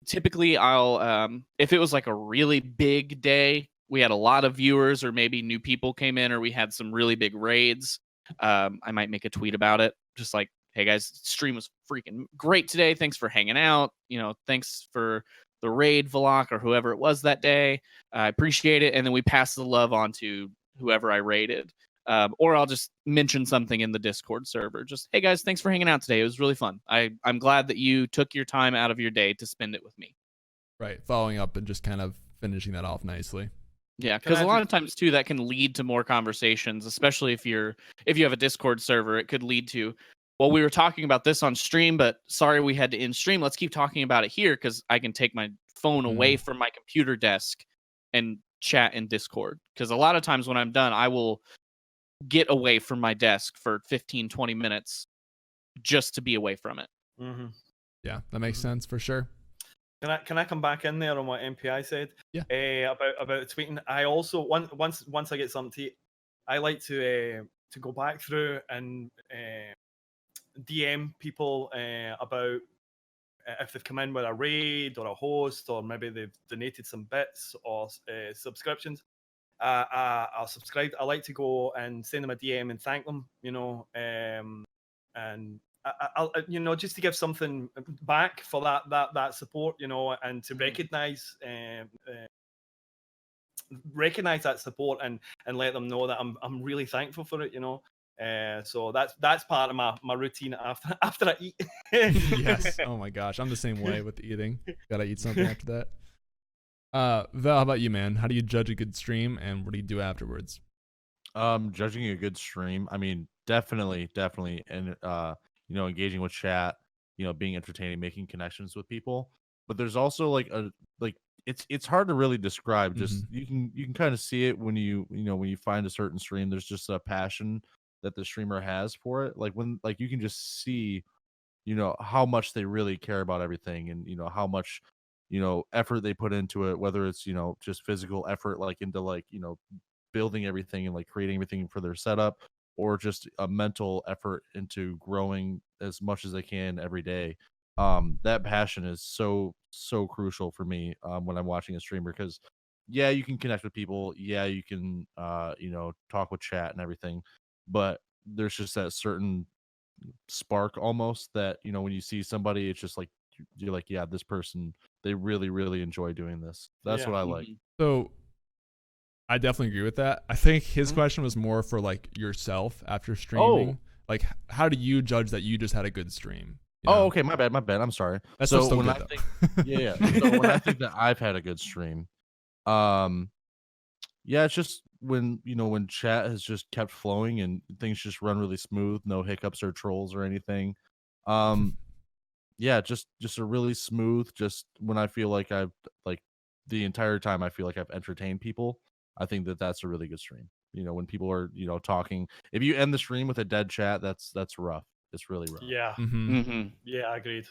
typically I'll, if it was like a really big day, we had a lot of viewers or maybe new people came in or we had some really big raids, I might make a tweet about it. Just like, hey guys, stream was freaking great today. Thanks for hanging out. You know, thanks for the raid, Vlog, or whoever it was that day. I appreciate it. And then we pass the love on to whoever I raided. Or I'll just mention something in the Discord server. Just, hey guys, thanks for hanging out today. It was really fun. I'm glad that you took your time out of your day to spend it with me. Right. Following up and just kind of finishing that off nicely. Yeah, because a lot of times too, that can lead to more conversations, especially if you have a Discord server. It could lead to, well, we were talking about this on stream, but sorry we had to end stream. Let's keep talking about it here because I can take my phone away from my computer desk and chat in Discord. Because a lot of times when I'm done, I will get away from my desk for 15, 20 minutes just to be away from it. Yeah, that makes sense for sure. Can I come back in there on what MPI said? Yeah. About tweeting. I also once I get something to eat, I like to go back through and DM people about if they've come in with a raid or a host, or maybe they've donated some bits or subscriptions. I'll subscribe. I like to go and send them a DM and thank them, and I'll just to give something back for that support, and to recognize that support and let them know that I'm really thankful for it, so that's part of my routine after I eat. Yes. Oh my gosh, I'm the same way with the eating. Gotta eat something after that. Val, how about you, man? How do you judge a good stream, and what do you do afterwards? Judging a good stream, I mean, definitely, and engaging with chat, being entertaining, making connections with people. But there's also like it's hard to really describe. Just you can kind of see it when you find a certain stream. There's just a passion that the streamer has for it. Like when you can just see, how much they really care about everything, and how much effort they put into it, whether it's just physical effort like into building everything and creating everything for their setup, or just a mental effort into growing as much as they can every day. That passion is so crucial for me when I'm watching a streamer, because yeah, you can connect with people, yeah, you can talk with chat and everything, but there's just that certain spark almost that when you see somebody, it's just like you're like, yeah, this person, they really enjoy doing this. That's what I like. So I definitely agree with that. I think his question was more for yourself after streaming. Like, how do you judge that you just had a good stream? Okay, my bad. I'm sorry. That's so still when good, I though. think, yeah. So when I think that I've had a good stream, yeah, it's just when when chat has just kept flowing and things just run really smooth, no hiccups or trolls or anything. Yeah, just a really smooth. Just when I feel like I've the entire time I feel like I've entertained people. I think that that's a really good stream. When people are talking. If you end the stream with a dead chat, that's rough. It's really rough. Yeah. Yeah, agreed.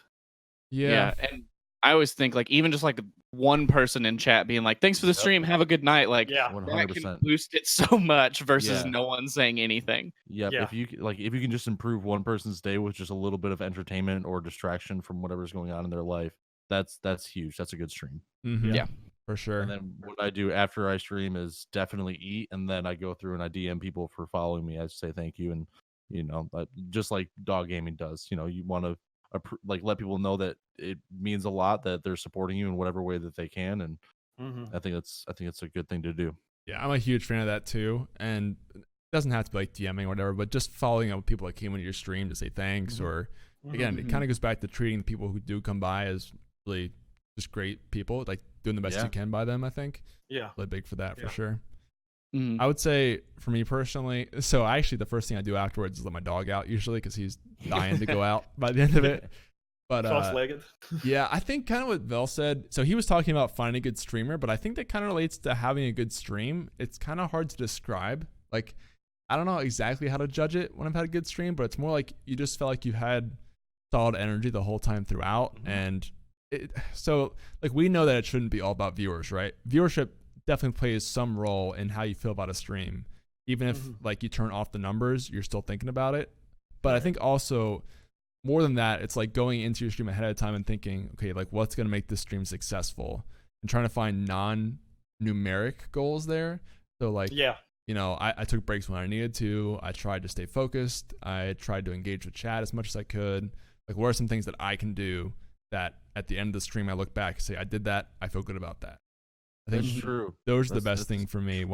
Yeah. And I always think even just one person in chat being like, "Thanks for the stream, have a good night." Yeah, that 100%. can boost it so much versus no one saying anything. Yep. Yeah. If you can just improve one person's day with just a little bit of entertainment or distraction from whatever's going on in their life, that's huge. That's a good stream. Yeah, for sure. And then what I do after I stream is definitely eat, and then I go through and I DM people for following me. I say thank you, and just like Dogg Gaming does. You want to let people know that it means a lot that they're supporting you in whatever way that they can, and I think it's a good thing to do. Yeah, I'm a huge fan of that too, and it doesn't have to be DMing or whatever, but just following up with people that came into your stream to say thanks, or again, it kind of goes back to treating the people who do come by as really just great people, doing the best you can by them. I think really big for that for sure. I would say for me personally, so actually the first thing I do afterwards is let my dog out usually, because he's dying to go out by the end of it. But cross-legged. Yeah, I think kind of what Vel said. So he was talking about finding a good streamer, but I think that kind of relates to having a good stream. It's kind of hard to describe. I don't know exactly how to judge it when I've had a good stream, but it's more like you just felt like you had solid energy the whole time throughout. And so we know that it shouldn't be all about viewers, right? Viewership definitely plays some role in how you feel about a stream. Even if you turn off the numbers, you're still thinking about it. But I think also more than that, it's going into your stream ahead of time and thinking, okay, what's going to make this stream successful, and trying to find non-numeric goals there. So I took breaks when I needed to. I tried to stay focused. I tried to engage with chat as much as I could. What are some things that I can do that at the end of the stream I look back and say, I did that, I feel good about that. I think that's true. Those are the best thing for me,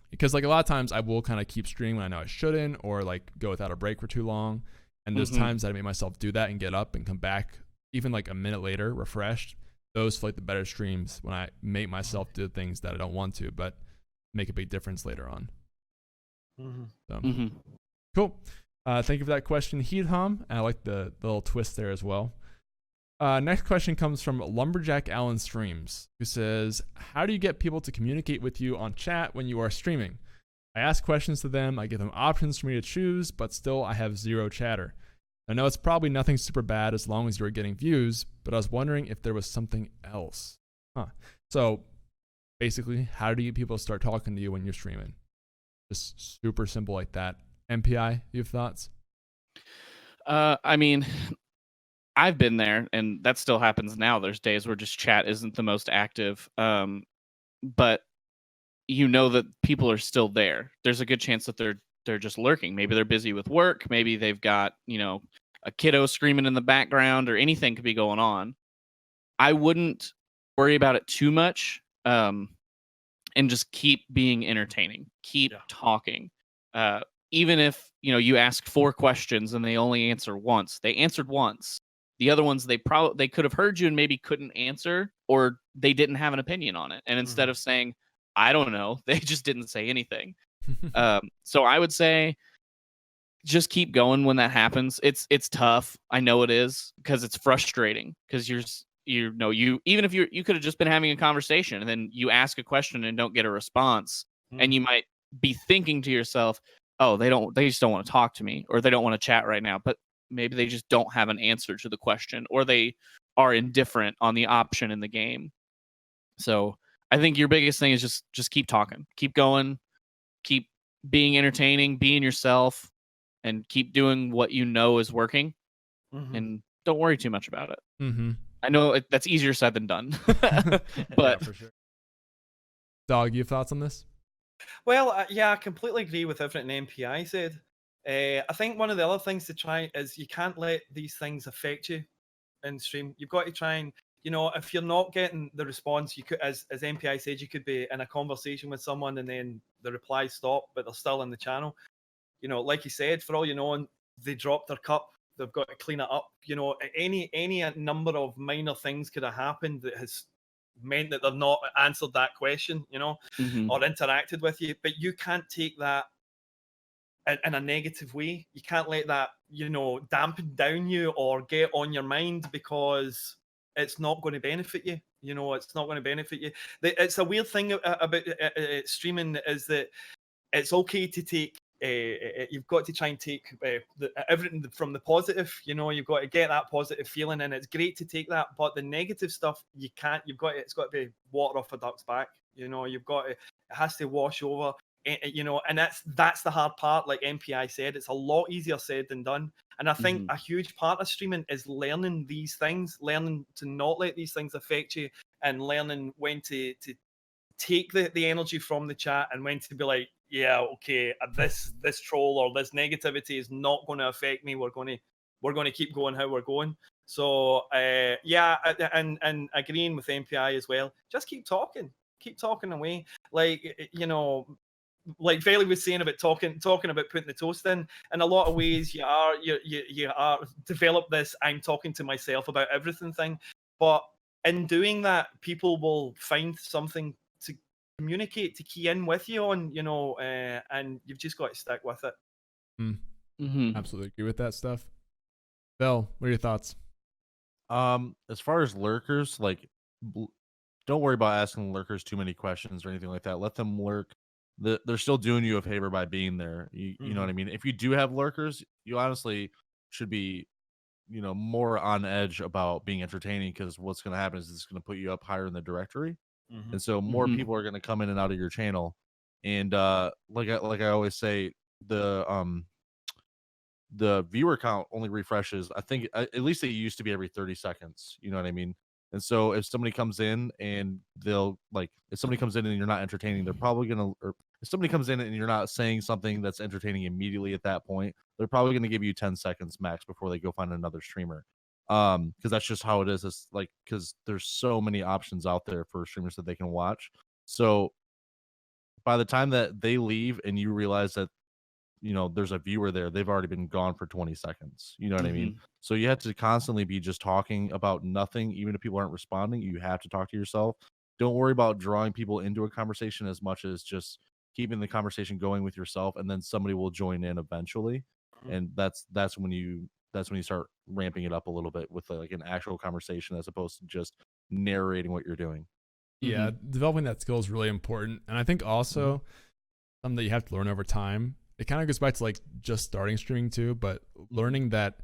because a lot of times I will kind of keep streaming when I know I shouldn't, or go without a break for too long. And there's times that I make myself do that and get up and come back even a minute later refreshed. Those feel like the better streams, when I make myself do things that I don't want to, but make a big difference later on. So cool. Thank you for that question, Heatham. And I like the little twist there as well. Next question comes from Lumberjack Allen Streams, who says, how do you get people to communicate with you on chat when you are streaming? I ask questions to them, I give them options for me to choose, but still I have zero chatter. I know it's probably nothing super bad as long as you're getting views, but I was wondering if there was something else. So basically, how do you people start talking to you when you're streaming? Just super simple like that. MPI, you have thoughts? I mean, I've been there, and that still happens now. There's days where just chat isn't the most active, but you know that people are still there. There's a good chance that they're just lurking. Maybe they're busy with work. Maybe they've got, a kiddo screaming in the background, or anything could be going on. I wouldn't worry about it too much, and just keep being entertaining. Keep talking. Even if, you ask 4 questions and they only answer once. They answered once. The other ones, they could have heard you and maybe couldn't answer, or they didn't have an opinion on it. And instead of saying, I don't know, they just didn't say anything. So I would say just keep going when that happens. It's tough. I know it is, because it's frustrating, because even if you could have just been having a conversation and then you ask a question and don't get a response, and you might be thinking to yourself, oh, they just don't want to talk to me, or they don't want to chat right now. But maybe they just don't have an answer to the question, or they are indifferent on the option in the game. So I think your biggest thing is just keep talking, keep going, keep being entertaining, being yourself, and keep doing what you know is working, and don't worry too much about it. I know that's easier said than done, but yeah, for sure. Dogg, you have thoughts on this? Well, I completely agree with everything MPI said. I think one of the other things to try is you can't let these things affect you in stream. You've got to try and, if you're not getting the response, you could, as MPI said, you could be in a conversation with someone and then the reply stop, but they're still in the channel. Like you said, for all you know, they dropped their cup. They've got to clean it up. Any number of minor things could have happened that has meant that they've not answered that question, or interacted with you. But you can't take that in a negative way. You can't let that, dampen down you or get on your mind, because it's not going to benefit you. It's not going to benefit you. It's a weird thing about streaming, is that it's okay to take. You've got to try and take everything from the positive. You've got to get that positive feeling, and it's great to take that. But the negative stuff, you can't. It's got to be water off a duck's back. You've got to. It has to wash over. And that's the hard part. Like MPI said, it's a lot easier said than done. And I think a huge part of streaming is learning these things, learning to not let these things affect you, and learning when to take the energy from the chat and when to be like, yeah, okay, this troll or this negativity is not going to affect me. We're going to keep going how we're going. So and agreeing with MPI as well. Just keep talking away. Like Veli was saying about talking about putting the toast in a lot of ways, you are develop this I'm talking to myself about everything thing, but in doing that, people will find something to communicate, to key in with you on, and you've just got to stick with it. Absolutely agree with that stuff. Phil, what are your thoughts? As far as lurkers, like, don't worry about asking lurkers too many questions or anything like that. Let them lurk. They're still doing you a favor by being there. You know what I mean? If you do have lurkers, you honestly should be, more on edge about being entertaining, because what's going to happen is it's going to put you up higher in the directory. And so more people are going to come in and out of your channel. And like I always say, the viewer count only refreshes, I think, at least it used to be every 30 seconds. You know what I mean? And so if somebody comes in and if somebody comes in and you're not entertaining, they're probably going to, or if somebody comes in and you're not saying something that's entertaining immediately at that point, they're probably going to give you 10 seconds max before they go find another streamer. Because that's just how it is. It's like, because there's so many options out there for streamers that they can watch. So by the time that they leave and you realize that, there's a viewer there, they've already been gone for 20 seconds. You know what I mean? So you have to constantly be just talking about nothing. Even if people aren't responding, you have to talk to yourself. Don't worry about drawing people into a conversation as much as just keeping the conversation going with yourself, and then somebody will join in eventually. And that's when you start ramping it up a little bit with like an actual conversation, as opposed to just narrating what you're doing. Yeah, developing that skill is really important. And I think also something that you have to learn over time. It kind of goes back to like just starting streaming too, but learning that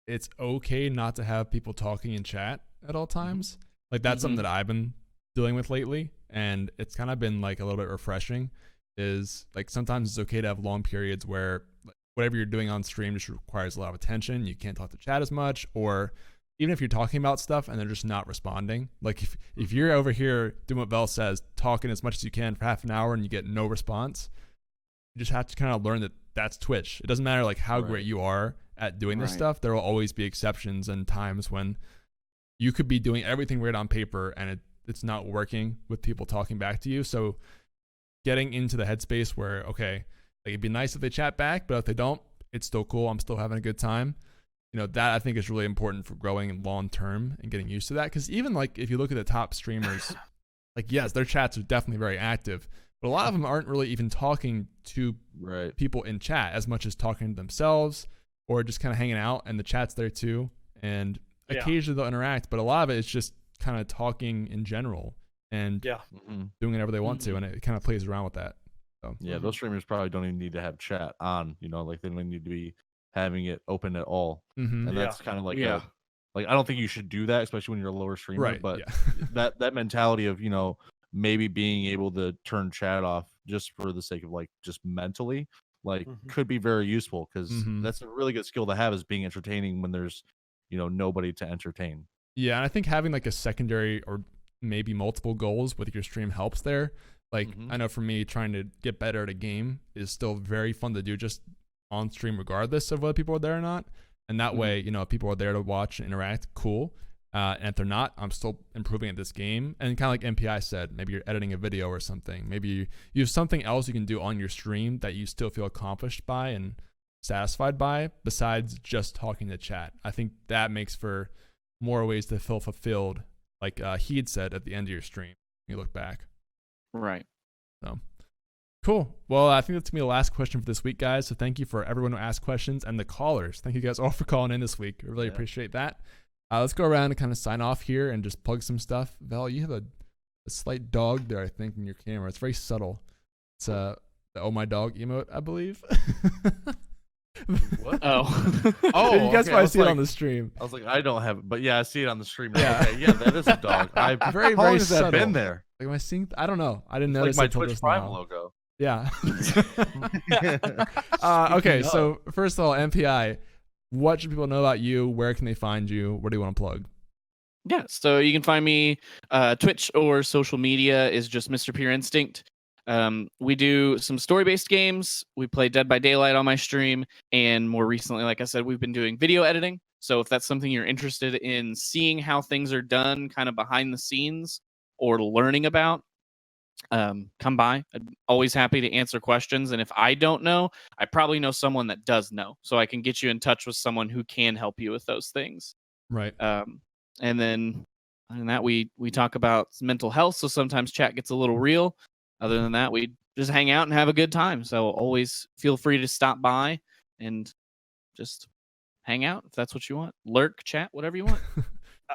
it's okay not to have people talking in chat at all times. Like that's something that I've been dealing with lately, and it's kind of been like a little bit refreshing. Is like sometimes it's okay to have long periods where whatever you're doing on stream just requires a lot of attention. You can't talk to chat as much, or even if you're talking about stuff and they're just not responding. Like if you're over here doing what Vel says, talking as much as you can for half an hour and you get no response, you just have to kind of learn that that's Twitch. It doesn't matter like how great you are at doing this stuff. There will always be exceptions and times when you could be doing everything right on paper and it's not working with people talking back to you. So getting into the headspace where, okay, like it'd be nice if they chat back, but if they don't, it's still cool. I'm still having a good time. You know, that I think is really important for growing long term and getting used to that. Because even like if you look at the top streamers, like yes, their chats are definitely very active, but a lot of them aren't really even talking to people in chat as much as talking to themselves or just kind of hanging out, and the chat's there too. And occasionally they'll interact, but a lot of it is just kind of talking in general and doing whatever they want to, and it kind of plays around with that. So. Yeah, those streamers probably don't even need to have chat on, you know, like they don't need to be having it open at all. And that's kind of like like I don't think you should do that, especially when you're a lower streamer, but that mentality of, you know, maybe being able to turn chat off just for the sake of like just mentally, like could be very useful, because that's a really good skill to have, is being entertaining when there's, you know, nobody to entertain. Yeah, and I think having like a secondary or maybe multiple goals with your stream helps there. Like I know for me, trying to get better at a game is still very fun to do just on stream, regardless of whether people are there or not. And that way, you know, if people are there to watch and interact, cool. And if they're not, I'm still improving at this game. And kind of like MPI said, maybe you're editing a video or something. Maybe you have something else you can do on your stream that you still feel accomplished by and satisfied by, besides just talking to chat. I think that makes for more ways to feel fulfilled, like he had said at the end of your stream. You look back. Right. So cool. Well, I think that's gonna be the last question for this week, guys. So thank you for everyone who asked questions and the callers. Thank you guys all for calling in this week. I really appreciate that. Let's go around and kind of sign off here and just plug some stuff. Val, you have a slight dog there, I think, in your camera. It's very subtle. It's the "Oh My Dog" emote, I believe. What? Oh, you guys probably see it on the stream. I was like, I don't have it, but yeah, I see it on the stream. Okay, yeah, that is a dog. Very, how very long has subtle. that been there? Like, am I seeing? I don't know. I didn't It's notice. like my it Twitch Prime logo. Yeah. Okay, so first of all, MPI, what should people know about you? Where can they find you? What do you want to plug? Yeah, so you can find me Twitch or social media is just Mr. Pure Instinct. We do some story-based games. We play Dead by Daylight on my stream, and more recently, like I said, we've been doing video editing. So if that's something you're interested in seeing how things are done kind of behind the scenes or learning about, come by. I'm always happy to answer questions, and if I don't know, I probably know someone that does know, so I can get you in touch with someone who can help you with those things. Right. And then other than that, we talk about mental health, so sometimes chat gets a little real. Other than that, we just hang out and have a good time. So always feel free to stop by and just hang out if that's what you want. Lurk, chat, whatever you want.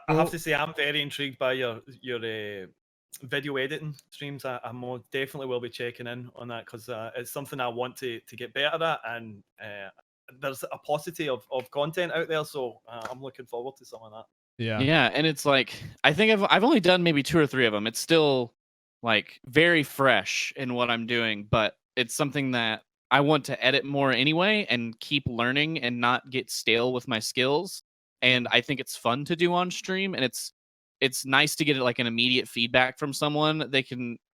I have to say, I'm very intrigued by your video editing streams. I more definitely will be checking in on that, because it's something I want to get better at, and there's a paucity of content out there, so I'm looking forward to some of that. Yeah, and it's like, I think I've only done maybe 2 or 3 of them. It's still like very fresh in what I'm doing, but it's something that I want to edit more anyway and keep learning and not get stale with my skills. And I think it's fun to do on stream, and it's nice to get like an immediate feedback from someone.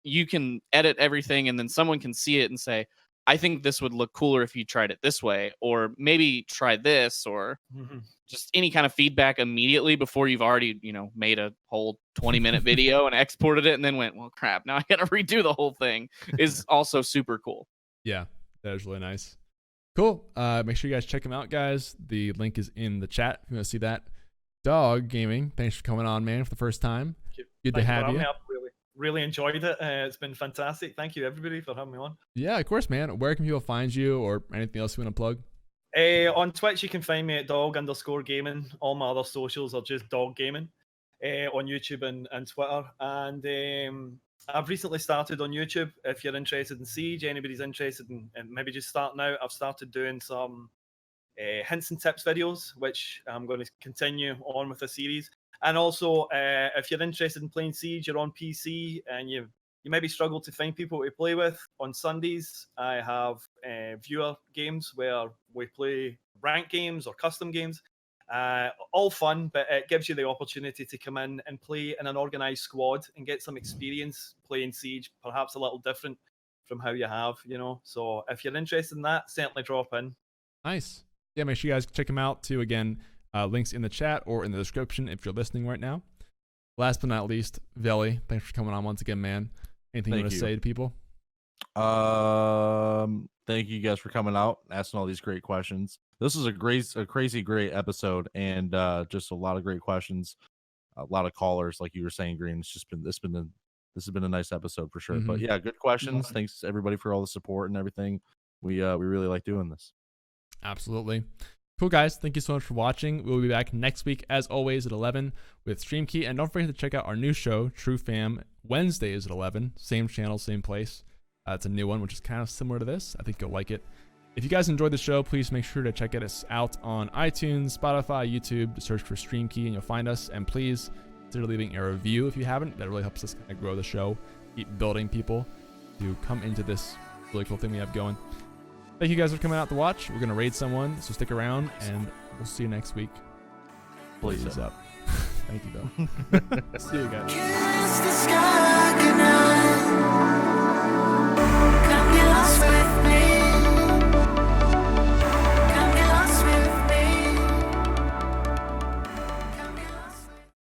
You can edit everything, and then someone can see it and say, I think this would look cooler if you tried it this way, or maybe try this, or just any kind of feedback immediately before you've already, you know, made a whole 20-minute video and exported it and then went, well, crap, now I got to redo the whole thing, is also super cool. Yeah, that is really nice. Cool. Make sure you guys check him out, guys. The link is in the chat if you want to see that. Dogg Gaming, thanks for coming on, man, for the first time. Good to have you. I've really enjoyed it. It's been fantastic. Thank you, everybody, for having me on. Yeah, of course, man. Where can people find you, or anything else you want to plug? On Twitch, you can find me at Dogg_gaming. All my other socials are just Dogg Gaming. On YouTube and Twitter. And I've recently started on YouTube. If you're interested in Siege, anybody's interested in maybe just starting out, I've started doing some hints and tips videos, which I'm going to continue on with the series. And also, if you're interested in playing Siege, you're on PC, and you maybe struggle to find people to play with, on Sundays I have viewer games where we play ranked games or custom games. All fun, but it gives you the opportunity to come in and play in an organized squad and get some experience playing Siege, perhaps a little different from how you have, you know. So if you're interested in that, certainly drop in. Nice. Yeah, make sure you guys check him out too. Again, links in the chat or in the description if you're listening right now. Last but not least, Veli, thanks for coming on once again, man. Anything you want to say to people? Thank you guys for coming out, asking all these great questions. This is a crazy great episode, and just a lot of great questions, a lot of callers, like you were saying, Green. This has been a nice episode for sure. Mm-hmm. But yeah, good questions. Thanks everybody for all the support and everything. We really like doing this. Absolutely. Cool, guys. Thank you so much for watching. We'll be back next week, as always, at 11 with Stream Key. And don't forget to check out our new show, True Fam, Wednesdays at 11. Same channel, same place. It's a new one, which is kind of similar to this. I think you'll like it. If you guys enjoyed the show, please make sure to check us out on iTunes, Spotify, YouTube. Search for Stream Key and you'll find us. And please consider leaving a review if you haven't. That really helps us kind of grow the show, keep building people to come into this really cool thing we have going. Thank you guys for coming out to watch. We're going to raid someone, so stick around, and we'll see you next week. Blaze up. Thank you, Bill. See you guys.